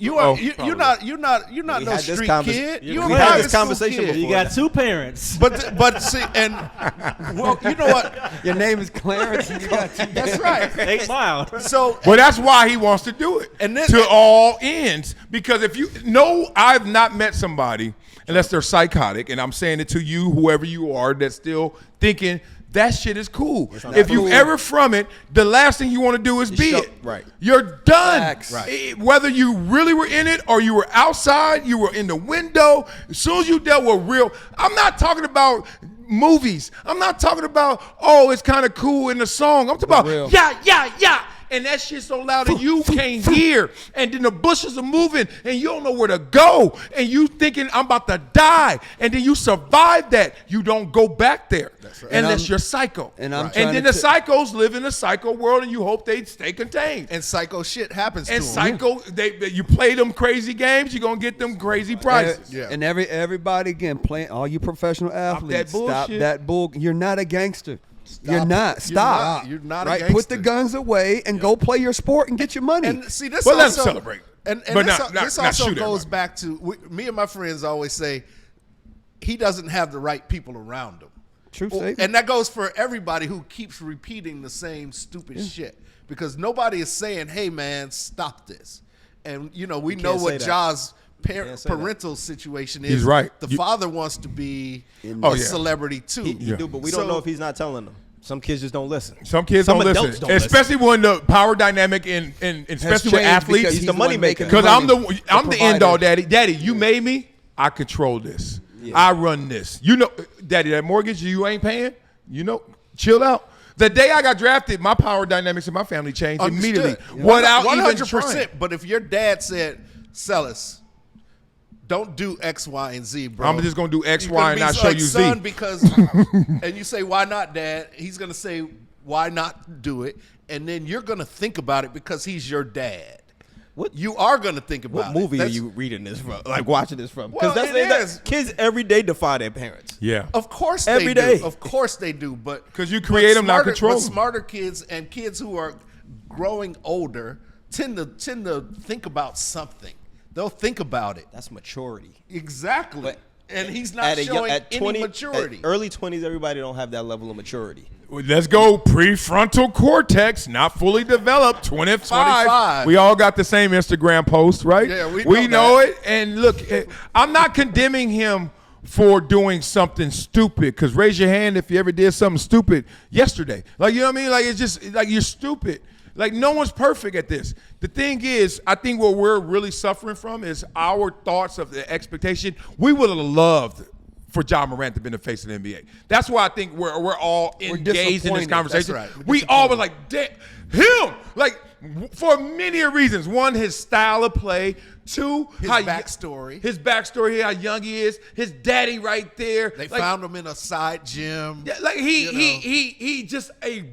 You Oh, are you're probably. not We no had this street convers- kid. we You're a had private this school conversation kid. You got two parents. But see, and well, you know what? Your name is Clarence. And you got two That's right. 8 Mile. So Well, that's why he wants to do it. And then- to all ends. Because if you know, I've not met somebody, unless they're psychotic, and I'm saying it to you, whoever you are, that's still thinking that shit is cool. If you ever from it, the last thing you want to do is be it. Right. You're done. Facts. Whether you really were in it or you were outside, you were in the window. As soon as you dealt with real, I'm not talking about movies. I'm not talking about, oh, it's kind of cool in the song. I'm talking about, yeah. And that shit's so loud that you can't hear. And then the bushes are moving and you don't know where to go. And you thinking, I'm about to die. And then you survive that. You don't go back there. Unless you're psycho. and I'm and trying then to the psychos live in a psycho world and you hope they stay contained. and psycho shit happens And to him. psycho, you play them crazy games, you're going to get them crazy prizes. Yeah. And everybody again playing all you professional athletes. Stop bullshit. that bull. You're not a gangster. You're not. You're Stop. not. You're not a right. gangster. Put the guns away and go play your sport and get your money. And see, this Well, also, let's celebrate. And But this, not this also shoot goes everybody. back to me and my friends always say he doesn't have the right people around him. True statement. And that goes for everybody who keeps repeating the same stupid shit because nobody is saying, "Hey, man, stop this." And you know, we know can't what say that. Ja's Can't say that. parental situation is. He's right. The You- father wants to be Oh, a yeah. celebrity too. He do, but we don't So- know if he's not telling them. Some kids just don't listen. Some kids Some don't adults listen, don't especially when the power dynamic and especially with changed athletes. because He's the money one maker. making Because money. I'm the end all, daddy. Daddy, you made me. I control this. I run this. You know, daddy, that mortgage you ain't paying. You know, chill out. The day I got drafted, my power dynamics in my family changed immediately without even trying. But if your dad said, "Celis, don't do X, Y, and Z, bro," I'm just gonna do X, You're Y, gonna and be not show like, you Z. son, because, and you say, "Why not, Dad?" He's gonna say, "Why not do it?" And then you're gonna think about it because he's your dad. What- You are gonna think about What it. movie That's- are you reading this from? Like watching this from? Well, Because it that is. kids every day defy their parents. Yeah. Of course Every they day. do. Of course they do. But 'Cause you create them, not control But them. smarter kids and kids who are growing older tend to think about something. They'll think about it. That's maturity. Exactly. But and he's not showing any maturity. At early 20s, everybody don't have that level of maturity. Let's go prefrontal cortex, not fully developed, 25. 25. We all got the same Instagram post, right? Yeah, we know know that. it. And look, I'm not condemning him for doing something stupid, because raise your hand if you ever did something stupid yesterday. Like, you know what I mean? Like, it's just, like, you're stupid. Like, no one's perfect at this. The thing is, I think what we're really suffering from is our thoughts of the expectation. We would have loved for Ja Morant to be the face of the NBA. That's why I think we're all engaged in this disappointed. conversation. That's right. We all were like, damn, him! Like, for many reasons. One, his style of play. Two, His how backstory. His backstory, how young he is. His daddy right there. They like, found him in a side gym. yeah, like you know. he just a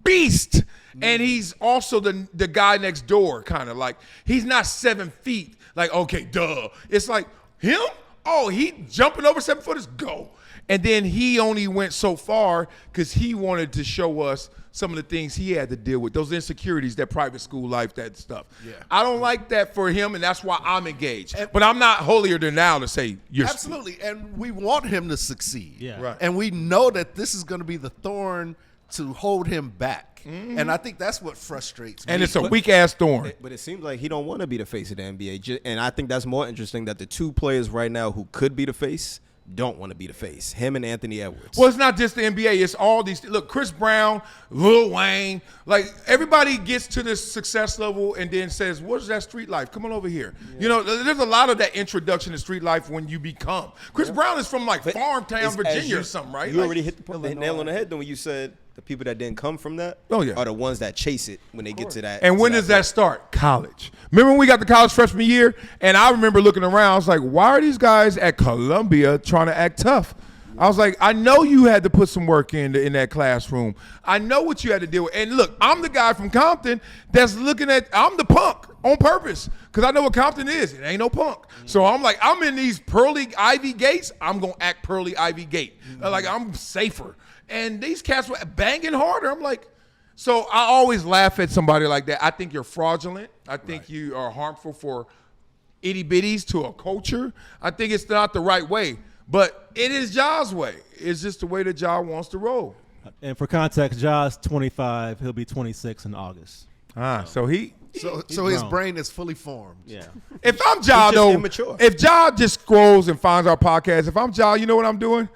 beast. And he's also the guy next door, kind of like, he's not 7 feet. Like, okay, duh. It's like, him? Oh, he jumping over 7 footers? Go. And then he only went so far because he wanted to show us some of the things he had to deal with, those insecurities, that private school life, that stuff. Yeah. I don't like that for him, and that's why I'm engaged. But I'm not holier than thou to say you're Absolutely. And we want him to succeed. Yeah. Right. And we know that this is going to be the thorn to hold him back. And I think that's what frustrates me. And it's a weak ass thorn. But it seems like he don't want to be the face of the NBA. And I think that's more interesting that the two players right now who could be the face don't want to be the face. Him and Anthony Edwards. Well, it's not just the NBA. It's all these. Look, Chris Brown, Lil Wayne. Like, everybody gets to this success level and then says, what is that street life? Come on over here. Yeah. You know, there's a lot of that introduction to street life when you become. Chris Brown is from, like, Farmtown, Virginia or something, right? You already hit the nail on the head, though, when you said the people that didn't come from that are the ones that chase it when they get to that. And when does that start? College. Remember when we got to college freshman year? And I remember looking around. I was like, why are these guys at Columbia trying to act tough? I was like, I know you had to put some work in that classroom. I know what you had to deal with. And look, I'm the guy from Compton that's looking at, I'm the punk on purpose because I know what Compton is. It ain't no punk. So I'm like, I'm in these pearly Ivy gates. I'm going to act pearly Ivy gate. Like, I'm safer. And these cats were banging harder. I'm like, so I always laugh at somebody like that. I think you're fraudulent. I think you are harmful for itty bitties to a culture. I think it's not the right way. But it is Ja's way. It's just the way that Ja wants to roll. And for context, Ja's 25. He'll be 26 in August. So he. So his brain is fully formed. Yeah. If I'm Ja, though, immature. if Ja just scrolls and finds our podcast, if I'm Ja, you know what I'm doing?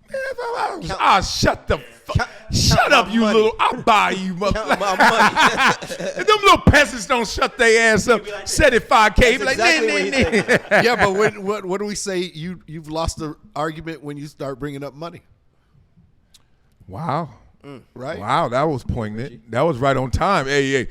Shut the fuck. Shut up, you money. little. I'll buy you, motherfucker. My money. If them little peasants don't shut their ass up, set it 5K. Be like, exactly what he thinking. Yeah, but what do we say? You've lost the argument when you start bringing up money. Wow. Right? Wow, that was poignant. That was right on time. Hey,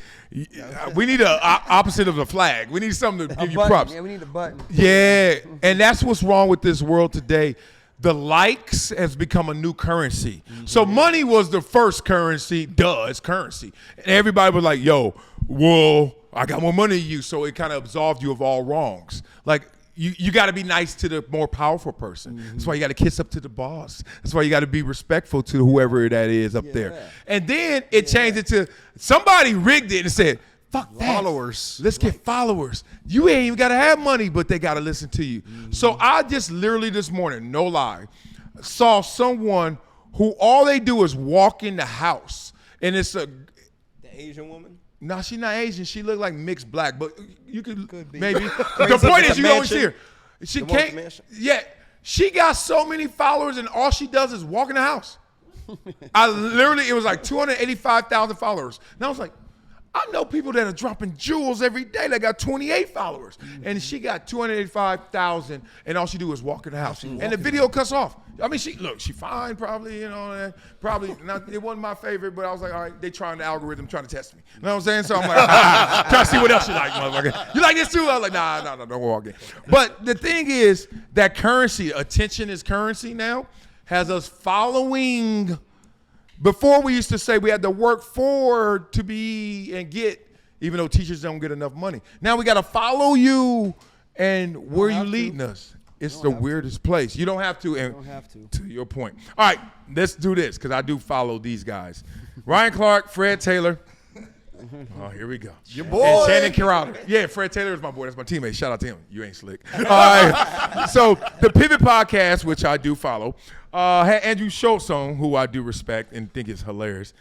we need a opposite of the flag. We need something to give you props. Yeah, we need a button. Yeah, and that's what's wrong with this world today. The likes has become a new currency. So money was the first currency. It's currency. And everybody was like, yo, whoa, I got more money than you. So it kind of absolved you of all wrongs. Like, you got to be nice to the more powerful person. That's why you got to kiss up to the boss. That's why you got to be respectful to whoever that is up there. And then it changed it to somebody rigged it and said, fuck that. Followers. Let's get followers. You ain't even got to have money, but they got to listen to you. So I just literally this morning, no lie, saw someone who all they do is walk in the house. And it's The Asian woman? no, she's not Asian. She look like mixed black, but you could be. maybe. The point is, you always see her. She The one with can't. the mansion? Yeah, she got so many followers, and all she does is walk in the house. I literally, it was like 285,000 followers, and I was like, I know people that are dropping jewels every day that got 28 followers, and she got 285,000, and all she do is walk in the house, and the video cuts off. I mean, she fine, probably, you know, probably not. It wasn't my favorite, but I was like, all right, they trying the algorithm, trying to test me. You know what I'm saying? So I'm like, trying to see what else you like, motherfucker. You like this too? I was like, nah, don't walk in. But the thing is that currency, attention is currency now, has us following. Before we used to say we had to work for to be and get, even though teachers don't get enough money. Now we got to follow you and where you leading us. It's the weirdest place. You don't have to. And don't have to. To your point. All right, let's do this because I do follow these guys. Ryan Clark, Fred Taylor. Oh, here we go. Your boy. And Shannon Crowder. Yeah, Fred Taylor is my boy. That's my teammate. Shout out to him. You ain't slick. All right. So the Pivot Podcast, which I do follow, had Andrew Schulz on, who I do respect and think is hilarious.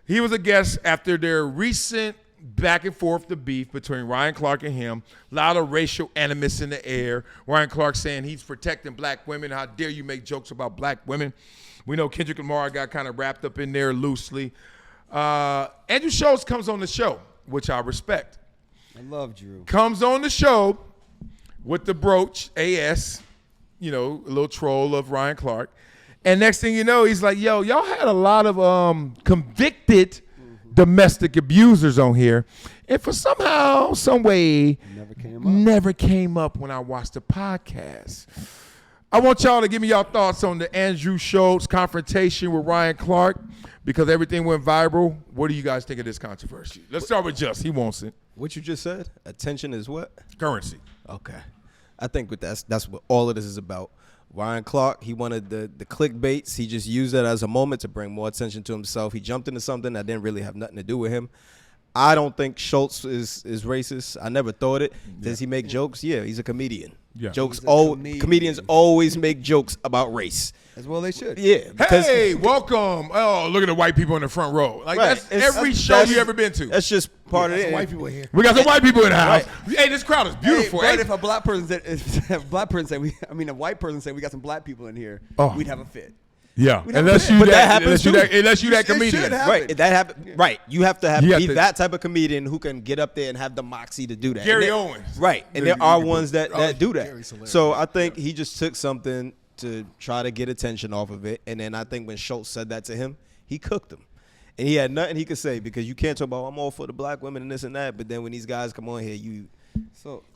He was a guest after their recent back and forth, the beef between Ryan Clark and him. A lot of racial animus in the air. Ryan Clark saying he's protecting black women. How dare you make jokes about black women? We know Kendrick Lamar got kind of wrapped up in there loosely. Andrew Schulz comes on the show, which I respect. I love Drew. Comes on the show with the brooch, AS, you know, a little troll of Ryan Clark. And next thing you know, he's like, yo, y'all had a lot of convicted domestic abusers on here. And for somehow, some way, never came up when I watched the podcast. I want y'all to give me y'all thoughts on the Andrew Schulz confrontation with Ryan Clark because everything went viral. What do you guys think of this controversy? Let's start with Just. He wants it. What you just said? Attention is what? Currency. Okay. I think that's what all of this is about. Ryan Clark, he wanted the clickbaits. He just used that as a moment to bring more attention to himself. He jumped into something that didn't really have nothing to do with him. I don't think Schulz is racist. I never thought it. Does he make jokes? Yeah, he's a comedian. Yeah. Comedians always make jokes about race. As well they should. Yeah. Because, Hey, welcome. Oh, look at the white people in the front row. Like, Right. that's It's- every show that's- you ever been to. That's just part of it. White people in here. We got some white people in the house. Hey, this crowd is beautiful. Hey, but Hey, if a black person said, if a white person said we got some black people in here, Oh. we'd have a fit. yeah, We don't unless fit. you But that that, happens unless you too. that, unless you that It should comedian. happen. Right, that happen. Right, you have to You have be to- that type of comedian who can get up there and have the moxie to do that. Gary And Owens. Right, and Yeah, there are you- ones that do that. Gary's hilarious. So I think he just took something to try to get attention off of it, and then I think when Schulz said that to him, he cooked him, and he had nothing he could say because you can't talk about I'm all for the black women and this and that, but then when these guys come on here, you're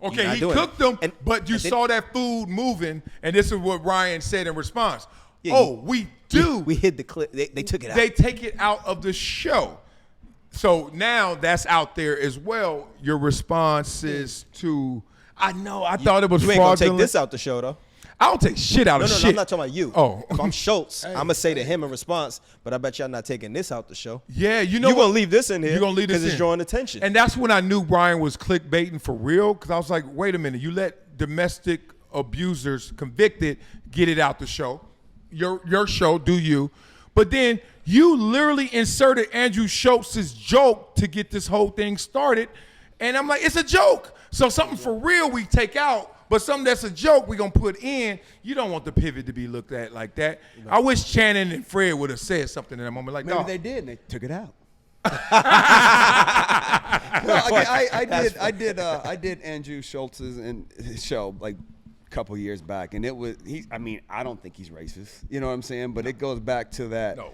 Okay, not he doing cooked it. them, And- but you and then- saw that food moving, and this is what Ryan said in response. Yeah, Oh, we do. We hid the clip. They took it out. They take it out of the show. So now that's out there as well. Your responses to, I know, I thought it was You ain't gonna fraudulent. take this out the show though. I don't take shit out No, of no, shit. no, I'm not talking about you. Oh. If I'm Schulz, I'm gonna say to him in response, but I bet y'all not taking this out the show. Yeah, you know You're what? gonna leave this in here. You're gonna leave this because it's in. drawing attention. And that's when I knew Brian was clickbaiting for real, because I was like, wait a minute, you let domestic abusers convicted get it out the show. Your show, do you? But then you literally inserted Andrew Schultz's joke to get this whole thing started. And I'm like, it's a joke. So something for real we take out, but something that's a joke we gonna put in. You don't want the pivot to be looked at like that. I wish Channing and Fred would have said something in that moment. Like, Maybe no, they did, and they took it out. I did Andrew Schultz's show like a couple years back, and it was I don't think he's racist. You know what I'm saying? But it goes back to that. No.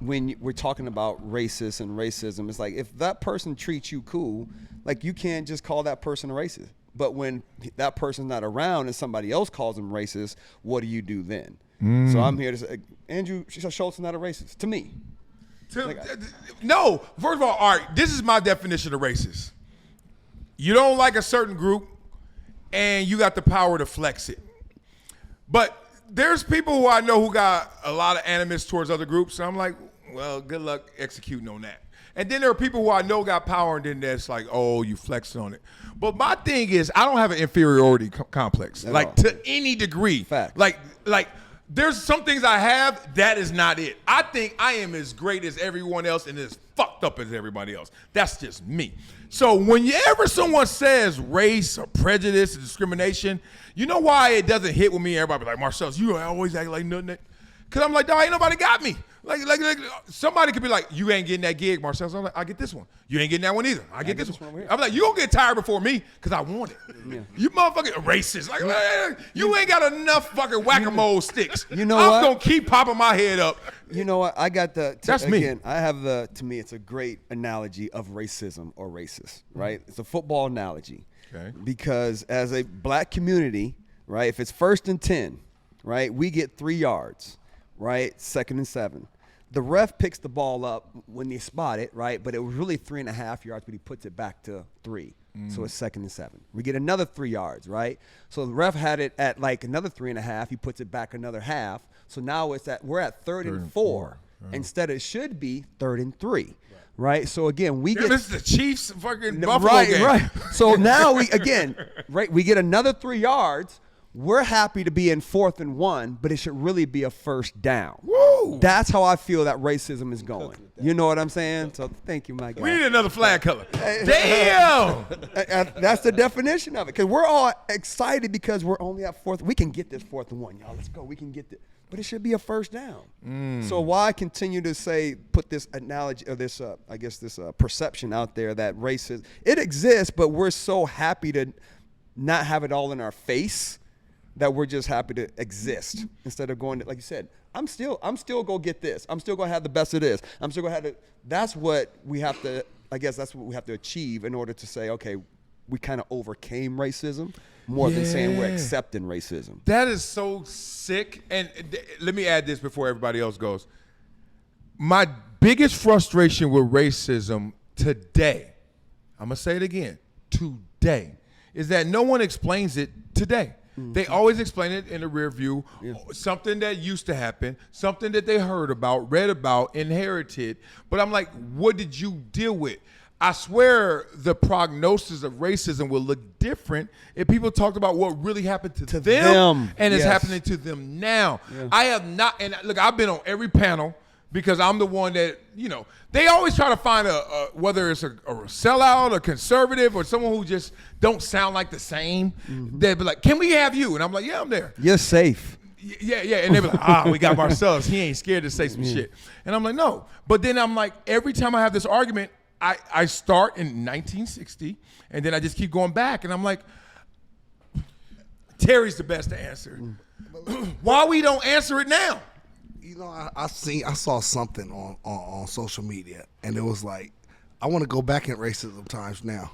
When we're talking about racist and racism, it's like if that person treats you cool, like you can't just call that person a racist. But when that person's not around and somebody else calls him racist, what do you do then? So I'm here to say, Andrew Schulz is not a racist to me. No, first of all right, this is my definition of racist. You don't like a certain group, and you got the power to flex it. But there's people who I know who got a lot of animus towards other groups, so I'm like, well, good luck executing on that. And then there are people who I know got power, and then that's like, oh, you flexed on it. But my thing is, I don't have an inferiority complex, like to any degree. Fact. Like there's some things I have, that is not it. I think I am as great as everyone else and as fucked up as everybody else. That's just me. So whenever someone says race or prejudice or discrimination, you know why it doesn't hit with me? Everybody be like, Marcellus, you always act like nothing. Because I'm like, dog, ain't nobody got me. Like somebody could be like, you ain't getting that gig, Marcellus. I'm like, I get this one. You ain't getting that one either. I get this one. I'm like, you gonna get tired before me because I want it. Yeah. You motherfucking racist. Like, you ain't got enough fucking whack-a-mole sticks. You know I'm what? gonna keep popping my head up. You know what? I got That's me. again, I have to me, it's a great analogy of racism or racist, right? It's a football analogy. Okay. Because as a black community, right, if it's 1st and 10, right, we get 3 yards, right, 2nd and 7. The ref picks the ball up when they spot it, right, but it was really 3.5 yards, but he puts it back to 3. So it's 2nd and 7. We get another 3 yards, right? So the ref had it at like another 3.5. He puts it back another half. So now we're at 3rd and 4. Instead, it should be 3rd and 3, right? So again, we get This is the Chiefs fucking Buffalo right, game. right. So now we get another 3 yards. We're happy to be in 4th and 1, but it should really be a 1st down. Woo! That's how I feel that racism is going. You know what I'm saying? So thank you, my guy. We need another flag color. Damn! That's the definition of it. Because we're all excited because we're only at 4th. We can get this 4th and 1, y'all. Let's go. We can get this. But it should be a 1st down. So why continue to put this analogy or this, this perception out there that racism, it exists, but we're so happy to not have it all in our face that we're just happy to exist instead of going to, like you said, I'm still gonna get this. I'm still gonna have the best of this. I'm still gonna have that's what we have to, that's what we have to achieve in order to say, okay, we kind of overcame racism more than saying we're accepting racism. That is so sick. And let me add this before everybody else goes. My biggest frustration with racism today, I'm going to say it again, today, is that no one explains it today. They always explain it in the rear view, something that used to happen, something that they heard about, read about, inherited. But I'm like, what did you deal with? I swear the prognosis of racism will look different if people talked about what really happened to them and is happening to them now. I have not, and look, I've been on every panel because I'm the one that, you know, they always try to find whether it's a sellout, a conservative, or someone who just don't sound like the same. They'd be like, can we have you? And I'm like, yeah, I'm there. You're safe. Yeah. And they'd be like, we got Marcellus. He ain't scared to say some shit. And I'm like, no. But then I'm like, every time I have this argument, I start in 1960, and then I just keep going back, and I'm like, Terry's the best to answer it. Why we don't answer it now? You know, I saw something on social media, and it was like, I want to go back in racism times now.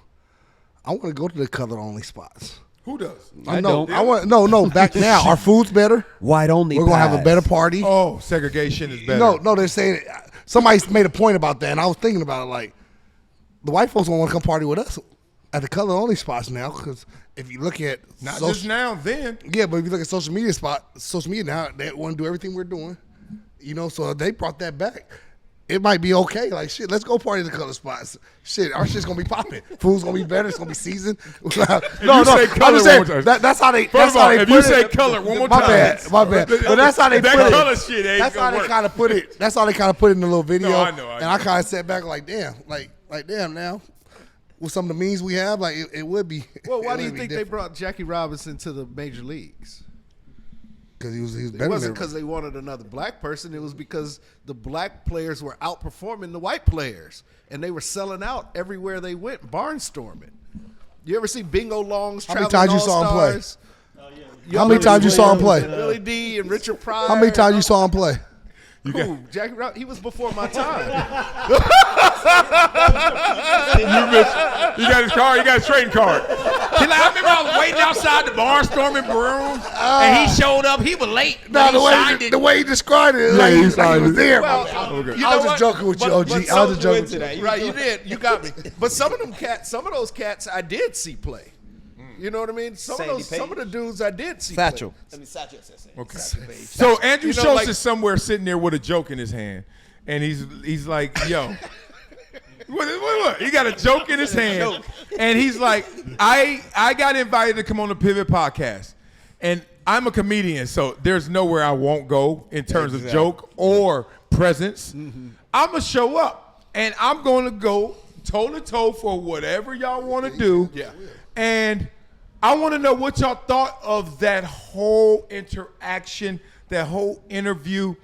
I want to go to the color only spots. Who does? I don't. No, back now. Our food's better. White only. We're gonna have a better party. Oh, segregation is better. No, they're saying it. Somebody made a point about that, and I was thinking about it, like, the white folks don't want to come party with us at the color only spots now, because if you look at not just now, then but if you look at social media now, they want to do everything we're doing, you know. So they brought that back. It might be okay, like shit. Let's go party at the color spots. Shit, our shit's gonna be popping. Food's gonna be better. It's gonna be seasoned. I'm just saying that's how they. First of all, if you say color one more time, my bad. But that's how they put it. That color shit ain't That's how gonna they work. kind of put it. That's how they kind of put it in the little video. No, I know. And I kind of sat back like, damn, like damn now. With some of the memes we have, like it would be. Well, why do you think they brought Jackie Robinson to the major leagues? Because he was better. It wasn't because they wanted another black person. It was because the black players were outperforming the white players, and they were selling out everywhere they went, barnstorming. You ever see Bingo Long's How many Traveling times you saw him play? All-Stars? How many times you saw him play? Billy D and Richard Pryor. How many times you saw him play? Who? Jackie Robinson? He was before my time. You got his card. You got his trading card. I remember I was waiting outside the barnstorming broom, and he showed up. He was late. No, the way he described it, like he was there. Well, I was just joking with you, OG. I was just joking with you. Right, you did. You got me. But some of those cats, I did see play. You know what I mean? Some of the dudes I did see Satchel. play. Okay. So Andrew Schulz like, is somewhere sitting there with a joke in his hand, and he's like, yo. What? He got a joke in his hand, and he's like, I got invited to come on the Pivot podcast, and I'm a comedian, so there's nowhere I won't go in terms of joke or presence. I'm gonna show up, and I'm gonna go toe to toe for whatever y'all want to do. Yeah. And I want to know what y'all thought of that whole interaction, that whole interview,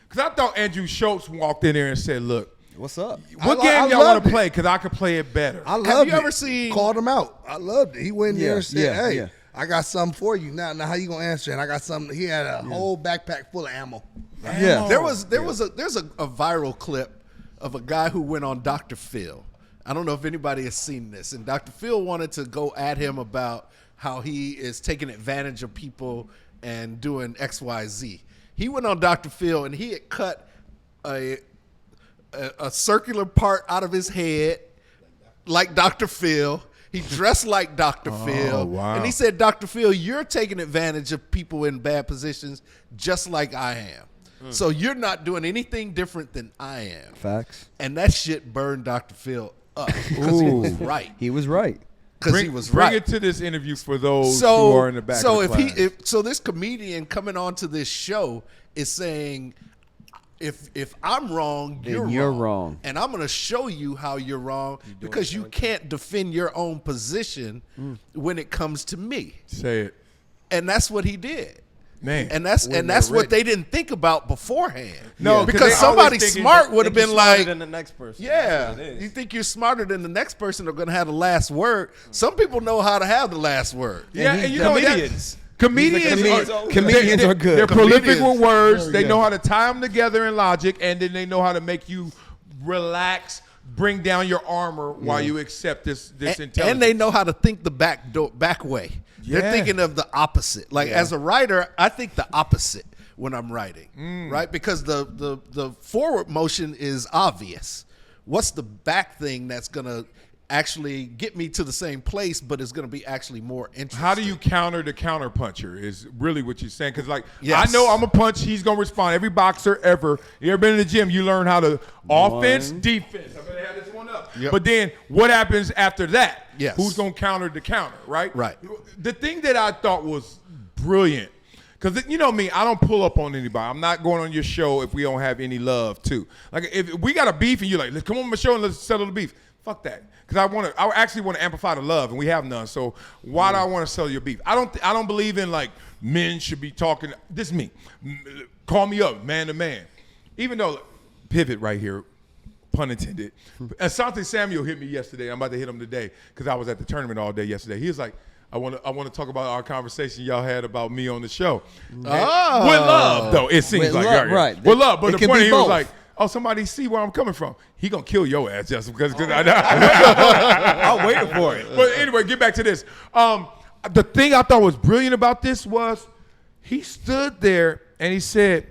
because I thought Andrew Schulz walked in there and said, "Look. What's up? What game y'all want to play? Because I could play it better." I loved Have you it. ever seen? Called him out. I loved it. He went in there and said, yeah, "Hey, yeah. I got something for you. Now how you gonna answer?" And I got something. He had a whole backpack full of ammo. Yeah. There's a viral clip of a guy who went on Dr. Phil. I don't know if anybody has seen this, and Dr. Phil wanted to go at him about how he is taking advantage of people and doing XYZ. He went on Dr. Phil and he had cut a circular part out of his head like Dr. Phil. He dressed like Dr. Phil. Wow. And he said, Dr. Phil, you're taking advantage of people in bad positions just like I am. So you're not doing anything different than I am. Facts. And that shit burned Dr. Phil up because he was right. He was right. Because he was Bring right. it to this interview for those who are in the back of the class. So this comedian coming onto this show is saying, if I'm wrong, you're wrong. And I'm going to show you how you're wrong because you can't defend your own position when it comes to me. Say it. And that's what he did. Man. And that's what they didn't think about beforehand. No, because somebody smart would have been like, than the next person. yeah, That's what it is. you think you're smarter than the next person are going to have the last word. Some people know how to have the last word. Yeah, and you know comedians. Comedians are good. They're prolific with Comedians. words. They know how to tie them together in logic, and then they know how to make you relax, bring down your armor while you accept this intelligence. And they know how to think the back way. Yeah. They're thinking of the opposite. Like as a writer, I think the opposite when I'm writing, right? Because the forward motion is obvious. What's the back thing that's gonna actually get me to the same place, but it's going to be actually more interesting. How do you counter the counter puncher is really what you're saying. Because, like, Yes. I know I'm a punch, he's going to respond. Every boxer ever, you ever been in the gym, you learn how to offense, defense. I'm going to have this one up. Yep. But then what happens after that? Yes. Who's going to counter the counter, right? Right. The thing that I thought was brilliant, because you know me, I don't pull up on anybody. I'm not going on your show if we don't have any love, too. Like, if we got a beef and you're like, let's come on my show and let's settle the beef. Fuck that. Because I actually want to amplify the love, and we have none. So why do I want to sell your beef? I don't believe in, like, men should be talking. This is me. Call me up, man to man. Even though, pivot right here, pun intended. Asante Samuel hit me yesterday. I'm about to hit him today because I was at the tournament all day yesterday. He was like, I want to talk about our conversation y'all had about me on the show. With love, though. It seems With like love, right. With love, but It the can point be he was both. like, oh, somebody see where I'm coming from. He gonna kill your ass just because I know. I'm waiting for it. But anyway, get back to this. The thing I thought was brilliant about this was he stood there and he said,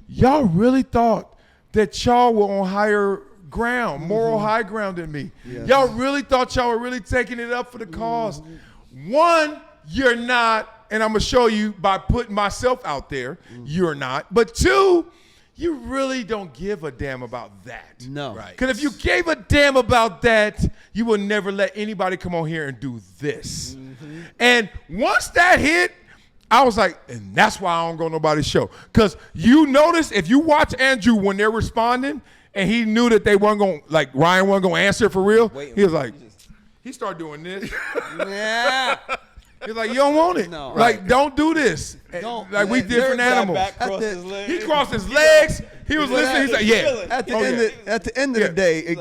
y'all really thought that y'all were on higher ground, moral high ground than me. Yes. Y'all really thought y'all were really taking it up for the cause. One, you're not, and I'm gonna show you by putting myself out there, you're not. But two, you really don't give a damn about that. No. Right. Because if you gave a damn about that, you will never let anybody come on here and do this. And once that hit, I was like, and that's why I don't go to nobody's show. Because you notice, if you watch Andrew when they're responding, and he knew that they weren't going, like Ryan wasn't going to answer for real, he was like, he started doing this. Yeah. He's like, you don't want it. No. Like, don't do this. Don't. Like, we different animals. Back, crossed his legs. He crossed his legs. He was listening. He's like, yeah. At the end of the day,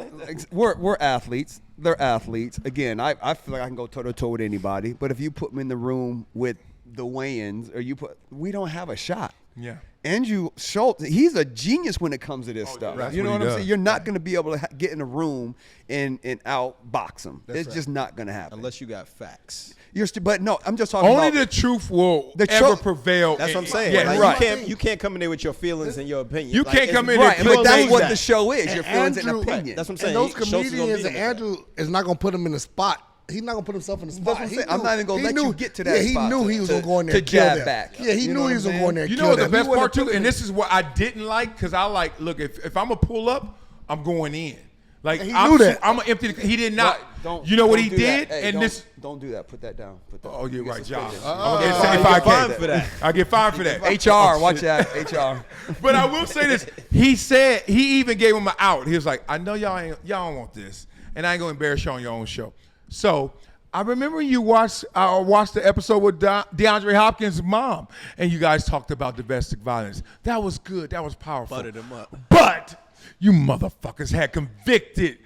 we're athletes. They're athletes. Again, I feel like I can go toe to toe with anybody. But if you put me in the room with the weigh-ins, or we don't have a shot. Yeah. Andrew Schulz, he's a genius when it comes to this stuff. that's You know what what he I'm does. saying? You're not going to be able to get in a room and outbox him. It's just not going to happen. Unless you got facts. But no, I'm just talking Only about the truth will The ever truth- prevail. That's what I'm saying. Yeah, Like, right. You can't come in there with your feelings and your opinion. You Like, can't it's- come in right, there. but that's claim what that. the show is. Your feelings and Andrew- opinion. That's what I'm And saying. those Schultz is gonna comedians be and there. Andrew is not going to put him in the spot. He's not going to put himself in the spot. That's what I'm He saying. I'm knew- not even gonna he let knew- you get to that Yeah, he spot knew he to- was going to go in there to and kill jab them. back. Yeah, he You knew know he was what going to I'm go in there and You kill know what the them. He best wouldn't part have too, took and it. this is what I didn't like, because I like, look, if I'm gonna pull up, I'm going in. Like, And he I'm knew that. I'm gonna empty. He did not. Don't- You know what don't he do that. did? Hey, And don't- this. Don't do that. Put that down. Put that. Oh, you're You right, get Josh. suspended. I'm gonna get you 75K. get fined for that. I get fined for that. HR, watch that. HR. But I will say this. He said, he even gave him an out. He was like, I know y'all don't want this, and I ain't gonna embarrass you on your own show. So I remember you watched the episode with DeAndre Hopkins' mom, and you guys talked about domestic violence. That was good. That was powerful. Buttered him up. But you motherfuckers had convicted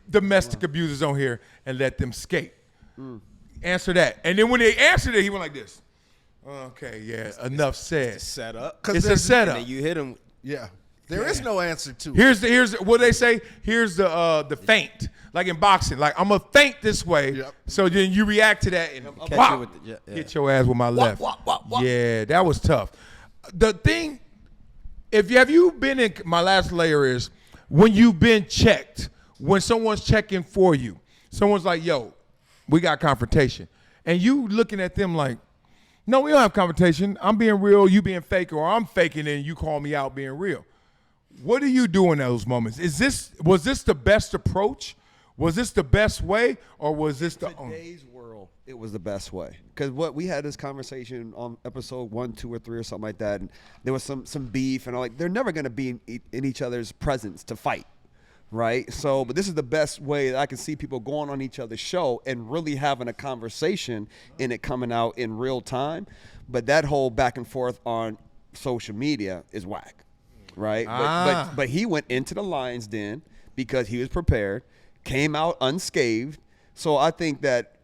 domestic abusers on here and let them skate. Answer that. And then when they answered it, he went like this. Okay, yeah, enough said. Set up. It's a setup. And then you hit him. Yeah. There is no answer to it. Here's what they say. Here's the feint, like in boxing. Like, I'm gonna feint this way, Yep. so then you react to that and Catch whop, you with the- yeah. hit your ass with my left. whop, whop, whop. Yeah, that was tough. The thing, have you been in? My last layer is when you've been checked. When someone's checking for you, someone's like, "Yo, we got confrontation," and you looking at them like, "No, we don't have confrontation. I'm being real, you being fake, or I'm faking it and you call me out being real." What do you do in those moments? Was this the best approach? Was this the best way, or was this the Today's world, it was the best way. Because what we had this conversation on episode 1, 2, or 3 or something like that, and there was some beef, and I'm like, they're never going to be in each other's presence to fight, right? So, but this is the best way that I can see people going on each other's show and really having a conversation and it coming out in real time. But that whole back and forth on social media is whack, right? But he went into the lion's den because he was prepared, came out unscathed. So I think that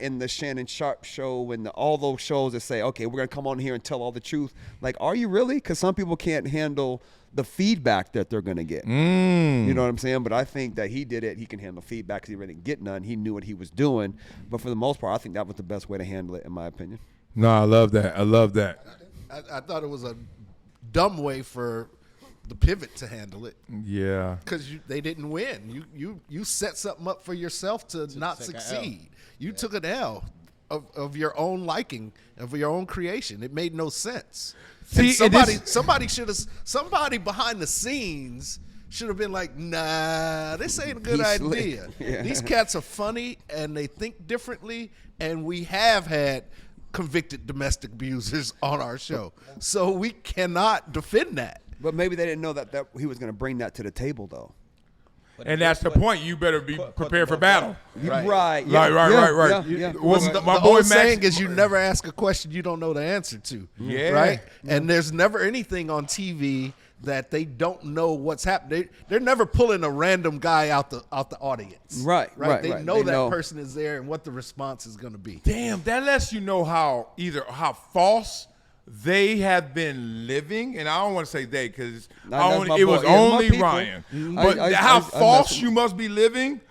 and the Shannon Sharp show and all those shows that say, okay, we're going to come on here and tell all the truth. Like, are you really? Because some people can't handle the feedback that they're going to get. You know what I'm saying? But I think that he did it. He can handle feedback because he really didn't get none. He knew what he was doing. But for the most part, I think that was the best way to handle it, in my opinion. No, I love that. I love that. I thought it was a dumb way for the pivot to handle it. Yeah. Because they didn't win. You set something up for yourself to not succeed. You took an L of your own liking, of your own creation. It made no sense. See, somebody behind the scenes should have been like, nah, this ain't a good idea. Yeah. These cats are funny and they think differently, and we have had convicted domestic abusers on our show. So we cannot defend that. But maybe they didn't know that he was going to bring that to the table, though. And that's the point. You better be prepared for battle. Right. Right. Yeah. Well, The my boy old Max, saying is you never ask a question you don't know the answer to. Yeah. Right? And there's never anything on TV that they don't know what's happening. They're never pulling a random guy out the audience. Right. They know that person is there and what the response is going to be. damn, that lets you know how false they have been living, and I don't want to say they because it was only Ryan. But how false you must be living,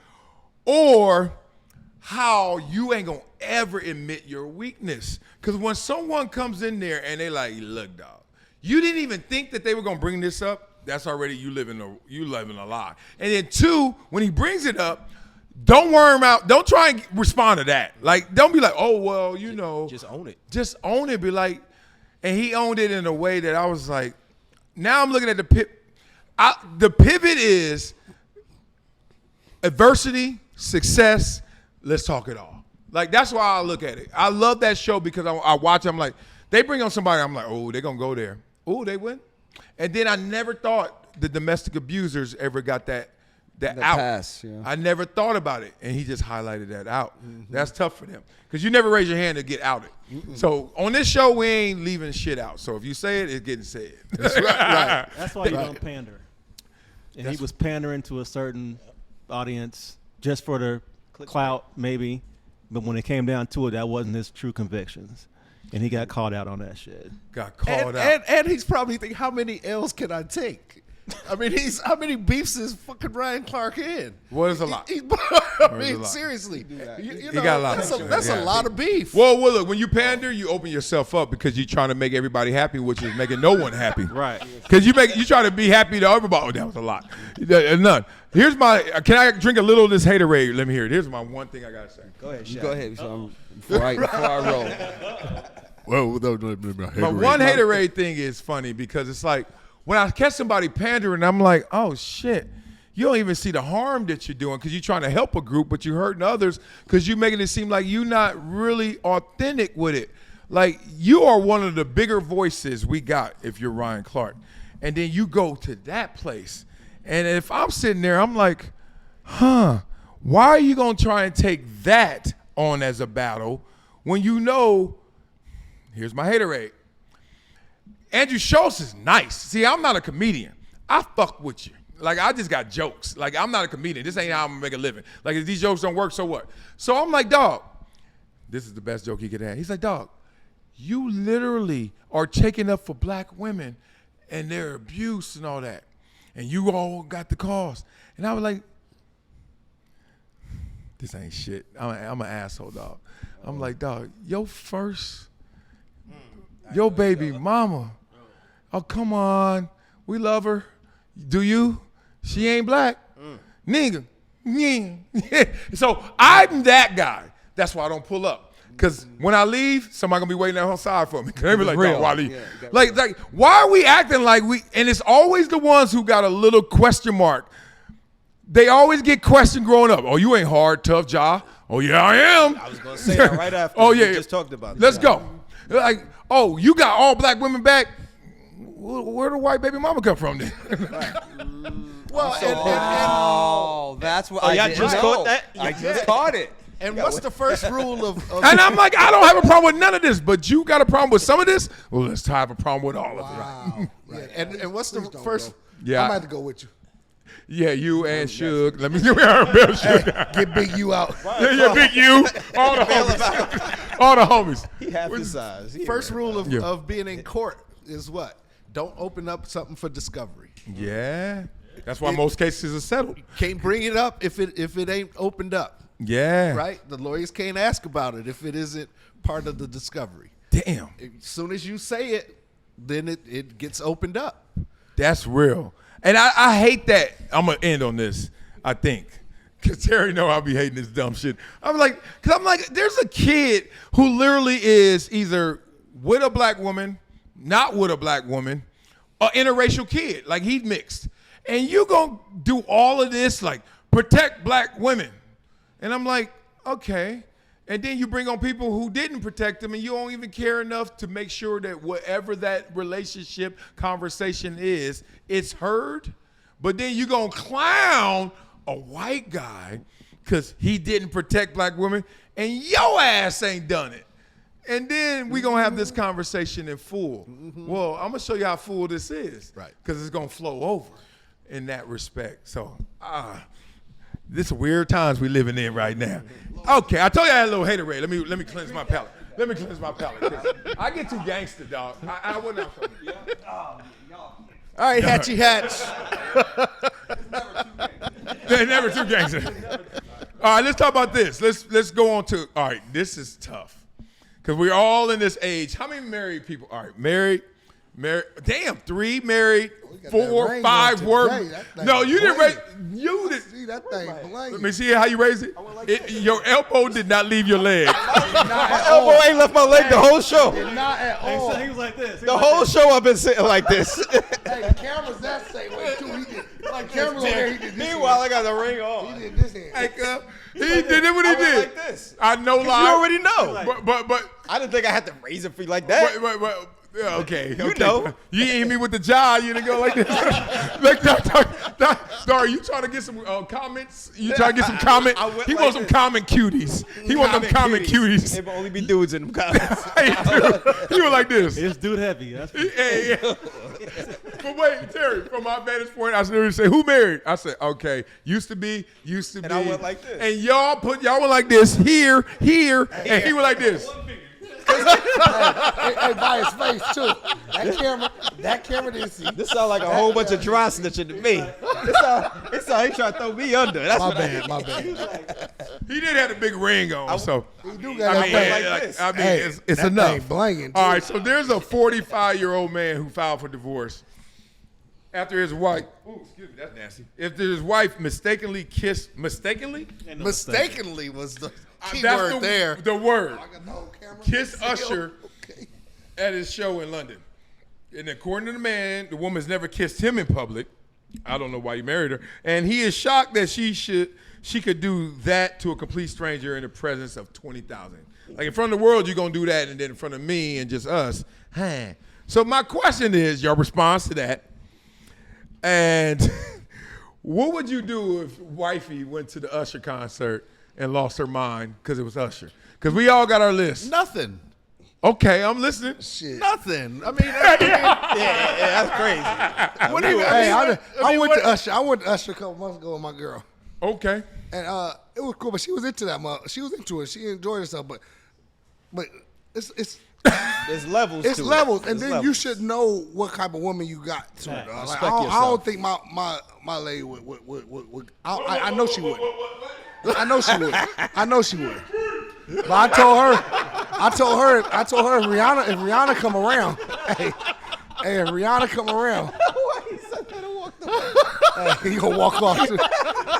or how you ain't gonna ever admit your weakness. Because when someone comes in there and they like, look, dog, you didn't even think that they were gonna bring this up. That's already you living a lie. And then two, when he brings it up, don't worm out. Don't try and respond to that. Like, don't be like, oh well, you know, Just own it. just own it. Be like. And he owned it in a way that I was like, now I'm looking at the pivot. The pivot is adversity, success, let's talk it all. Like, that's why I look at it. I love that show because I watch it. I'm like, they bring on somebody, I'm like, oh, they're going to go there. Oh, they win. And then I never thought the domestic abusers ever got that out. Pass, yeah. I never thought about it, and he just highlighted that out. That's tough for them because you never raise your hand to get outed. So on this show, we ain't leaving shit out. So if you say it, it's getting said. That's right. That's why you don't pander. And he was pandering to a certain audience just for the clout, maybe. But when it came down to it, that wasn't his true convictions. And he got called out on that shit. Got called out. And he's probably thinking, how many L's can I take? I mean, how many beefs is fucking Ryan Clark in? Well, it's a lot. I mean, seriously. You know, got a lot. That's a lot of beef. Well, look, when you pander, you open yourself up because you're trying to make everybody happy, which is making no one happy. Right. Because you try to be happy to everybody. Oh, that was a lot. None. Here's can I drink a little of this haterade? Let me hear it. Here's my one thing I got to say. Go ahead, Shaq. Go ahead. So before I roll. Well, My one haterade thing is funny because it's like, when I catch somebody pandering, I'm like, oh, shit. You don't even see the harm that you're doing because you're trying to help a group, but you're hurting others because you're making it seem like you're not really authentic with it. Like, you are one of the bigger voices we got if you're Ryan Clark. And then you go to that place. And if I'm sitting there, I'm like, why are you going to try and take that on as a battle when you know, here's my haterade. Andrew Schulz is nice. See, I'm not a comedian. I fuck with you. Like, I just got jokes. Like, I'm not a comedian. This ain't how I'm gonna make a living. Like, if these jokes don't work, so what? So I'm like, dog, this is the best joke he could have. He's like, dog, you literally are taking up for black women and their abuse and all that. And you all got the cause. And I was like, this ain't shit. I'm an asshole, dog. I'm like, dog, your baby mama. Oh, come on. We love her. Do you? She ain't black. Nigga. Yeah. So I'm that guy. That's why I don't pull up. Because when I leave, somebody going to be waiting on her side for me. They be like, no, why leave? Yeah, like, why are we acting like we, and it's always the ones who got a little question mark. They always get questioned growing up. Oh, you ain't hard, tough, Ja. Oh, yeah, I am. I was going to say that right after. Oh, yeah. We just talked about it. Let's go. Like, oh, you got all black women back? Where the white baby mama come from then? Well, that's what I just caught that? I just caught it. And what's the first rule of And I'm like, I don't have a problem with none of this, but you got a problem with some of this? Well, let's have a problem with all of it. Right. And what's the first? Yeah. I'm about to go with you. Yeah, you and Suge. Let me get Suge. Get Big U out. Yeah, Big U. All the homies. All the homies. He half his size. First rule of being in court is what? Don't open up something for discovery. Yeah. That's why most cases are settled. Can't bring it up if it ain't opened up. Yeah. Right? The lawyers can't ask about it if it isn't part of the discovery. Damn. As soon as you say it, then it gets opened up. That's real. And I hate that. I'm going to end on this, I think. Because Terry know I'll be hating this dumb shit. I'm like, there's a kid who literally is either with a black woman, not with a black woman, or interracial kid. Like, he's mixed. And you going to do all of this, like, protect black women. And I'm like, okay. And then you bring on people who didn't protect them, and you don't even care enough to make sure that whatever that relationship conversation is, it's heard. But then you're going to clown a white guy because he didn't protect black women, and your ass ain't done it. And then we're going to have this conversation in full. Well, I'm going to show you how full this is. Right. Because it's going to flow over in that respect. So, this weird times we living in right now. Okay, I told you I had a little haterade. Let me cleanse my palate. Let me cleanse my palate. I get too gangster, dog. I wouldn't have. All right, Hatchie Hatch. They're never too gangster. All right, let's talk about this. Let's go on to. All right, this is tough because we're all in this age. How many married people? All right, married. Damn, 3 married, 4, 5 were. No, you didn't raise. You did. See that thing blank. Let me see how you raise it. Your elbow did not leave your leg. My elbow ain't left my leg the whole show. Not at all. So he was like this. The whole show I've been sitting like this. Hey, the camera's that same way too. He did. Like camera's over there. He did this. Meanwhile, I got the ring on. He did this hand. He did it what he did. Like this. I know lie. You already know. But I didn't think I had to raise it for you like that. Yeah, okay. You okay. know. You ain't hit me with the jaw. You didn't go like this. Dar, you trying to get some comments? You trying to get some comment? He like wants some this. comment cuties. He wants some comment cuties. It will only be dudes in them comments. Hey, dude, he was like this. It's dude heavy. That's Yeah. But wait, Terry, from my vantage point, I literally say, who married? I said, okay, used to be. And I went like this. And y'all went like this, here, and he went like this. Hey, by his face too. That camera didn't see. This sounds like a whole bunch of dry snitching to me. It sound he trying to throw me under. That's My what bad. He did have a big ring on, so. He do got that thing. like this. I mean, Hey, it's that enough. thing blinging, All too. right, so there's a 45-year-old man who filed for divorce after his wife. Ooh, excuse me, that's nasty. If his wife mistakenly kissed, mistakenly Was the key that's word there. The word. I got the whole camera. Kiss Usher at his show in London. And according to the man, the woman's never kissed him in public. I don't know why he married her. And he is shocked that she could do that to a complete stranger in the presence of 20,000. Like in front of the world, you're going to do that, and then in front of me and just us. So my question is, your response to that, and what would you do if wifey went to the Usher concert and lost her mind because it was Usher? Because we all got our list. Nothing. Okay, I'm listening. Shit. Nothing. I mean, Yeah, that's crazy. what do you? Hey, I went what- to Usher. I went to Usher a couple months ago with my girl, Okay. and it was cool. But she was into that. She was into it. She enjoyed herself. But it's There's levels it's to levels, it. and There's then you levels. should know what type of woman you got. To Right. her, dog. Respect I don't yourself. think my lady would. I know she would. I know she would. I know she would. But I told her, if Rihanna come around, hey, if Rihanna come around, hey, he gonna walk off too.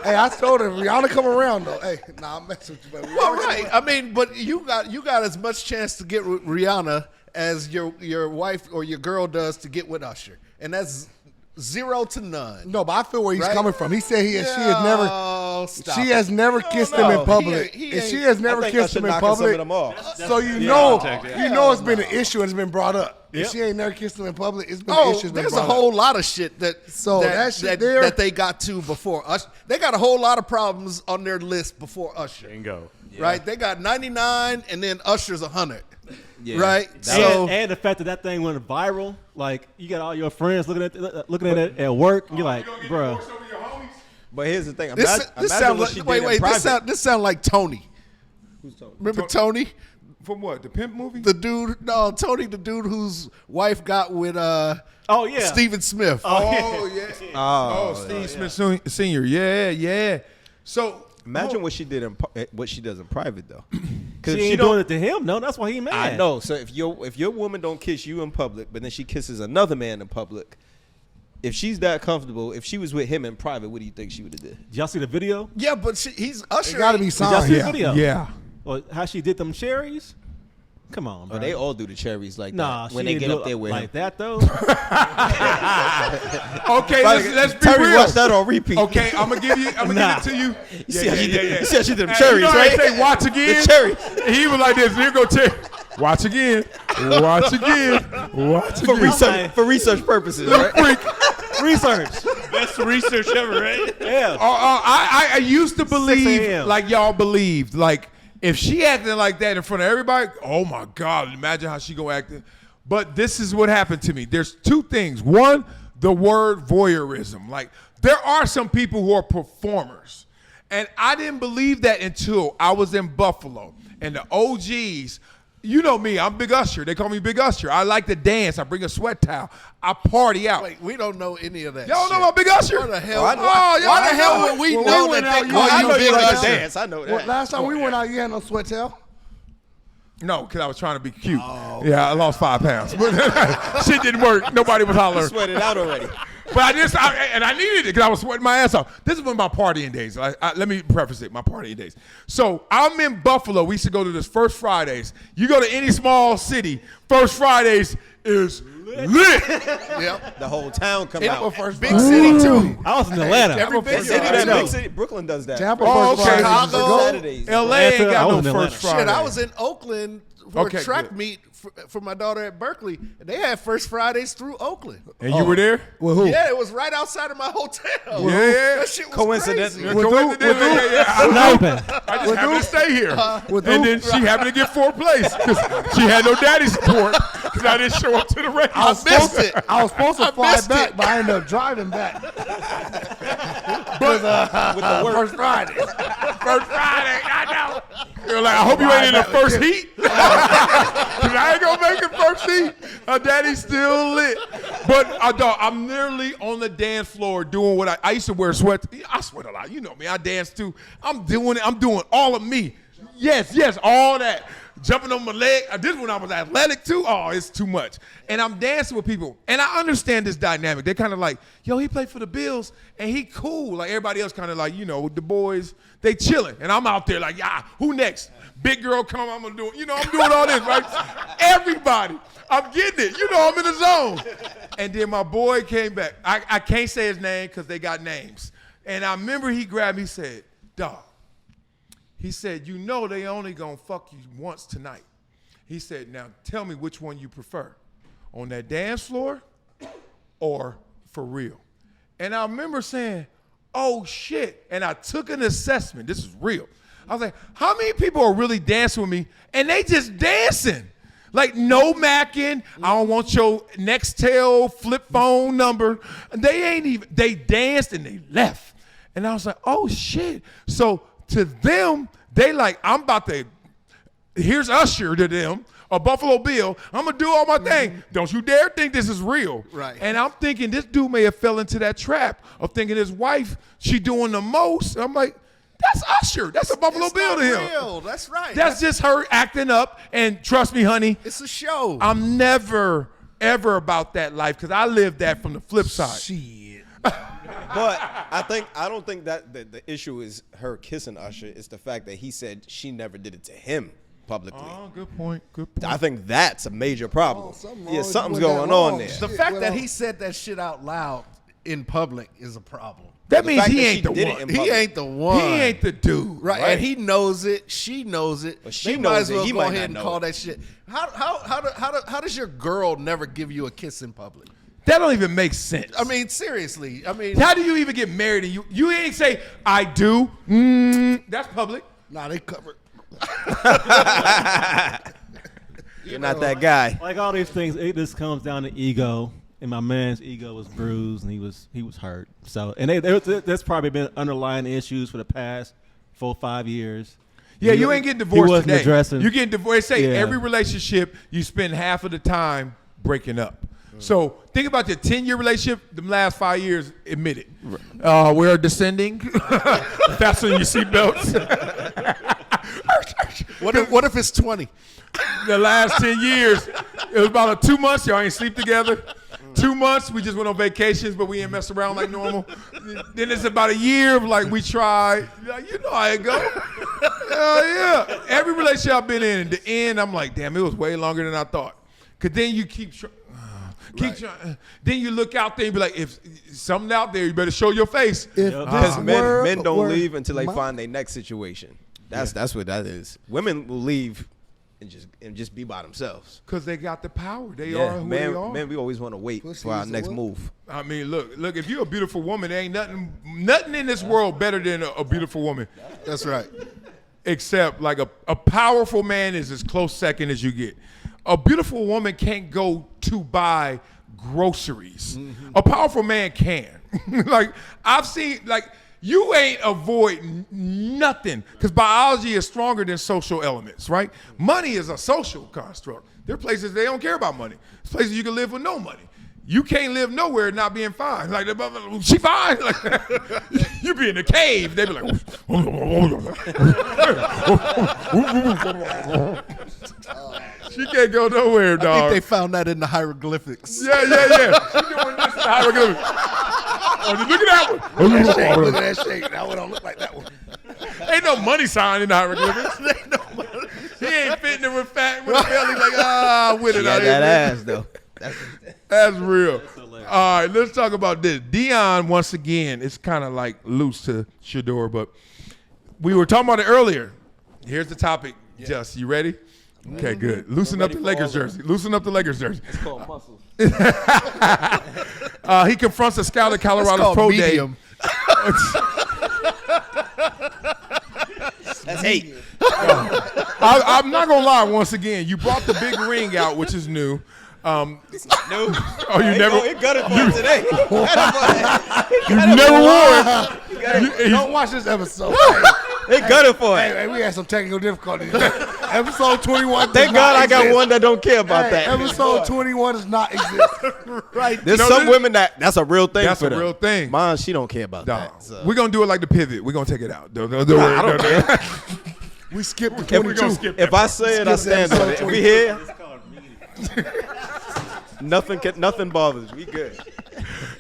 Hey, I told her, if Rihanna come around though, hey, nah, I'm messing with you, baby. Well, right. I mean, but you got as much chance to get with Rihanna as your wife or your girl does to get with Usher, and that's 0 to none. No, but I feel where he's Right? coming from. He said she Stop it. has never kissed him in public. He And she ain't- has never I think kissed Usher him in knocking some public. of them off. So you know it's been an issue and it's been brought up. If she ain't never kissed him in public, it's been an issue. There's a whole lot of shit that that shit there- that they got to before Usher. They got a whole lot of problems on their list before Usher. Bingo. Right? They got 99 and then Usher's 100. Yeah. Right? That- So and the fact that thing went viral, like you got all your friends looking at it at work, and you're like, bruh. But here's the thing. this Imagine sounds what she like did in private. this sound like Tony. Who's Tony? Remember Tony? From what? The Pimp movie? The dude, no, Tony, the dude whose wife got with Oh yeah. Stephen Smith. Oh, yeah. Oh, Steve Smith Sr. Yeah. So Imagine what she did what she does in private though. She ain't doing it to him. No, that's why he mad. I know. So if your woman don't kiss you in public, but then she kisses another man in public, if she's that comfortable, if she was with him in private, what do you think she would have did? Did y'all see the video? Yeah, but he's Usher. It got to be Did y'all signed. see the video? Yeah. Or how she did them cherries? Come on, bro. But they all do the cherries like Nah, that when she they didn't get do up there it with like him. that though. Okay, let's be Terry real. watched that on repeat. Okay, I'm gonna give it to you. You see how she did? You see how she did them Hey, cherries, you know how right? they say watch again. The cherry. He was like this. Here go Terry. Watch again. Watch again. Watch again. For research purposes, right? Research. Best research ever, right? Yeah. I used to 6 believe a.m. like y'all believed. Like if she acted like that in front of everybody, oh my God, imagine how she gonna act. But this is what happened to me. There's two things. One, the word voyeurism. Like there are some people who are performers. And I didn't believe that until I was in Buffalo. And the OGs, you know me, I'm Big Usher. They call me Big Usher. I like to dance. I bring a sweat towel. I party out. Wait, we don't know any of that. Y'all shit. know about Big Usher? What the hell? Why the hell would we When we know went that out, they call I you know Big you like to Usher? dance. I know that. Well, last time we went out, you had no sweat tail. No, because I was trying to be cute. Yeah, I lost 5 pounds. But shit didn't work. Nobody was hollering. Sweat it out already. But I needed it because I was sweating my ass off. This is one of my partying days. Let me preface it, my partying days. So I'm in Buffalo. We used to go to this First Fridays. You go to any small city, First Fridays is lit. Yep. The whole town come Tampa out. first big city too. I was in Atlanta. Every big City, city that too. big city. Brooklyn does that. Tampa Oh, first okay. Friday. Chicago. Saturdays. LA ain't I got was no in First Atlanta. Friday. Shit, I was in Oakland for Okay, a track good. meet for my daughter at Berkeley. And they had First Fridays through Oakland. And you were there? With who? Yeah, it was right outside of my hotel. Yeah. That shit was Coincidentally. crazy. Coincidentally, yeah. Sniping. I just happened to stay here. With And who? then she happened to get 4th place because she had no daddy support because I didn't show up to the race. I missed it. I was supposed to fly missed back, it. but I ended up driving back. With the work. First Friday. First Friday, I know. You're like, I hope you ain't in the first heat. Because I ain't going to make it first heat. Her daddy's still lit. But, dog, I'm literally on the dance floor doing what I used to wear sweats. I sweat a lot. You know me. I dance too. I'm doing it. I'm doing all of me. Yes, all that. Jumping on my leg. This when I was athletic too. Oh, it's too much. And I'm dancing with people. And I understand this dynamic. They're kind of like, yo, he played for the Bills and he cool. Like everybody else kind of like, you know, the boys, they chilling. And I'm out there like, yeah, who next? Big girl come, I'm gonna do it. You know, I'm doing all this, right? Everybody. I'm getting it. You know, I'm in the zone. And then my boy came back. I can't say his name because they got names. And I remember he grabbed me and said, dog. He said, you know they only gonna fuck you once tonight. He said, now tell me which one you prefer. On that dance floor or for real? And I remember saying, oh shit. And I took an assessment. This is real. I was like, how many people are really dancing with me and they just dancing? Like no macking. I don't want your Nextel flip phone number. They ain't even, they danced and they left. And I was like, oh shit. So to them, they like, I'm about to, here's Usher to them, a Buffalo Bill. I'm going to do all my thing. Don't you dare think this is real. Right. And I'm thinking this dude may have fell into that trap of thinking his wife, she doing the most. I'm like, that's Usher. That's a Buffalo It's Bill not to him. real. That's right. That's just her acting up. And trust me, honey, It's a show. I'm never, ever about that life because I lived that from the flip side. Shit. But I don't think that the issue is her kissing Usher. It's the fact that he said she never did it to him publicly. Oh, good point. Good point. I think that's a major problem. something's Something's wrong going with that on law. there. the fact that he said that shit out loud in public is a problem. That The means fact he that ain't she the did it one. in He public. ain't the one. He ain't the dude. Right, and he knows it. She knows it. But she they might knows as it. well He go might ahead not and know call it. that shit. How does your girl never give you a kiss in public? That don't even make sense. I mean, seriously. I mean, how do you even get married and you ain't say I do? That's public. Nah, they covered. You're not that guy. Like all these things, it just comes down to ego. And my man's ego was bruised, and he was hurt. So, and there's probably been underlying issues for the past 4 or 5 years. Yeah, you ain't getting divorced wasn't today. addressing- You getting divorced. Say Yeah. every relationship you spend half of the time breaking up. So think about your 10-year relationship. The last 5 years, admit it. We're descending. Fasten your seatbelts. what if it's 20? The last 10 years, it was about 2 months. Y'all ain't sleep together. 2 months, we just went on vacations, but we ain't mess around like normal. Then it's about a year of like we tried. Like, you know how it go. Hell yeah. Every relationship I've been in, the end, I'm like, damn, it was way longer than I thought. Cause then you keep trying. Then you look out there and be like, if something out there, you better show your face. Because men don't leave until they find their next situation. That's what that is. Women will leave and just be by themselves. Because they got the power. They are who they are. Man, we always want to wait for our next move. I mean, look. If you're a beautiful woman, there ain't nothing in this world better than a beautiful woman. That's right. Except like a powerful man is as close second as you get. A beautiful woman can't go to buy groceries. A powerful man can. Like I've seen, like you ain't avoid nothing because biology is stronger than social elements, right? Money is a social construct. There are places they don't care about money. There's places you can live with no money. You can't live nowhere not being fine. Like, she fine? Like, you be in a cave. They be like, she can't go nowhere, dog. I think they found that in the hieroglyphics. Yeah. She doing this in the hieroglyphics. Oh, look at that one. Look at that shape. That one don't look like that one. Ain't no money sign in the hieroglyphics. Ain't no money. He ain't fitting it with fat with a belly like, with it. Yeah, that ass, though. That's real. All right, let's talk about this. Deion, once again, it's kind of like loose to Shedeur, but we were talking about it earlier. Here's the topic. Just, you ready? Okay, good. Loosen up the Lakers jersey. Loosen up the Lakers jersey. It's called muscles. He confronts a scout at Colorado's pro medium. day. That's hate. I'm not going to lie, once again, you brought the big ring out, which is new. No. Oh, you never. It got it for him today. You never wore it. Don't watch this episode. They got it for him. Hey, we had some technical difficulties. Episode 21. Thank God I got one that don't care about that. Episode 21 does not exist. Right. There's some women that's a real thing That's for a them. real thing. Mine, she don't care about Dog. that. So. We're going to do it like the pivot. We're going to take it out. Don't worry. I don't care. We skipped the We're 22. going to skip If I say it, I stand on it. If we here, nothing bothers me. We good.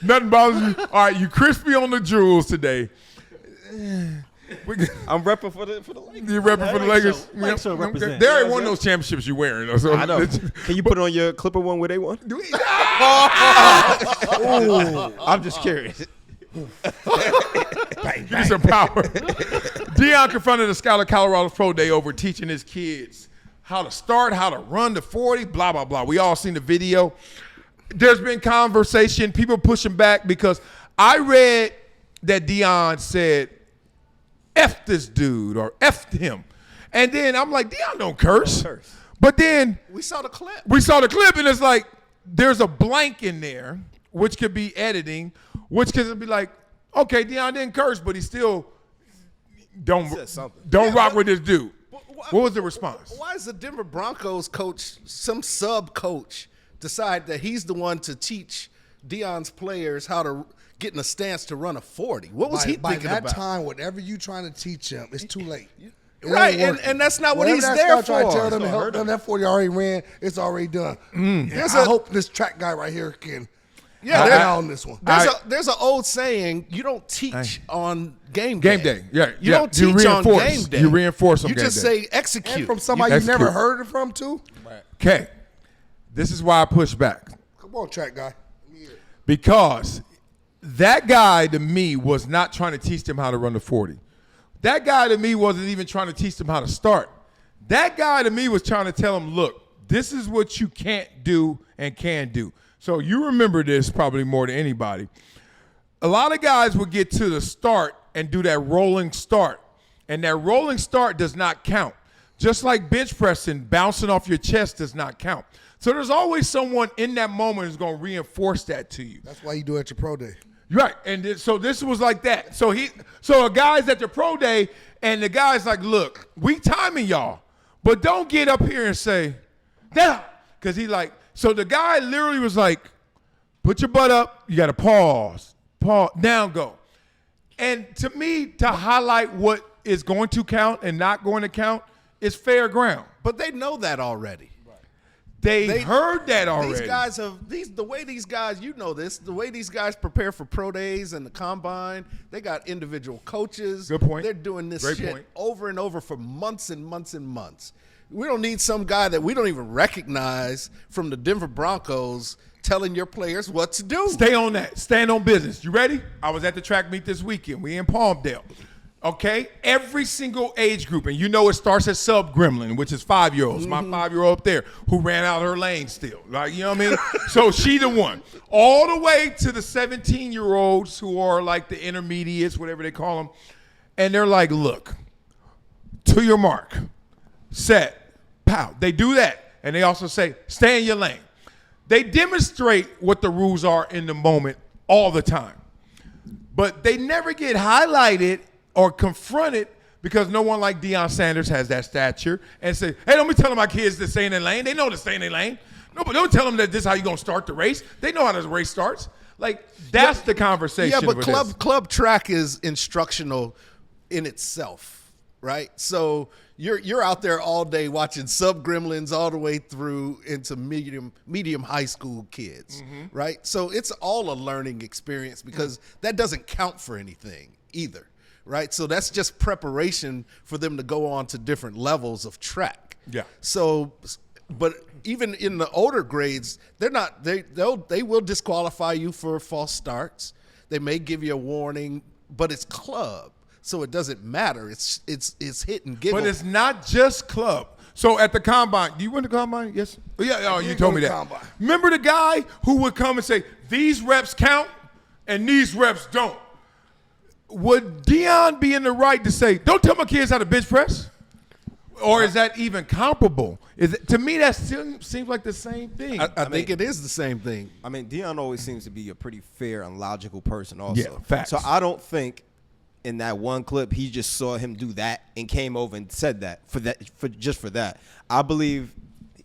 Nothing bothers you. All right, you crispy on the jewels today. I'm repping for the Lakers. You're repping for the Lakers. Lakers should represent. There ain't one of those championships you're wearing. Though, so I know. Can you put on your Clipper one where they won? I'm just curious. Give me some power. Deion confronted a scout at Colorado's pro day over teaching his kids how to start, how to run the 40, blah, blah, blah. We all seen the video. There's been conversation, people pushing back because I read that Deion said, F this dude or F him. And then I'm like, Deion don't curse. But then We saw the clip. And it's like, there's a blank in there, which could be editing, which could be like, okay, Deion didn't curse, but he still don't rock with this dude. What was the response? Why is the Denver Broncos coach, some sub coach, decide that he's the one to teach Deion's players how to get in a stance to run a 40? What was he thinking by about? that time, whatever you trying to teach him, it's too late. It Right, ain't working. and that's not what Whatever he's that there scout tried to for. tell them to help them, that 40 already ran. It's already done. And There's I a- hope this track guy right here can Yeah, down on this one. There's an old saying: you don't teach on game day. Game day, yeah. You don't teach on reinforce. game day. You reinforce on You game just day. say execute. And from somebody you execute. never heard it from, too? Okay, this is why I push back. Come on, track guy. Because that guy to me was not trying to teach them how to run the 40. That guy to me wasn't even trying to teach them how to start. That guy to me was trying to tell them, look, this is what you can't do and can do. So you remember this probably more than anybody. A lot of guys would get to the start and do that rolling start. And that rolling start does not count. Just like bench pressing, bouncing off your chest does not count. So there's always someone in that moment who's going to reinforce that to you. That's why you do it at your pro day. Right, and so this was like that. So a guy's at the pro day, and the guy's like, "Look, we timing y'all, but don't get up here and say, now," because he like. So the guy literally was like, "Put your butt up. You got to pause, now go." And to me, to highlight what is going to count and not going to count is fair ground. But they know that already. They heard that already. These guys the way these guys, you know this, the way these guys prepare for pro days and the combine, they got individual coaches. Good point. They're doing this Great shit point. over and over for months and months and months. We don't need some guy that we don't even recognize from the Denver Broncos telling your players what to do. Stay on that. Stand on business. You ready? I was at the track meet this weekend. We in Palmdale. Okay? Every single age group, and you know it starts at sub-gremlin, which is 5-year-olds. My 5-year-old up there who ran out her lane still. Like, you know what I mean? So she the one. All the way to the 17-year-olds who are like the intermediates, whatever they call them. And they're like, look, to your mark, set, pow. They do that. And they also say, stay in your lane. They demonstrate what the rules are in the moment all the time. But they never get highlighted or confronted because no one like Deion Sanders has that stature and say, hey, don't be telling my kids to stay in their lane. They know to stay in their lane. No, but don't tell them that this is how you're going to start the race. They know how the race starts. Like, that's the conversation. Yeah, but club track is instructional in itself, right? So you're out there all day watching sub-gremlins all the way through into medium high school kids, right? So it's all a learning experience because that doesn't count for anything either, right? So that's just preparation for them to go on to different levels of track. Yeah. So, but even in the older grades, they will disqualify you for false starts. They may give you a warning, but it's club. So it doesn't matter. It's hit and giggle. But it's not just club. So at the combine, do you win the combine? Yes. Oh, yeah. Oh, you told me that. Combine. Remember the guy who would come and say, these reps count and these reps don't? Would Deion be in the right to say, don't tell my kids how to bench press? Or is that even comparable? To me, that still seems like the same thing. I think it is the same thing. I mean, Deion always seems to be a pretty fair and logical person also. Yeah, facts. So I don't think in that one clip he just saw him do that and came over and said that for that. I believe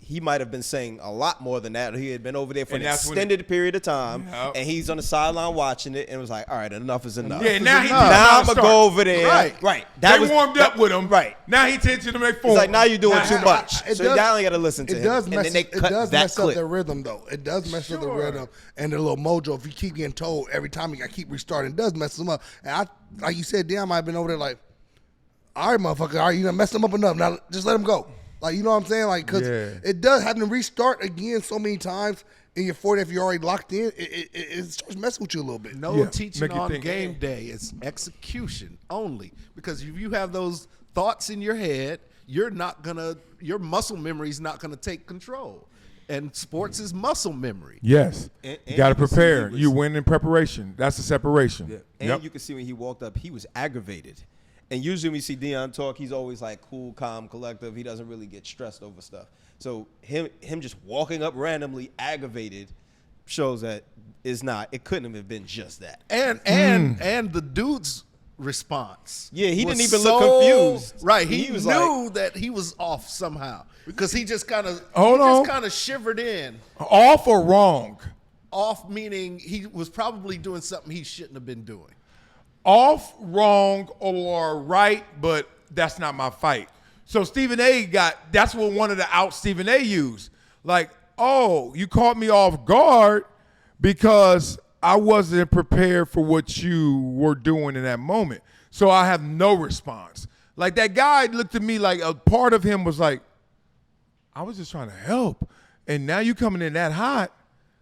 he might have been saying a lot more than that. He had been over there for an extended period of time, and he's on the sideline watching it and was like, all right, enough is enough. Yeah, now I'm going to go over there. Right. They warmed up with him. Right. Now he takes to them, they form. He's like, now you're doing too much. So y'all ain't got to listen to him. It does mess up their rhythm, though. It does mess up the rhythm and their little mojo. If you keep getting told every time you got to keep restarting, it does mess them up. And like you said, Deion might have been over there like, all right, motherfucker, all right, you done messed them up enough. Now just let him go. Like, you know what I'm saying? Like, because it does have to restart again so many times in your 40 if you're already locked in. It starts messing with you a little bit. No teaching on game day. It's execution only. Because if you have those thoughts in your head, your muscle memory is not going to take control. And sports is muscle memory. Yes. You got to prepare. You win in preparation. That's the separation. Yeah. And you can see when he walked up, he was aggravated. And usually when we see Deion talk, he's always like cool, calm, collective. He doesn't really get stressed over stuff. So him just walking up randomly aggravated shows that it couldn't have been just that. And the dude's response. Yeah, he didn't even look confused. Right. He was knew that he was off somehow. Because he just kind of shivered in. Off or wrong? Off meaning he was probably doing something he shouldn't have been doing. Off, wrong, or right, but that's not my fight. So Stephen A. that's what one of the outs Stephen A. used. Like, oh, you caught me off guard because I wasn't prepared for what you were doing in that moment. So I have no response. Like, that guy looked at me like a part of him was like, I was just trying to help. And now you coming in that hot,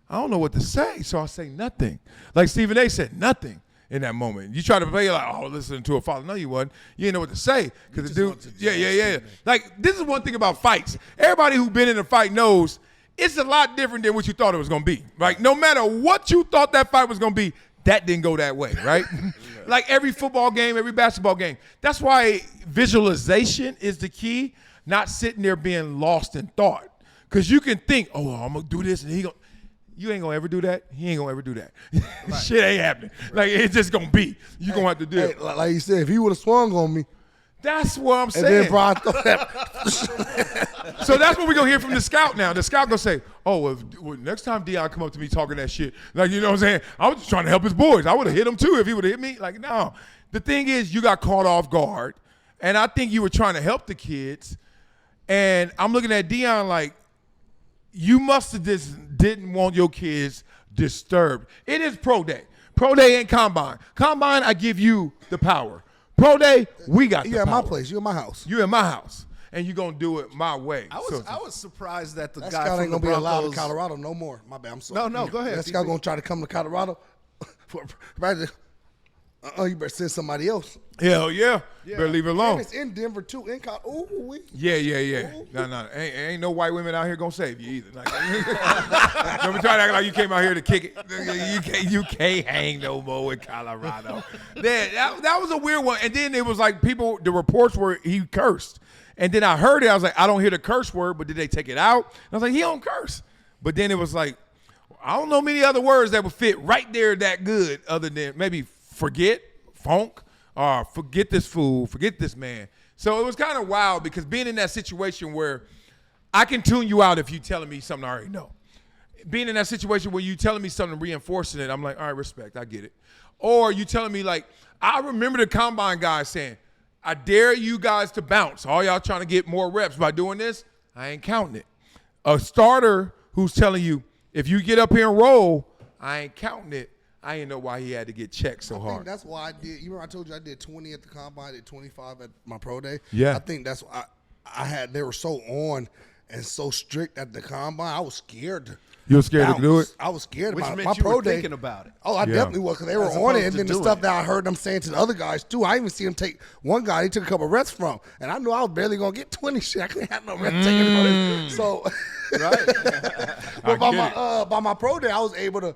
I don't know what to say. So I say nothing. Like Stephen A. said nothing. In that moment, you try to play like, oh, listen to a father. No, you wasn't. You didn't know what to say because the dude, yeah. Like, this is one thing about fights. Everybody who's been in a fight knows it's a lot different than what you thought it was gonna be. Like, no matter what you thought that fight was gonna be, that didn't go that way, right? Like every football game, every basketball game. That's why visualization is the key. Not sitting there being lost in thought, because you can think, oh, I'm gonna do this, and you ain't gonna ever do that. He ain't gonna ever do that. Right. Shit ain't happening. Like, it's just gonna be. You gonna have to do it. Like you said, if he would have swung on me. That's what I'm saying. And then Brian thought that. So that's what we're gonna hear from the scout now. The scout gonna say, oh, well, next time Deion come up to me talking that shit, like, you know what I'm saying? I was just trying to help his boys. I would have hit him too if he would have hit me. Like, no. The thing is, you got caught off guard, and I think you were trying to help the kids. And I'm looking at Deion like, you must have just didn't want your kids disturbed. It is pro day. Pro day ain't combine. Combine, I give you the power. Pro day, we got the You at power. my place. You at my house. You in my house, and you gonna do it my way. I was surprised that the That guy scout from ain't the gonna be allowed Broncos. in Colorado no more. My bad. I'm sorry. No, go ahead. That scout gonna try to come to Colorado. You better send somebody else. Hell yeah. Better leave it alone. And it's in Denver too. In Colorado. Ooh, we. Yeah. No. Ain't no white women out here gonna save you either. Like, don't be trying to act like you came out here to kick it. You can't hang no more in Colorado. That was a weird one. And then it was like the reports were he cursed. And then I heard it. I was like, I don't hear the curse word, but did they take it out? And I was like, he don't curse. But then it was like, I don't know many other words that would fit right there that good other than maybe forget, funk, or forget this fool, forget this man. So it was kind of wild because being in that situation where I can tune you out if you telling me something I already know. Being in that situation where you telling me something reinforcing it, I'm like, all right, respect, I get it. Or you telling me like, I remember the combine guys saying, I dare you guys to bounce. All y'all trying to get more reps by doing this, I ain't counting it. A starter who's telling you, if you get up here and roll, I ain't counting it. I didn't know why he had to get checked so I hard. think that's why I did. You remember I told you I did 20 at the combine, I did 25 at my pro day. Yeah. I think that's why I had. They were so on and so strict at the combine. I was scared. You were scared to do it? I was scared Which about it. meant My you pro were day. thinking about it. Oh, I Yeah. definitely was because they were As on it, opposed and to then the doing stuff it. that I heard them saying to the other guys too. I even see them take one guy. He took a couple reps from, and I knew I was barely gonna get 20 shit. I couldn't have no reps taken from it. So, but by my pro day, I was able to,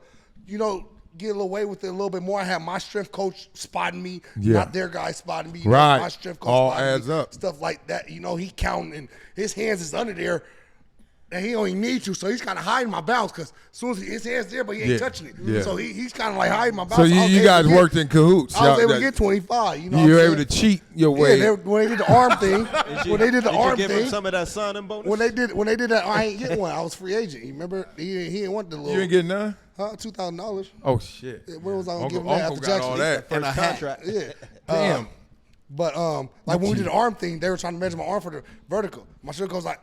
get a little away with it a little bit more. I had my strength coach spotting me, not their guy spotting me. Right. My strength coach All spotting adds me, up. stuff like that. He counting, and his hands is under there. And he don't even need to, so he's kind of hiding my bounce because as soon as his hand's there, but he ain't touching it. Yeah. So he's kind of like hiding my bounce. So I was you able guys to get- worked in cahoots. I was able Y'all- to get 25. You know, You were what I'm able to saying? cheat your way. Yeah, when they did the arm thing, when they did the Did arm you give him thing, some of that signing bonus? when they did that, I ain't getting one. I was free agent. You remember? He didn't want the little. You ain't getting none? $2,000. Oh, shit. What was I gonna give him Uncle that after got all Jackson? that. And a hat. Contract. Yeah. Damn. But like when we did the arm thing, they were trying to measure my arm for the vertical. My shit goes like,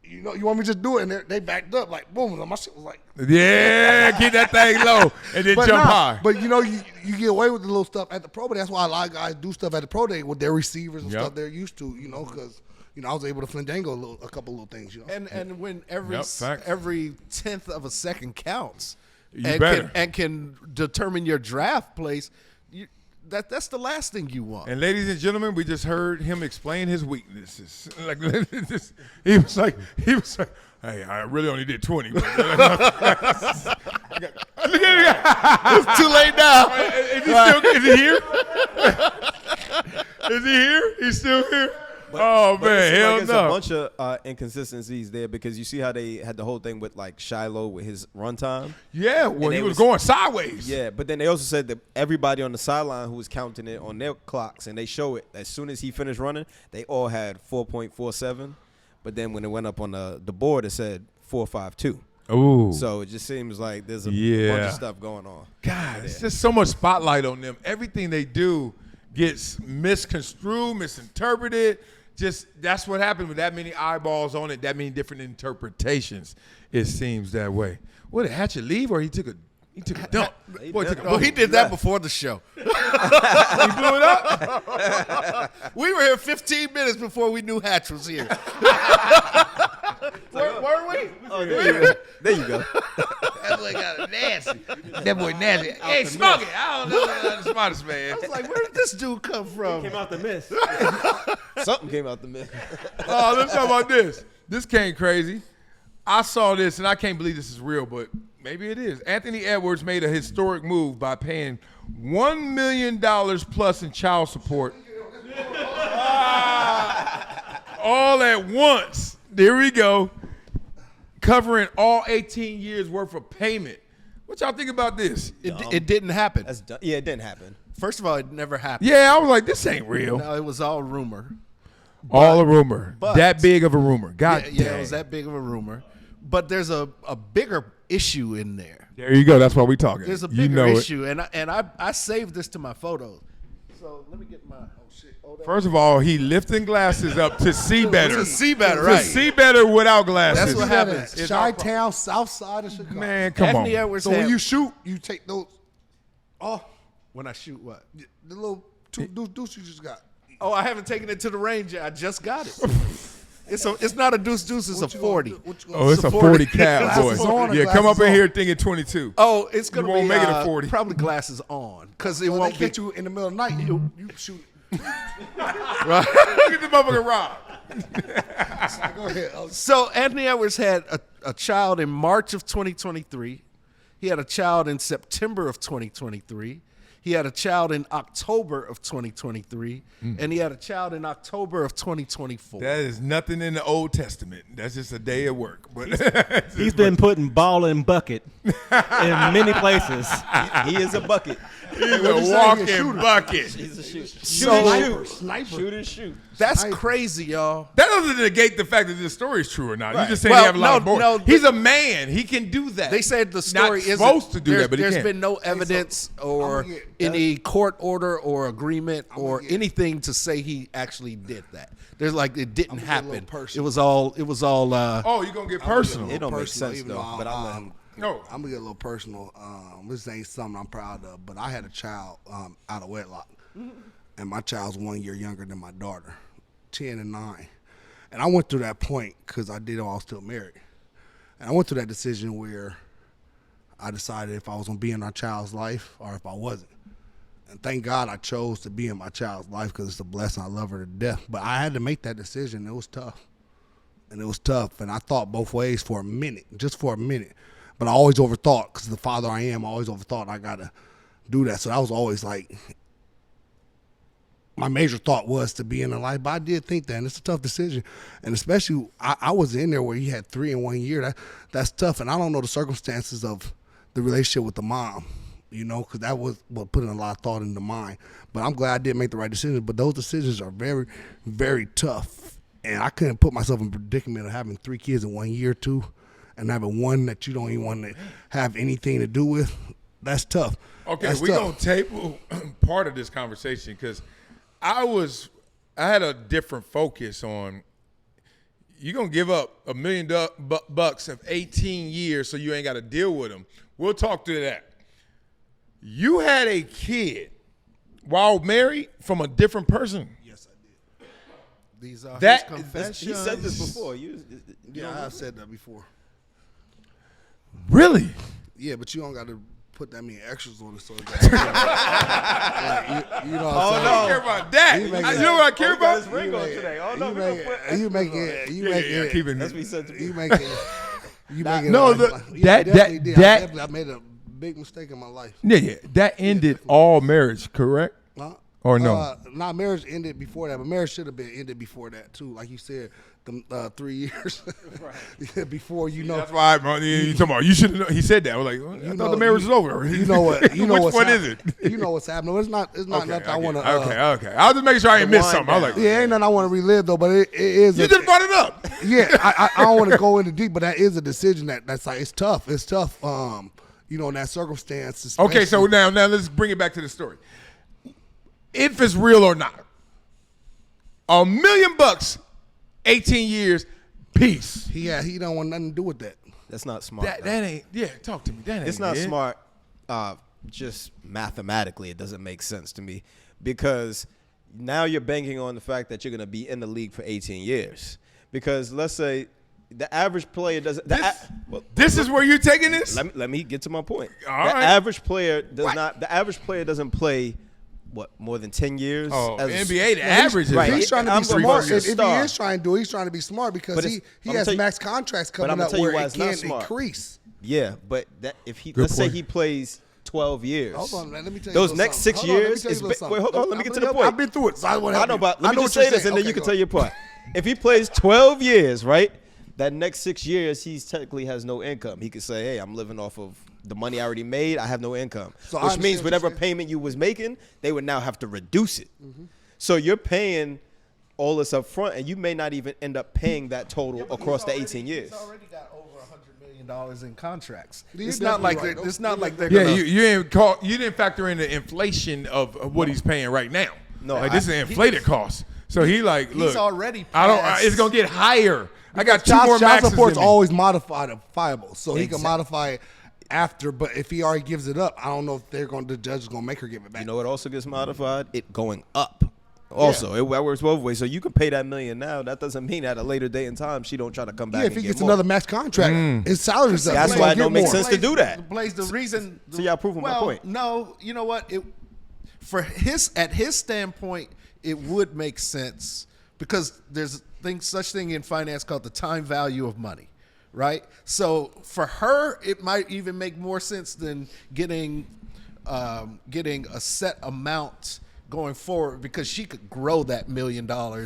you want me to just do it? And they backed up like boom. And my shit was like, Yeah, get that thing low and then jump high. But you get away with the little stuff at the pro day. That's why a lot of guys do stuff at the pro day with their receivers and Yep. stuff they're used to. Because I was able to fandango a couple little things. And when Yep, facts. every 10th of a second counts, You better. can determine your draft place, that's the last thing you want. And ladies and gentlemen, we just heard him explain his weaknesses. Like he was like, hey, I really only did 20. But look at It's too late now. Is he here? Is he here? He's still here? Oh, But it man, seems hell like it's no. a bunch of inconsistencies there because you see how they had the whole thing with like Shiloh with his run time. Yeah, well, they he was was- going sideways. Yeah, but then they also said that everybody on the sideline who was counting it on their clocks and they show it as soon as he finished running, they all had 4.47. But then when it went up on the board, it said 4.52. Ooh. So it just seems like there's a bunch Yeah. of stuff going on. God, it's just so much spotlight on them. Everything they do gets misconstrued, misinterpreted. Just that's what happened with that many eyeballs on it, that many different interpretations. It seems that way. What, did Hatchet leave or he took a dump? Boy, took a Well, he did that before the show. He blew it up? We were here 15 minutes before we knew Hatch was here. Were we? Oh, there you go. That boy got nasty. That boy nasty. Hey, smoke it. I don't know the smartest man. I was like, where did this dude come from? Came out the mist. Something came out the mid. Oh, let's talk about this. This came crazy. I saw this, and I can't believe this is real, but maybe it is. Anthony Edwards made a historic move by paying $1 million plus in child support. All at once. There we go. Covering all 18 years worth of payment. What y'all think about this? It didn't happen. That's done. Yeah, it didn't happen. First of all, it never happened. Yeah, I was like, this ain't real. No, it was all rumor. All a rumor. but- that big of a rumor. God Yeah, damn. it was that big of a rumor. But there's a bigger issue in there. There you go. That's why we talking. There's a You bigger know it. issue, and I saved this to my photos. So let me get my First of all, he lifting glasses up to see better. To see better, right. To see better without glasses. That's what happens. Chi-Town, south side of Chicago. Man, come on. Anthony Edwards So when had- you shoot, you take those. Oh, when I shoot what? the little two deuce you just got. Oh, I haven't taken it to the range yet. I just got it. It's not a deuce, it's a 40. Oh, it's a 40 cal, Glasses boy. on or Yeah, come up glasses in off? here thinking 22. Oh, it's gonna You won't be make it a 40. Probably glasses on, because it So they won't be. get you in the middle of the night. You shoot. Look at the motherfucking rod. Go ahead. So Anthony Edwards had a child in March of 2023. He had a child in September of 2023. He had a child in October of 2023, and he had a child in October of 2024. That is nothing in the Old Testament. That's just a day of work. But He's been putting ball in bucket in many places. He is a bucket. He's a walking bucket. He's a shoot. Sniper. Shoot and shoot. That's crazy, y'all. That doesn't negate the fact that this story is true or not. You Right. just saying Well, he have a lot of no, board. no, He's a man. He can do that. They said the story Not isn't supposed to do there's- that, but he there's can. been no evidence or gonna get- any court order or agreement or get- anything to say he actually did that. There's like it didn't gonna get a little happen. It personal. was all. Oh, you're going to get personal. It don't make Personal, sense even though, though but I'll let him. No. I'm gonna get a little personal. This ain't something I'm proud of, but I had a child out of wedlock, and my child's 1 year younger than my daughter, 10 and 9. And I went through that point because I did while I was still married, and I went through that decision where I decided if I was gonna be in our child's life or if I wasn't. And thank God I chose to be in my child's life because it's a blessing. I love her to death, but I had to make that decision. It was tough. And it was tough, and I thought both ways for a minute, just for a minute. But I always overthought, because the father I am, I always overthought I got to do that. So that was always like, my major thought was to be in the life. But I did think that, and it's a tough decision. And especially, I was in there where he had 3 in 1 year. That's tough, and I don't know the circumstances of the relationship with the mom, because that was what put in a lot of thought into mine. But I'm glad I did make the right decision. But those decisions are very, very tough. And I couldn't put myself in a predicament of having 3 kids in 1 year, too, and having one that you don't even want to have anything to do with. That's tough. Okay, That's we're tough. going to table part of this conversation because I had a different focus on you're going to give up $1 million bucks of 18 years so you ain't got to deal with them. We'll talk to that. You had a kid while married from a different person. Yes, I did. These are That- his confessions. He said this before. Yeah, I've said that before. Really? Yeah, but you don't got to put that many extras on it. So it's you know what I'm saying? I don't care about that. You make You it- know what I care about? His ring on today. Oh no, You we're make gonna put it. You make it. You make Yeah, it. keep it. That's what he said to me. You make it. You make it. No, like- the- yeah, I that- definitely did. that- I made a big mistake in my life. Yeah. That ended all marriage, correct? Huh? Or no? Nah, marriage ended before that, but marriage should have been ended before that too. Like you said, the 3 years before That's why you talking about. You should have. He said that. I was like, I thought the marriage was over. You know what? You know Which what's one is it? You know what's happening. It's not nothing I want to. Okay. I was just making sure I ain't missed something. I was like, Yeah, ain't nothing I want to relive though. But it is. you just brought it up. Yeah, I don't want to go into deep, but that is a decision that's like it's tough. It's tough. In that circumstance. Okay, so especially- now let's bring it back to the story. If it's real or not, $1 million bucks, 18 years, peace. he don't want nothing to do with that. That's not smart. That ain't. Yeah, talk to me. That ain't. It's not it. smart. Just mathematically, it doesn't make sense to me because now you're banking on the fact that you're going to be in the league for 18 years. Because let's say the average player doesn't. This is where you're taking this. Let me get to my point. All The right. average player does not. The average player doesn't play more than 10 years. Oh, as a- NBA, the average is right. He's trying to I'm be gonna smart. be a If he star. is trying to do it, he's trying to be smart because But he I'm has tell you- max contracts but I'm coming gonna up tell you where why it it's not can smart. increase. Yeah, but that if he Good let's say point. he plays 12 years. Hold on, man. Let me tell you Those a little next something. 6 Hold on, let me years tell you is a little wait, hold on, let me get to the point. I've been through it, so I want to I help know, you. but let me know just what say you're this, saying. and then Okay, you can go tell your part. If he plays 12 years, right, that next 6 years, he's technically has no income. He could say, hey, I'm living off of the money I already made. I have no income. So I Which understand means what whatever you're saying. payment you was making, they would now have to reduce it. So you're paying all this up front, and you may not even end up paying that total across the 18 years. He's already got over $100 million in contracts. You're It's not like definitely right. they're Yeah, gonna. you didn't factor in the inflation of what he's paying right now. No, like this is an inflated cost. So he like, look, He's already it's gonna get higher. I got two Child more maxes support's in me. always modifiable, so he can modify it after. But if he already gives it up, I don't know if the judge is gonna make her give it back. You know what also gets modified? It going up. Also, it works both ways. So you can pay that $1 million now. That doesn't mean at a later date in time she don't try to come back. Yeah, and if he get gets more. another max contract, his salary's up. That's He's why gonna it don't get make more. sense to do that. Blaze, the reason. So y'all proving my point. No, you know what? At his standpoint, it would make sense because there's such thing in finance called the time value of money, right? So for her, it might even make more sense than getting a set amount going forward because she could grow that $1 million over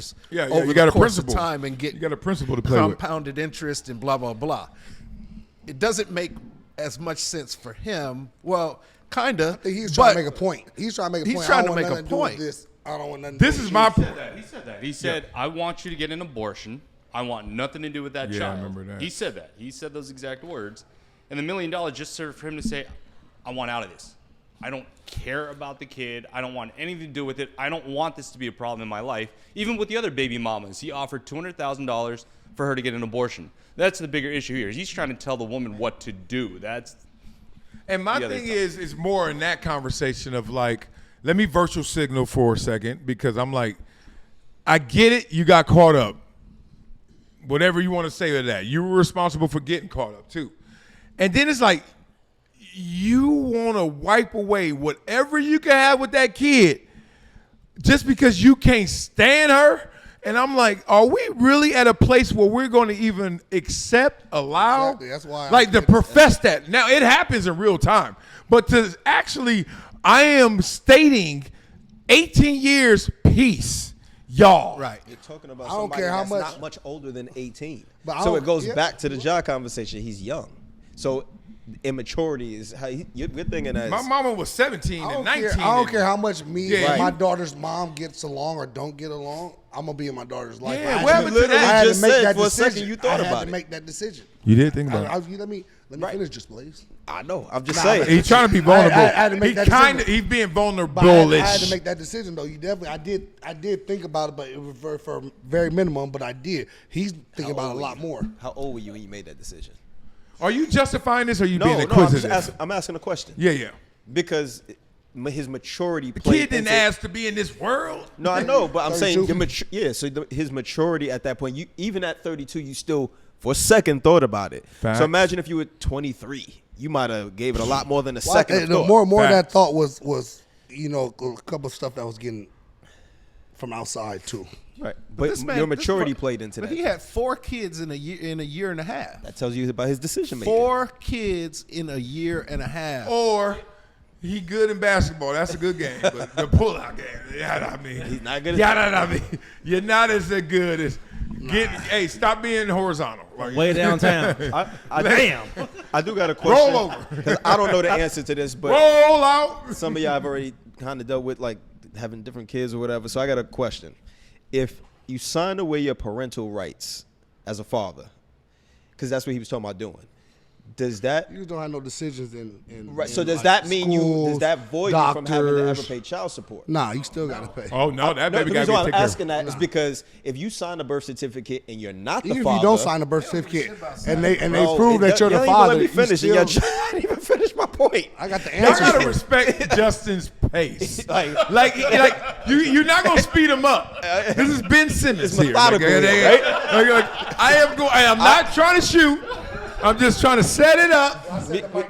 you got the a course principal. of time and get You got a principal to play with. compounded interest and blah blah blah. It doesn't make as much sense for him. Well, kinda. He's trying to make a point. He's trying to make a point. He's trying I don't to want make a nothing to do with point. This. I don't want nothing. This to do is with my you. point. He said that. He said, I want you to get an abortion. I want nothing to do with that Yeah, I child. remember that. He said that. He said those exact words. And the $1 million just served for him to say, I want out of this. I don't care about the kid. I don't want anything to do with it. I don't want this to be a problem in my life. Even with the other baby mamas, he offered $200,000 for her to get an abortion. That's the bigger issue here. He's trying to tell the woman what to do. And my the other thing side. is more in that conversation of like, let me virtual signal for a second because I'm like, I get it. You got caught up. Whatever you want to say to that. You were responsible for getting caught up too. And then it's like, you want to wipe away whatever you can have with that kid just because you can't stand her. And I'm like, are we really at a place where we're going to even allow? Exactly. That's why like to profess that. Now it happens in real time, but to actually, I am stating 18 years, peace, y'all. Right. You're talking about I don't somebody care how that's much- not much older than 18. But I So don't- it goes yeah. back to the job conversation. He's young. So immaturity is how you're thinking as My mama was 17 I and don't 19. care. I don't and- care how much me Yeah. and my daughter's mom gets along or don't get along. I'm gonna be in my daughter's life. Yeah, I what had happened to- to that? I had to just make said that for a decision. second you thought I had about to it. make that decision. You did think about it. Let me Right. finish just, please. I know. I'm just Nah, saying. He's trying to be vulnerable. I had to make that decision. He's being vulnerable. But I had to make that decision though. You definitely, I did think about it, but it was for very minimum. But I did. He's thinking about it a lot more. How old were you when you made that decision? Are you justifying this or are you No, being no. I'm, inquisitive? I'm asking a question. Yeah, yeah. Because his maturity. The played kid didn't into- ask to be in this world. No, I know, but I'm saying 32. his maturity at that point. You even at 32, you still for a second thought about it. Facts. So imagine if you were 23, you might have gave it a lot more than a second. Of The thought. more of that Facts. thought was a couple of stuff that was getting from outside too. Right, This but man- your this maturity fuck- played into But that. he had 4 kids in a year and a half. That tells you about his decision making. 4 kids in a year and a half. Or he good in basketball. That's a good game. But the pull-out game, yeah, I mean. He's not good at Yeah, that. I mean, you're not as good as hey, stop being horizontal. Like, Way downtown. Damn. I do got a question. Roll over. 'Cause I don't know the answer to this, but Roll out. some of y'all have already kind of dealt with like having different kids or whatever. So I got a question. If you sign away your parental rights as a father, because that's what he was talking about doing, does that You don't have no decisions in right? So in, does like, that mean schools, does that void you from having to ever doctors. pay child support? Nah, you still gotta pay. Oh no, that No, baby the got to reason be why I'm taken care of. asking that is because if you sign a birth certificate and you're not the Even if father, you don't sign a birth certificate and they bro, prove that you're y'all the ain't gonna father, let me you finish. still, I didn't even finish my point. I got the Y'all answer. gotta respect Justin's pace. Like- like you're not gonna speed him up. This is Ben Simmons It's here. methodical, Like, right? I am not trying to shoot. I'm just trying to set it up.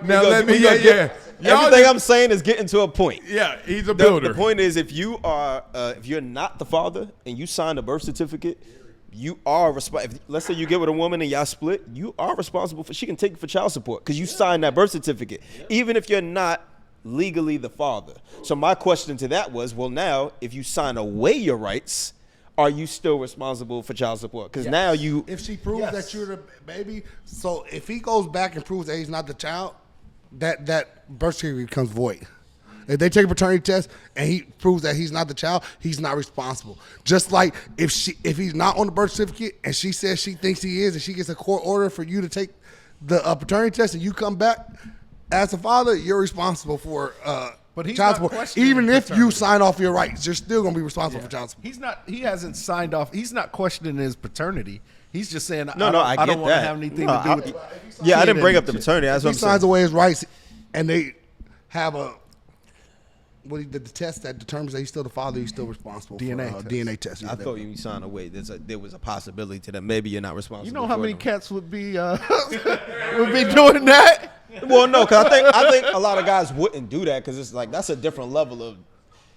Now let me, yeah. Y'all Everything I'm saying is getting to a point. Yeah, he's a The builder. point is, if you are, if you're not the father and you sign a birth certificate, you are responsible. Let's say you get with a woman and y'all split, you are responsible for. She can take it for child support because you signed that birth certificate, even if you're not legally the father. So my question to that was, well, now if you sign away your rights, are you still responsible for child support? Because now you. If she proves that you're the baby, so if he goes back and proves that he's not the child, that birth certificate becomes void. If they take a paternity test and he proves that he's not the child, he's not responsible. Just like if he's not on the birth certificate and she says she thinks he is, and she gets a court order for you to take the paternity test and you come back as a father, you're responsible for But he's child not support. questioning Even if you paternity. sign off your rights, you're still gonna be responsible for child support. He's not. He hasn't signed off. He's not questioning his paternity. He's just saying, No, I get don't want to that. have anything No, to do with it. Yeah, I didn't bring up the paternity. That's what He I'm signs saying. away his rights, and they have a the test that determines that he's still the father. He's still responsible DNA for test. DNA test. I thought you signed away. There was a possibility that maybe you're not responsible. You know how for many them. cats would be doing that? Well, no, because I think a lot of guys wouldn't do that because it's like that's a different level of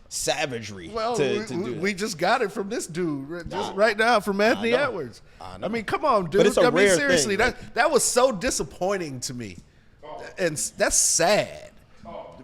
savagery. Well, to do that. we just got it from this dude just right now from Anthony know. Edwards. I know. I mean, come on, dude. But it's a I mean, rare seriously, thing. that was so disappointing to me, and that's sad.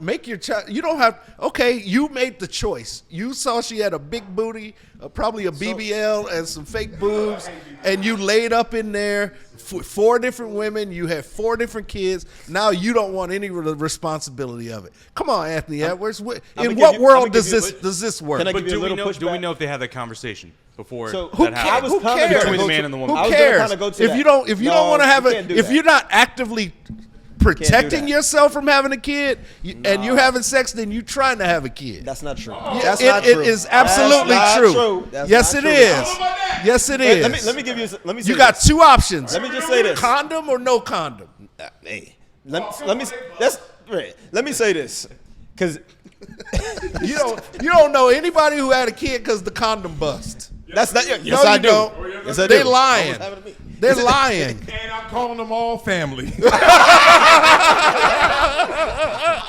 Make your child. You don't have. Okay, you made the choice. You saw she had a big booty, probably a BBL and some fake boobs, and you laid up in there. 4 different women. You had 4 different kids. Now you don't want any responsibility of it. Come on, Anthony Edwards. In what world does this work? Can I But give you do a we little know? Do we pushback? know if they had that conversation before So, that happened? Who cares? Between the man and the woman. I Who was gonna cares? kinda go to If that. you don't No, want to have you it, can't do if that. you're not actively protecting that. yourself from having a kid, and you having sex, then you trying to have a kid. That's not true. Yeah, That's it- not it true. is absolutely That's not true. That's Yes, not it true. is. Yes, it is. Let me give you. Let me. Say You got this. 2 options. Let me just say this. Condom or no condom. Hey, let me say this, because You don't know anybody who had a kid because the condom bust. that's not. Yes, No, I you do. don't. Yes, I do. They lying. Almost happened to me. They're lying. And I'm calling them all family.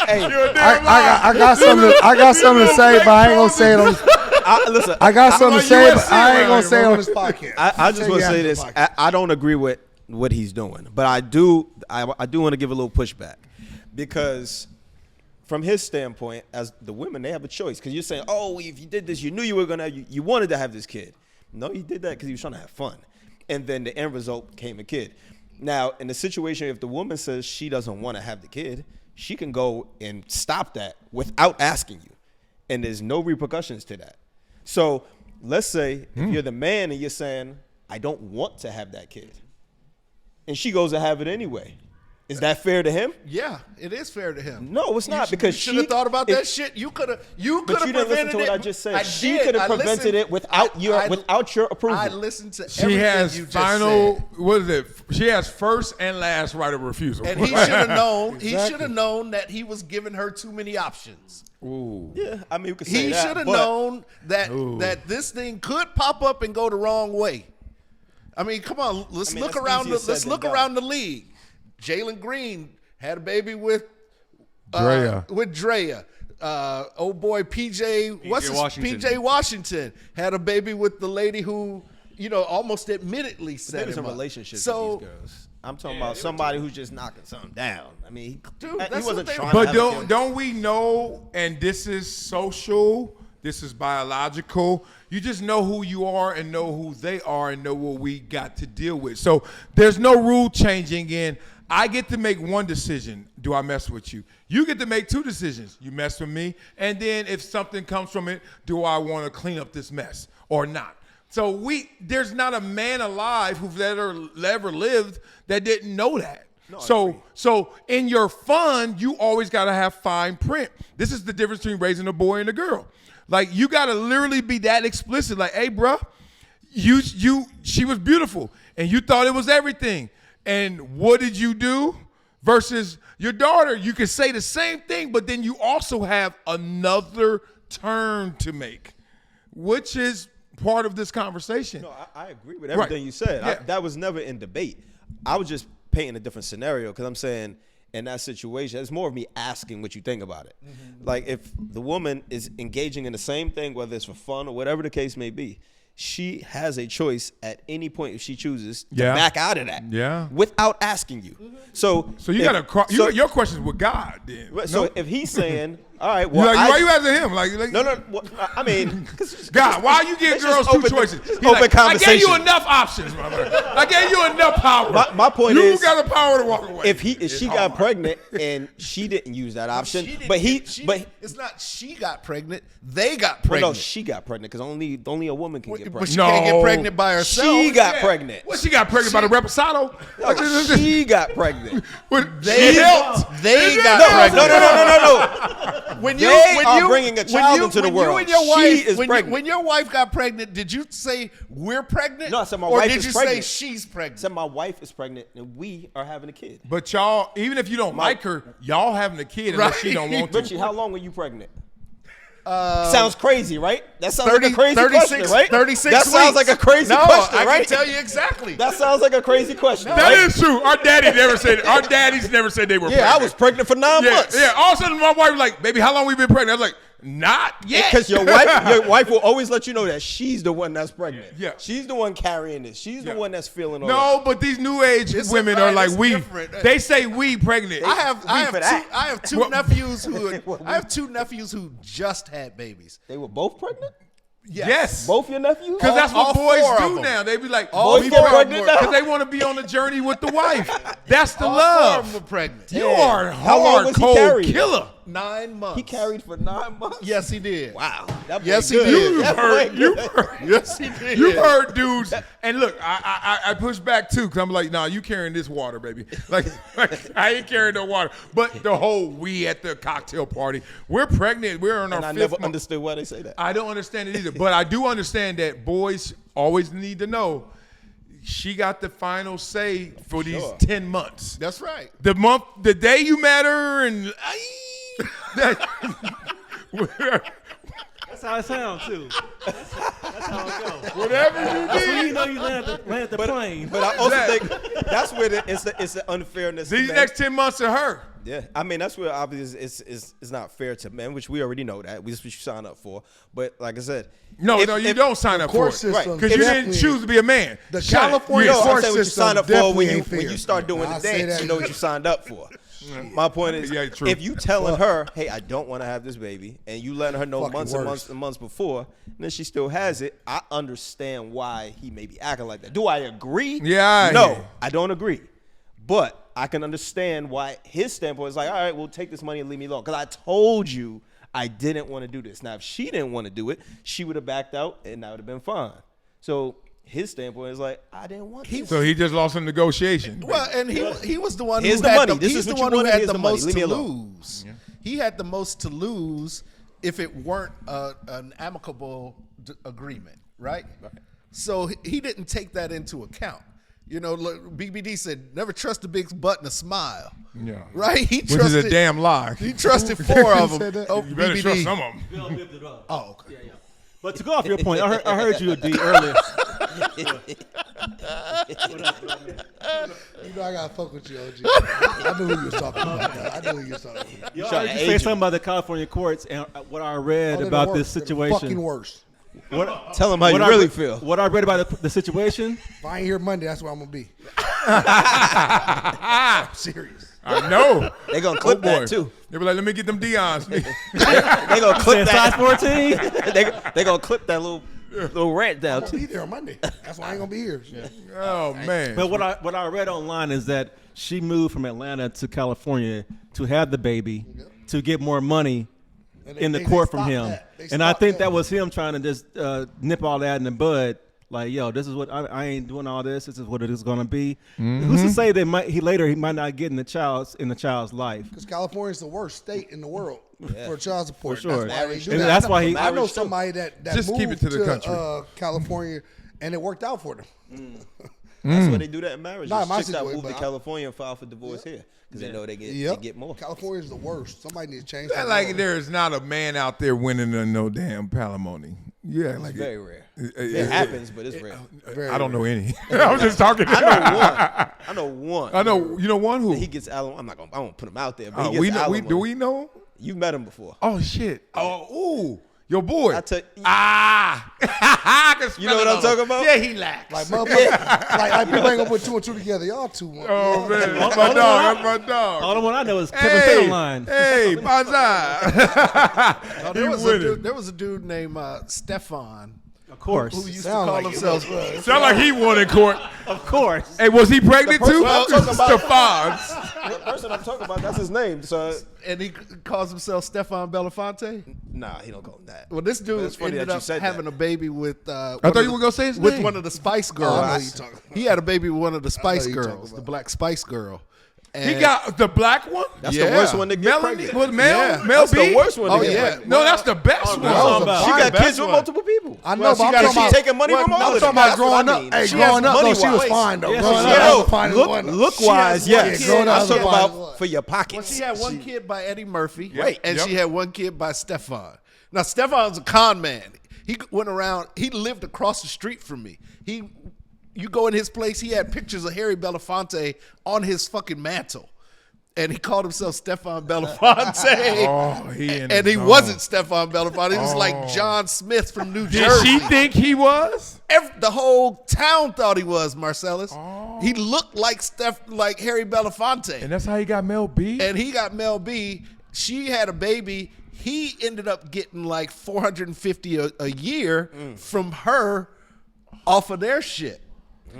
Hey, I got something to say, but I ain't gonna say it on. Listen, I got something to say, but USC I ain't right gonna here, say it bro. on this podcast. I just want to Tell say you this. after the podcast. I don't agree with what he's doing, but I do want to give a little pushback because from his standpoint, as the women, they have a choice. Because you're saying, oh, if you did this, you knew you were gonna, you wanted to have this kid. No, he did that because he was trying to have fun, and then the end result came a kid. Now, in the situation, if the woman says she doesn't want to have the kid, she can go and stop that without asking you, and there's no repercussions to that. So let's say if you're the man and you're saying, I don't want to have that kid, and she goes to have it anyway, is that fair to him? Yeah, it is fair to him. No, it's not, because you should have thought about that shit. You could have. But you didn't listen to what I just said. She could have prevented it without your approval. I listened to She everything has you just final. said. What is it? She has first and last right of refusal. And he should have known. He should have known that he was giving her too many options. Yeah, I mean, you could say He that, should have but- known that this thing could pop up and go the wrong way. I mean, come on. Let's look that's around. easier said Let's than look done. around the league. Jalen Green had a baby with Drea. Drea. Old boy PJ Washington. PJ Washington had a baby with the lady who, almost admittedly set There's him a up. relationship So, with these girls. I'm talking about somebody who's just knocking something down. I mean, Dude, he that's wasn't what they- trying But to have a kid. don't we know? And this is social. This is biological. You just know who you are and know who they are and know what we got to deal with. So there's no rule changing in. I get to make one decision. Do I mess with you? You get to make 2 decisions. You mess with me, and then if something comes from it, do I want to clean up this mess or not? So there's not a man alive who's ever lived that didn't know that. So in your fun, you always got to have fine print. This is the difference between raising a boy and a girl. Like, you got to literally be that explicit. Like, hey, bruh, she was beautiful, and you thought it was everything. And what did you do? Versus your daughter, you can say the same thing, but then you also have another turn to make, which is part of this conversation. No, I agree with everything you said. Yeah. That was never in debate. I was just painting a different scenario because I'm saying in that situation, it's more of me asking what you think about it. Like, if the woman is engaging in the same thing, whether it's for fun or whatever the case may be, she has a choice at any point if she chooses to back out of that without asking you. So you got to your questions with God then. So if he's saying, all right, well, why you asking him? Like no. Well, I mean, God, why you give girls 2 choices? He's Open like, conversation. I gave you enough options, brother. I gave you enough power. My point you is, got the power to walk away. If she got pregnant and she didn't use that option, it's not she got pregnant. They got well, pregnant. no, she got pregnant because only a woman can get But pregnant. she can't get pregnant by herself. She got pregnant. Well, she got pregnant by the reposado. She got pregnant. They helped. They got pregnant. No. when are bringing a child into the when world. You and your She wife, is when pregnant. when your wife got pregnant, did you say we're pregnant? No, I said my or wife did is you pregnant. say she's pregnant? Said my wife is pregnant and we are having a kid. But y'all, even if you don't like her, y'all having a kid unless she don't want to. Richie, how long were you pregnant? Sounds crazy, right? That sounds like a crazy 36, question, right? 36 That sounds like a crazy question, I right? can tell you exactly. That sounds like a crazy question. That right? is true. Our daddies never said they were pregnant. Yeah, I was pregnant for 9 months. Yeah, all of a sudden my wife was like, baby, how long we been pregnant? I was like, not yet. Because your wife will always let you know that she's the one that's pregnant. Yeah. She's the one carrying this. She's the one that's feeling all No, that. but these new age It's women a- are like it's we. different. They say we pregnant. I have two What- nephews who just had babies. They were both pregnant? Yes. Both your nephews? Because that's what all boys four of do them. now. They be like, All we four of them pregnant were- because they want to be on the journey with the wife. That's the All four of them love. were pregnant. You are a How long hard, was he cold carrying? killer. 9 months. He carried for 9 months? Yes, he did. Wow. That boy Yes, he good. did. You've That boy heard, good. you've heard, Yes, he did. you've heard dudes, and look, I push back too, because I'm like, nah, you carrying this water, baby. Like I ain't carrying no water. But the whole we at the cocktail party, we're pregnant, we're on And our I fifth never month. understood why they say that. I don't understand it either, but I do understand that boys always need to know she got the final say for these 10 months. That's right. The day you met her, and That's how it sounds too. That's how it goes. whatever you That's when did. you know you landed the plane. But I also think that's where it's the unfairness. These to next 10 months are her. Yeah, I mean that's where obviously it's not fair to men, which we already know that. This is what you sign up for. But like I said, No, you don't sign up for court it. system Because you didn't definitely- choose to be a man. The Shut it. California You- I'm court saying what you system sign up for definitely when ain't you fair. start doing I'll the say dance, that. you know what you signed up for. My point is, Yeah, true. if you telling her, hey, I don't want to have this baby, and you letting her know Fucking months and worse. months and months before, and then she still has it, I understand why he may be acting like that. Do I agree? Yeah, No, yeah. I don't agree. But I can understand why his standpoint is like, all right, well, take this money and leave me alone. Because I told you I didn't want to do this. Now, if she didn't want to do it, she would have backed out, and that would have been fine. So his standpoint is like, I didn't want this. So he just lost a negotiation. Well, and he was the one Here's who the had money. the, This he's is the what you one who wanted. had Here's the the money. most Leave me to alone. lose. He had the most to lose if it weren't an amicable agreement, right? So he didn't take that into account. You know, look, BBD said, never trust a big butt and a smile. Yeah. Right? He Which trusted, is a damn lie. He trusted 4 of said them. that? Oh, You better BBD. trust some of them. Bill whipped it up. Oh, okay. Yeah. But to go off your point, I heard you, D, earlier. You know I gotta fuck with you, OG. I knew who you was talking about. I knew who you was talking about. I heard you say something about the California courts and what I read Oh, they're about the this worst. They're the situation. fucking worse. What, Tell him how you what I really re- feel. What I read about the situation. If I ain't here Monday, that's where I'm gonna be. I'm serious. I know. They gonna clip that too. They be like, let me get them Deons. They gonna clip Size that. 14. they gonna clip that little rant down I'm gonna too. be there on Monday. That's why I ain't gonna be here. Oh, man. But what I read online is that she moved from Atlanta to California to have the baby to get more money And in the they court from stopped him. that. They And I stopped think that. that was him trying to just nip all that in the bud. Like, yo, this is what I ain't doing all this. This is what it is gonna be. Who's to say that he might not get in the child's life? Because California's the worst state in the world for child support. For sure. That's why they do And that. that's why he- I know Marriage, too. somebody that Just moved keep it to the country. California, and it worked out for them. That's why they do that in marriage. Not in my Chicks that situation, move to but California and file for divorce here because they know they get more. California's the worst. Somebody needs to change That that. like law. there is not a man out there winning no damn palimony. Yeah, like Very rare. It It happens, but it's rare. I don't know any. I was just talking. I know one. I know. You know one who? He gets alimony. I won't put him out there, but Oh, he gets we know. alimony. Do we know him? You've met him before. Oh shit. Oh, ooh, your boy. I tell I can smell You know what it I'm on talking him. about? Yeah, he lacks. Like motherfucker, like people ain't gonna put 2 and 2 together. Y'all two. Oh man, that's my dog. That's my dog. All the one I know is Kevin Hey, Federline. hey, Banzai. No, there was a dude named Stefan Of course. who used to Sound call like himself. Sound like he won in court. Of course. Hey, was he pregnant too? I'm talking about- Stefan. The person I'm talking about, that's his name. So And he calls himself Stefan Belafonte. nah, he don't call him that. Well, this dude It's funny ended that you up said having that. a baby with. I thought you were gonna say his with name. one of the Spice I know who you Girls. talking about. He had a baby with one of the Spice who you talking Girls, the about. Black Spice Girl. He got the black one? That's the worst one to get Melanie, pregnant. was Mel, Yeah. Mel That's B? the worst one to get pregnant. No, that's the best one. She got kids with multiple people. I know, Well, but I'm she's talking about taking money from all I'm of talking them. about That's what growing I up. mean. Hey, She growing has up, though, she was money-wise. fine though. Yeah, Growing she up, is. I was fine as one. Look-wise, She has yes. one kid. I'm talking Growing up, about for your Well, pockets. she had one kid by Eddie Murphy, Yep. and Yep. she had one kid by Stefan. Now, Stefan's a con man. He went around. He lived across the street from me. You go in his place. He had pictures of Harry Belafonte on his fucking mantle, and he called himself Stefan Belafonte. Oh, and he wasn't Stefan Belafonte. He was like John Smith from New Did Jersey. she think he was? The whole town thought he was Marcellus. He looked like Harry Belafonte. And that's how he got Mel B? And he got Mel B. She had a baby. He ended up getting like $450 a year from her off of their shit.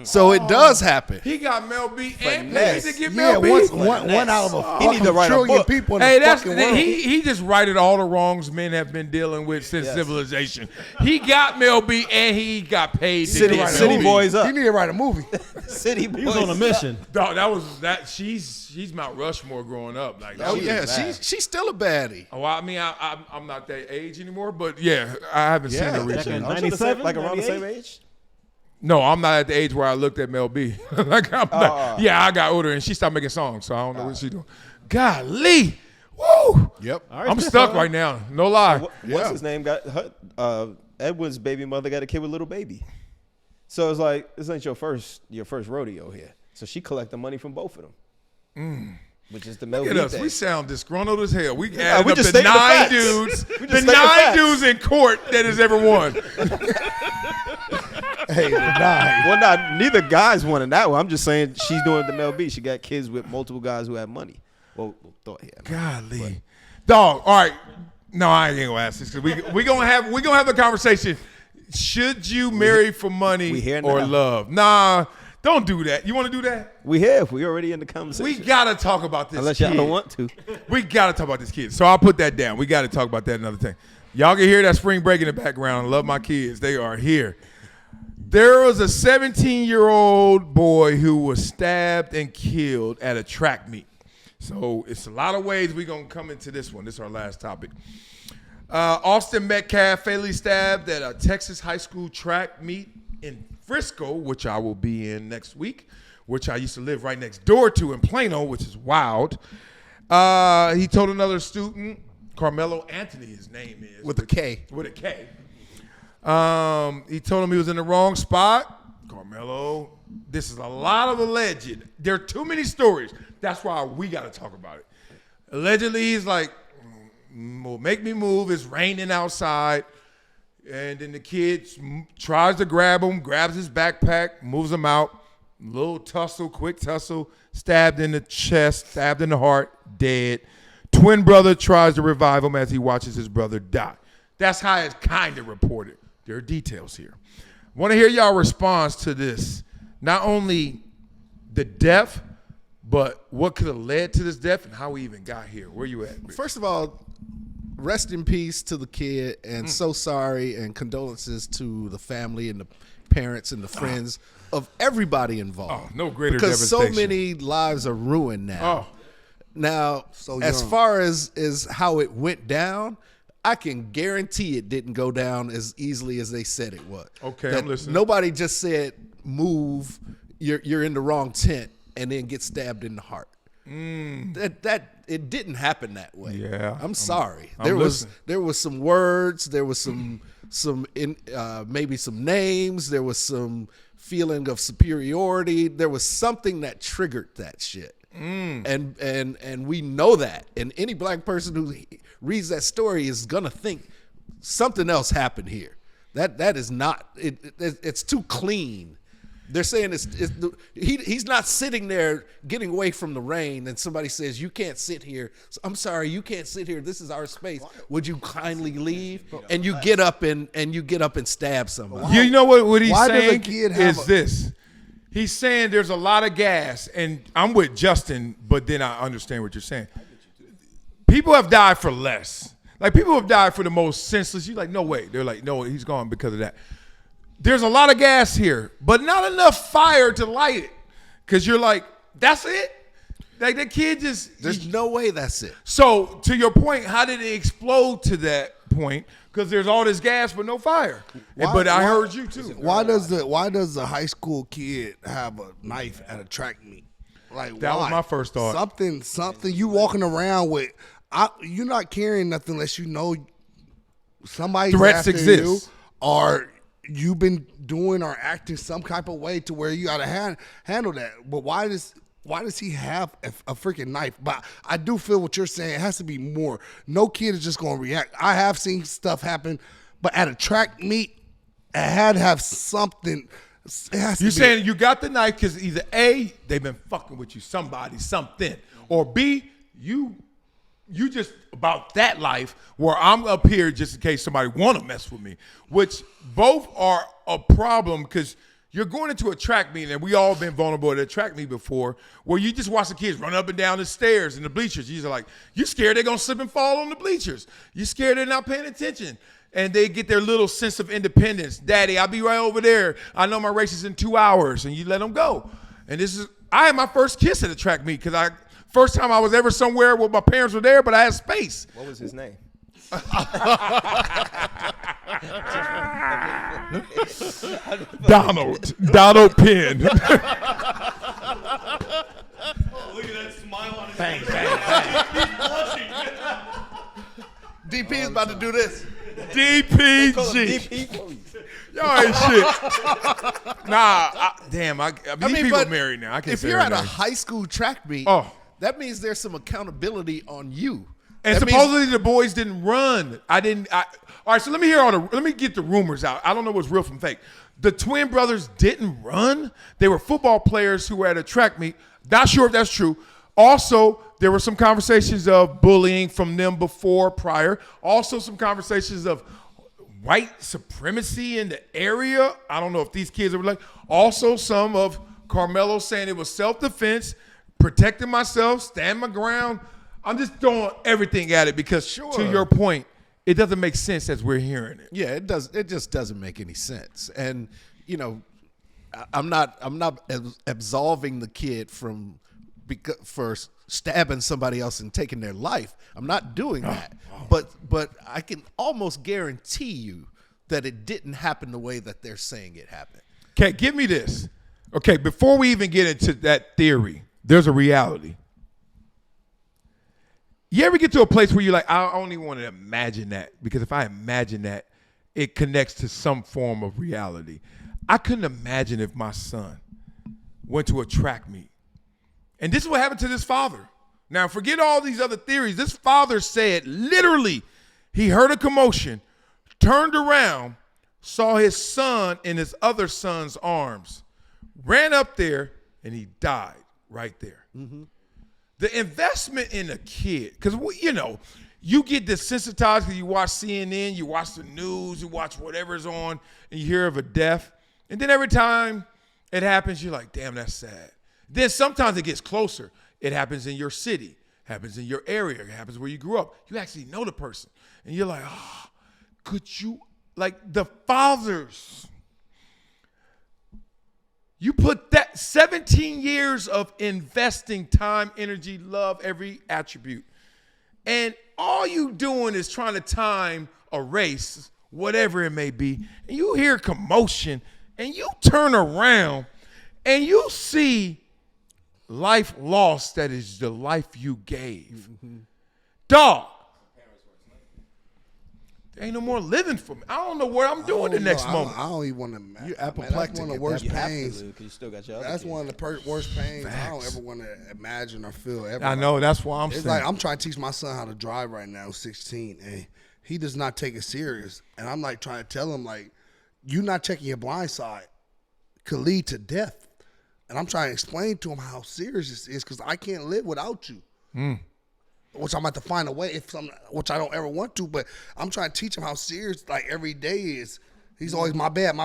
So it does happen. He got Mel B and Finesse. paid to get Yeah, Mel B. one out of a He need to fucking write a trillion book. people in Hey, the that's fucking world. he just righted all the wrongs men have been dealing with since civilization. He got Mel B and he got paid to City, get city Mel B. boys up. You need to write a movie. City boys He was on a mission. Dog, that she's Mount Rushmore growing up. Like, Oh she yeah, was- she's still a baddie. Oh, I mean, I'm not that age anymore, but yeah, I haven't seen her Yeah. recently. in Aren't you the same- 97, like around the 98? same age? No, I'm not at the age where I looked at Mel B. Like I'm not, yeah, I got older and she stopped making songs, so I don't know what she's doing. Golly, woo! Yep. I'm stuck right now. No lie. What's his name? Got her, Edward's baby mother got a kid with little baby. So it's like this ain't your first rodeo here. So she collected money from both of them, which is the Mel Look B at us. thing. We sound disgruntled as hell. We added we up just the stating the 9 facts. dudes, We just the stating the 9 facts. dudes in court that has ever won. Hey, nah. Well, not neither guy's won in that one. I'm just saying she's doing the Mel B. She got kids with multiple guys who have money. Well thought he had money. Golly, dog. All right, no, I ain't gonna ask this because we gonna have the conversation. Should you marry for money we here or now. love? Nah, don't do that. You want to do that? We already in the We conversation. gotta talk about this. Unless y'all kid. don't want to. We gotta talk about this kid. So I'll put that down. We gotta talk about that another thing. Y'all can hear that spring break in the background. I love my kids. They are here. There was a 17-year-old boy who was stabbed and killed at a track meet. So it's a lot of ways we're going to come into this one. This is our last topic. Austin Metcalf fatally stabbed at a Texas high school track meet in Frisco, which I will be in next week, which I used to live right next door to in Plano, which is wild. He told another student, Carmelo Anthony, his name is. With a K. With a K. He told him he was in the wrong spot. Carmelo, this is a lot of alleged. There are too many stories. That's why we got to talk about it. Allegedly, he's like, well, make me move. It's raining outside. And then the kid tries to grab him, grabs his backpack, moves him out. Little tussle, quick tussle, stabbed in the chest, stabbed in the heart, dead. Twin brother tries to revive him as he watches his brother die. That's how it's kind of reported. There are details here. Want to hear y'all response to this. Not only the death, but what could have led to this death and how we even got here. Where you at, Rich? First of all, rest in peace to the kid, and so sorry, and condolences to the family and the parents and the friends of everybody involved. Oh, no greater because so devastation. many lives are ruined now. Oh, Now, So as young. far as how it went down, I can guarantee it didn't go down as easily as they said it would. Okay, That I'm listening. Nobody just said, move, you're in the wrong tent, and then get stabbed in the heart. That it didn't happen that way. Yeah, I'm sorry. I'm there listening. was some words, there was maybe some names, there was some feeling of superiority. There was something that triggered that shit. And we know that. And any black person who reads that story is gonna think something else happened here. That is not it's too clean. They're saying he's not sitting there getting away from the rain, and somebody says, you can't sit here. So, I'm sorry, you can't sit here. This is our space. Would you kindly leave? And you get up and stab somebody. you know what he's Why does a saying kid have is this. He's saying there's a lot of gas, and I'm with Justin, but then I understand what you're saying. People have died for less. Like, people have died for the most senseless. You're like, no way. They're like, no, he's gone because of that. There's a lot of gas here, but not enough fire to light it. Because you're like, that's it? Like the kid just. There's no way that's it. So to your point, how did it explode to that point? Because there's all this gas but no fire. But I heard you too. Why does the high school kid have a knife at a track meet? Like That why? was my first thought. Something you walking around with. You're not carrying nothing unless you know somebody's Threats after exist. you, or you've been doing or acting some type of way to where you gotta handle that. But why does he have a freaking knife? But I do feel what you're saying. It has to be more. No kid is just going to react. I have seen stuff happen, but at a track meet, it had to have something. It has to You're be. saying you got the knife because either A, they've been fucking with you, something, or B, you just about that life where I'm up here just in case somebody want to mess with me, which both are a problem because you're going into a track meet, and we all been vulnerable at a track meet before, where you just watch the kids run up and down the stairs in the bleachers. You're like, you scared they're going to slip and fall on the bleachers. You scared they're not paying attention. And they get their little sense of independence. Daddy, I'll be right over there. I know my race is in 2 hours, and you let them go. And I had my first kiss at a track meet because first time I was ever somewhere where my parents were there, but I had space. What was his name? Donald Penn. Look at that smile on his face. DP is about to do this. DPG. Y'all ain't shit. Nah, these people but married now. I can't if say you're her at a name. high school track meet, that means there's some accountability on you. And That means- supposedly the boys didn't run. All right, so let me get the rumors out. I don't know what's real from fake. The twin brothers didn't run. They were football players who were at a track meet. Not sure if that's true. Also, there were some conversations of bullying from them prior. Also, some conversations of white supremacy in the area. I don't know if these kids are like. Also, some of Carmelo saying it was self-defense, protecting myself, stand my ground. I'm just throwing everything at it because, to your point, it doesn't make sense as we're hearing it. Yeah, it does. It just doesn't make any sense. And I'm not absolving the kid for stabbing somebody else and taking their life. I'm not doing that. But I can almost guarantee you that it didn't happen the way that they're saying it happened. Okay, give me this. Okay, before we even get into that theory, there's a reality. You ever get to a place where you're like, I don't even want to imagine that, because if I imagine that, it connects to some form of reality. I couldn't imagine if my son went to a track meet. And this is what happened to this father. Now, forget all these other theories. This father said, literally, he heard a commotion, turned around, saw his son in his other son's arms, ran up there, and he died right there. Mm-hmm. The investment in a kid, because, you get desensitized because you watch CNN, you watch the news, you watch whatever's on, and you hear of a death. And then every time it happens, you're like, damn, that's sad. Then sometimes it gets closer. It happens in your city, happens in your area, it happens where you grew up. You actually know the person. And you're like, could you, like the fathers, you put that 17 years of investing time, energy, love, every attribute. And all you doing is trying to time a race, whatever it may be. And you hear commotion and you turn around and you see life lost that is the life you gave. Mm-hmm. Dog. There ain't no more living for me. I don't know what I'm doing the next moment. I don't even want to imagine. You're apoplectic. That's one of the worst pains. You still got your other That's kids. one of the worst pains. Facts. I don't ever want to imagine or feel ever. I know, that's why I'm It's saying. like I'm trying to teach my son how to drive right now, 16, and he does not take it serious. And I'm like trying to tell him, like, you not checking your blind side could lead to death. And I'm trying to explain to him how serious this is, because I can't live without you. Which I'm about to find a way, which I don't ever want to, but I'm trying to teach him how serious like every day is. He's always my bad. My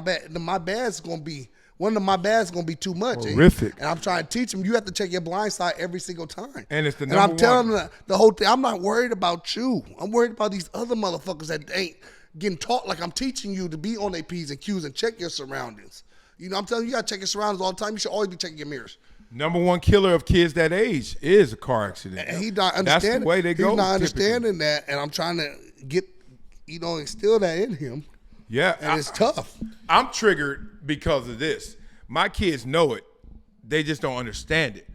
bad's gonna be one of my bad's gonna be too much. Horrific. And I'm trying to teach him you have to check your blind side every single time. And it's the And number I'm telling one. him the whole thing. I'm not worried about you. I'm worried about these other motherfuckers that ain't getting taught like I'm teaching you to be on their P's and Q's and check your surroundings. I'm telling you, you gotta check your surroundings all the time. You should always be checking your mirrors. Number one killer of kids that age is a car accident. And he's not understanding. That's the way they go. He's not typically. understanding that, and I'm trying to get, instill that in him. Yeah, And it's tough. I'm triggered because of this. My kids know it. They just don't understand it.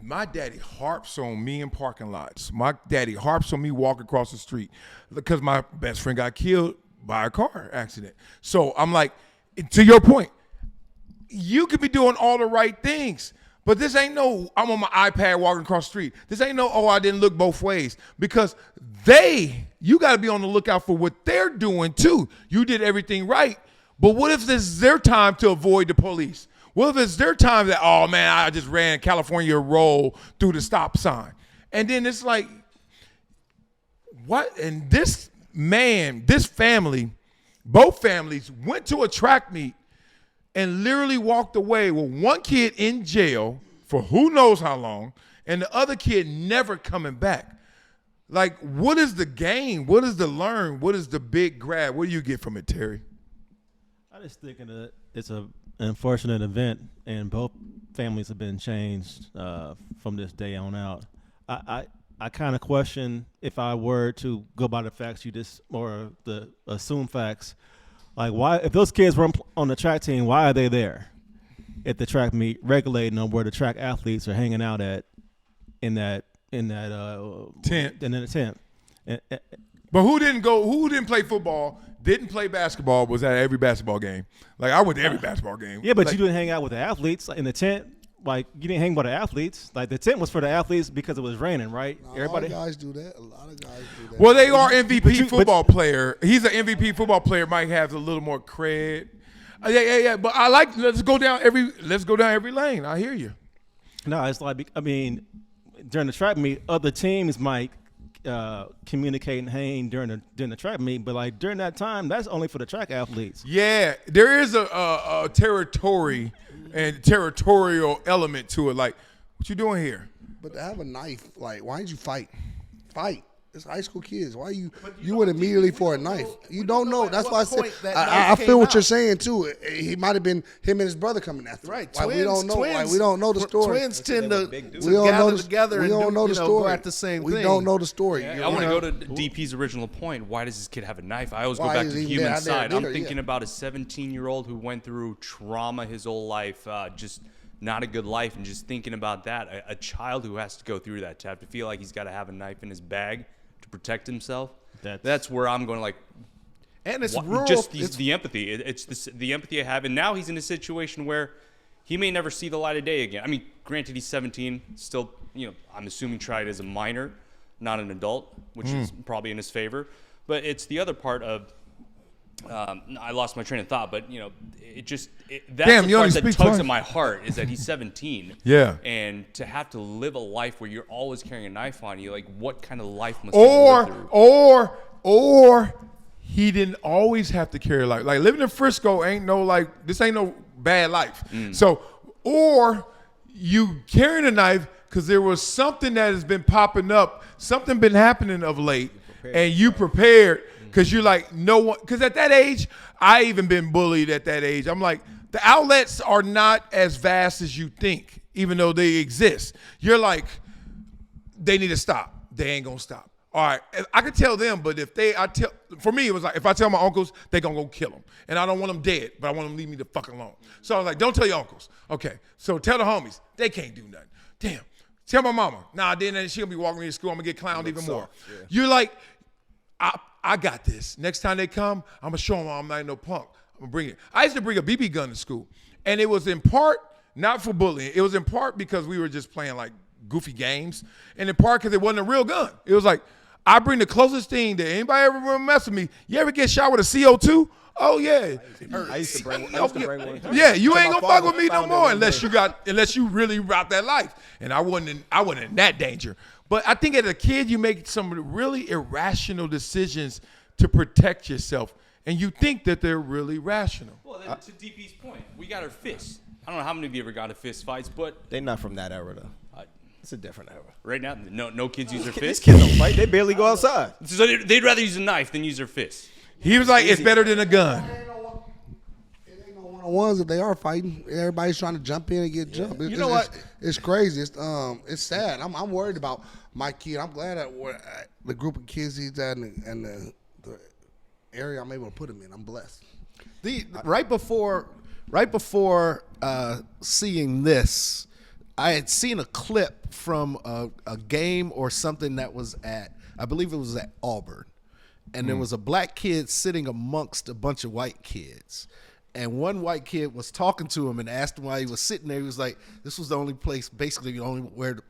My daddy harps on me in parking lots. My daddy harps on me walking across the street because my best friend got killed by a car accident. So I'm like, to your point, you could be doing all the right things, but this ain't no, I'm on my iPad walking across the street. This ain't no, I didn't look both ways, because you got to be on the lookout for what they're doing too. You did everything right, but what if this is their time to avoid the police? What if it's their time that, oh man, I just ran California roll through the stop sign? And then it's like, what? And this family, both families went to a track meet and literally walked away with one kid in jail for who knows how long, and the other kid never coming back. Like, what is the gain? What is the learn? What is the big grab? What do you get from it, Terry? I just thinking that it's an unfortunate event, and both families have been changed from this day on out. I kind of question, if I were to go by the facts or the assumed facts, like, why, if those kids were on the track team, why are they there at the track meet regulating on where the track athletes are hanging out at in that tent? In the tent. But who didn't play football, didn't play basketball, was at every basketball game? Like, I went to every basketball game. Yeah, but like, you didn't hang out with the athletes in the tent. Like, you didn't hang with the athletes. Like, the tent was for the athletes because it was raining, right? Everybody. A lot of guys do that. Well, they are MVP football player. He's an MVP football player. Might have a little more cred. Yeah. But I like. Let's go down every lane. I hear you. No, it's like, I mean, during the track meet, other teams might communicate and hang during the track meet, but like during that time, that's only for the track athletes. Yeah, there is a territory and territorial element to it. Like, what you doing here? But to have a knife, like, why didn't you fight? Fight. It's high school kids. Why you went immediately for a knife? You don't know. That's why I said I feel what you're saying too. He might have been him and his brother coming after. Right. Why we don't know. Why we don't know the story. Twins tend to gather together and go at the same thing. We don't know the story. Yeah, I want to go to DP's original point. Why does this kid have a knife? I always go back to the human side. I'm thinking about a 17-year-old who went through trauma his whole life, just not a good life, and just thinking about that. A child who has to go through that, to have to feel like he's got to have a knife in his bag to protect himself. That's where I'm going, like, and it's rural. Just the empathy. It's the empathy I have. And now he's in a situation where he may never see the light of day again. I mean, granted, he's 17, still, I'm assuming tried as a minor, not an adult, which is probably in his favor. But it's the other part of, I lost my train of thought, but that's the part that tugs at my heart, is that he's 17. Yeah. And to have to live a life where you're always carrying a knife on you, like, what kind of life must he live through? Or he didn't always have to carry a life. Like, living in Frisco this ain't no bad life. So, or you carrying a knife because there was something that has been popping up, something been happening of late, and you prepared. Because you're like, no one, because at that age, I even been bullied at that age. I'm like, the outlets are not as vast as you think, even though they exist. You're like, they need to stop. They ain't gonna stop. All right, I could tell them, but for me, it was like, if I tell my uncles, they gonna go kill them. And I don't want them dead, but I want them to leave me the fuck alone. So I was like, don't tell your uncles. Okay, so tell the homies, they can't do nothing. Damn, tell my mama. Nah, then she gonna be walking me to school, I'm gonna get clowned even more. Yeah. You're like, I got this. Next time they come, I'm gonna show them I'm not no punk. I'm gonna bring it. I used to bring a BB gun to school, and it was in part not for bullying. It was in part because we were just playing like goofy games, and in part because it wasn't a real gun. It was like, I bring the closest thing that anybody ever will mess with me. You ever get shot with a CO2? Oh yeah. I used to bring one. Yeah, you ain't gonna fuck with me no more unless you really route that life. And I wasn't in that danger. But I think as a kid, you make some really irrational decisions to protect yourself, and you think that they're really rational. Well, then, to DP's point, we got our fists. I don't know how many of you ever got in fist fights, but they're not from that era though. It's a different era. Right now, no kids use their fists. Kids don't fight. They barely go outside. So they'd rather use a knife than use their fists. He was like, it's better than a gun. It ain't no ones that they are fighting. Everybody's trying to jump in and get jumped. You know what? It's crazy. It's sad. I'm worried about my kid. I'm glad that the group of kids he's at and the area I'm able to put him in. I'm blessed. Right before seeing this, I had seen a clip from a game or something that was at, I believe it was at Auburn. And there was a black kid sitting amongst a bunch of white kids. And one white kid was talking to him and asked him why he was sitting there. He was like, this was the only place, basically the only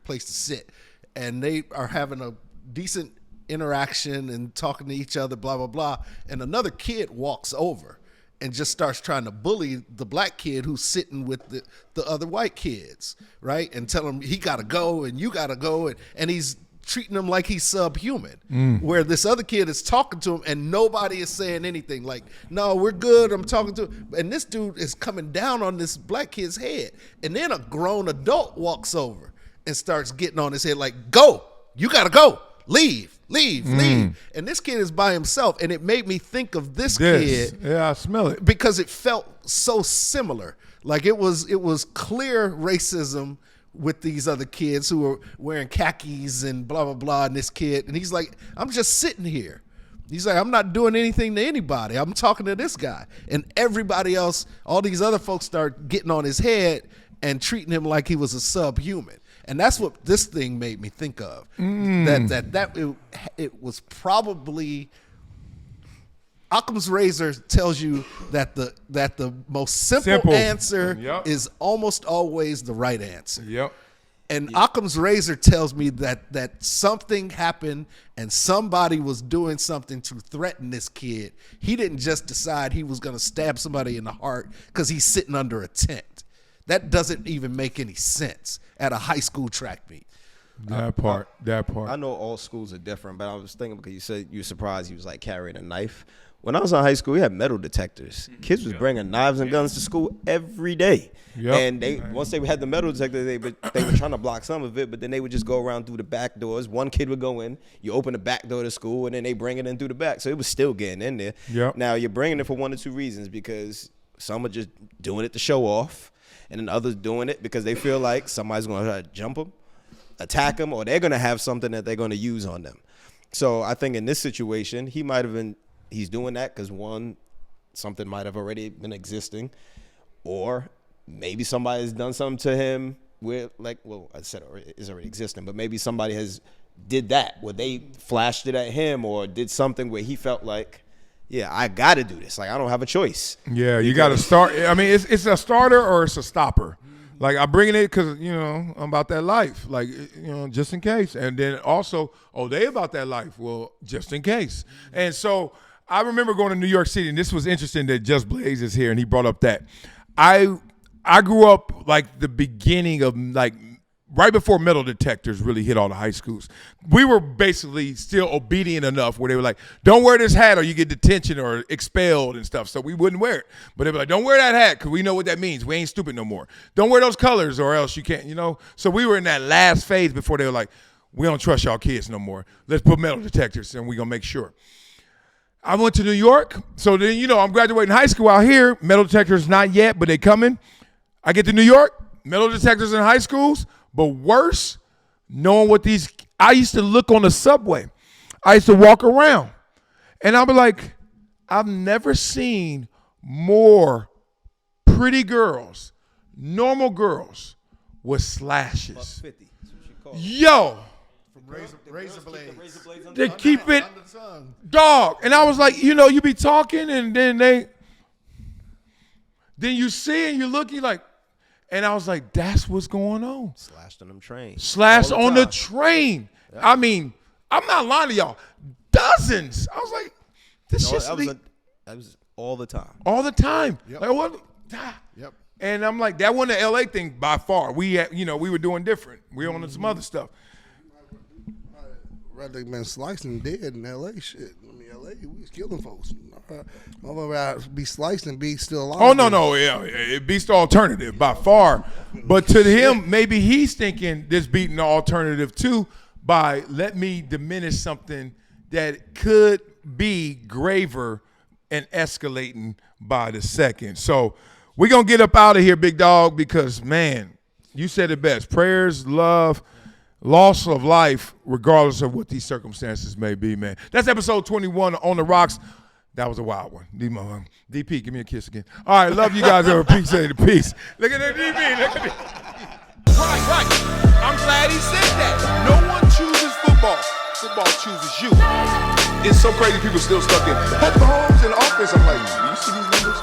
place to sit. And they are having a decent interaction and talking to each other, blah, blah, blah. And another kid walks over and just starts trying to bully the black kid who's sitting with the other white kids, right? And tell him he got to go and you got to go. And he's treating him like he's subhuman, where this other kid is talking to him and nobody is saying anything. Like, no, we're good. I'm talking to him. And this dude is coming down on this black kid's head. And then a grown adult walks over and starts getting on his head like, go, you got to go, leave. And this kid is by himself. And it made me think of this kid. Yeah, I smell it. Because it felt so similar. Like it was clear racism with these other kids who are wearing khakis and blah, blah, blah, and this kid. And he's like, I'm just sitting here. He's like, I'm not doing anything to anybody. I'm talking to this guy. And everybody else, all these other folks start getting on his head and treating him like he was a subhuman. And that's what this thing made me think of. It was probably Occam's razor tells you that the most simple answer is almost always the right answer. Yep. And Occam's razor tells me that something happened and somebody was doing something to threaten this kid. He didn't just decide he was going to stab somebody in the heart because he's sitting under a tent. That doesn't even make any sense at a high school track meet. That part. I know all schools are different, but I was thinking because you said you were surprised he was like carrying a knife. When I was in high school, we had metal detectors. Kids was bringing knives and guns to school every day. And once they had the metal detector, they were trying to block some of it, but then they would just go around through the back doors. One kid would go in, you open the back door to school, and then they bring it in through the back. So it was still getting in there. Now, you're bringing it for one or two reasons, because some are just doing it to show off, and then others doing it because they feel like somebody's going to try to jump them, attack them, or they're going to have something that they're going to use on them. So I think in this situation, he's doing that because, one, something might have already been existing, or maybe somebody has done something to him where, like, well, I said it's already existing, but maybe somebody has did that where they flashed it at him or did something where he felt like, yeah, I got to do this. Like, I don't have a choice. Yeah, you got to start. I mean, it's a starter or it's a stopper. Like, I'm bringing it because, I'm about that life. Like, just in case. And then also, they about that life. Well, just in case. And so I remember going to New York City, and this was interesting that Just Blaze is here, and he brought up that. I grew up, like, the beginning of, like, right before metal detectors really hit all the high schools. We were basically still obedient enough where they were like, don't wear this hat or you get detention or expelled and stuff. So we wouldn't wear it. But they were like, don't wear that hat because we know what that means. We ain't stupid no more. Don't wear those colors or else you can't, So we were in that last phase before they were like, we don't trust y'all kids no more. Let's put metal detectors and we're going to make sure. I went to New York. So then, I'm graduating high school out here. Metal detectors not yet, but they coming. I get to New York, metal detectors in high schools. But worse, knowing what I used to look on the subway. I used to walk around. And I'll be like, I've never seen more pretty girls, normal girls, with slashes. Yo. Razor blades. They keep it dog. And I was like, you be talking and then you see and you look, you like, and I was like, that's what's going on. Slashed on them trains. Slashed on the train. Yep. I mean, I'm not lying to y'all. Dozens. I was like, this shit's that was all the time. All the time. Yep. Like, what? Yep. And I'm like, that wasn't an LA thing by far. We were doing different. We were on some other stuff. Rather been slicing dead in LA shit. I mean, LA, we was killing folks. I'm about to be sliced and be still alive. Oh, no, yeah. It beats the alternative by far. But to him, maybe he's thinking this beating the alternative too by let me diminish something that could be graver and escalating by the second. So We're going to get up out of here, big dog, because, man, you said it best. Prayers, love, loss of life, regardless of what these circumstances may be, man. That's episode 21 on the Rocks. That was a wild one. DP, give me a kiss again. All right, love you guys. Appreciate it. Peace. Look at that DP. Look at it. Right. I'm glad he said that. No one chooses football. Football chooses you. It's so crazy people still stuck in Patrick Mahomes in the offense. I'm like, do you see these numbers?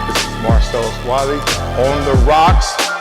This is Marcellus Wiley on the Rocks.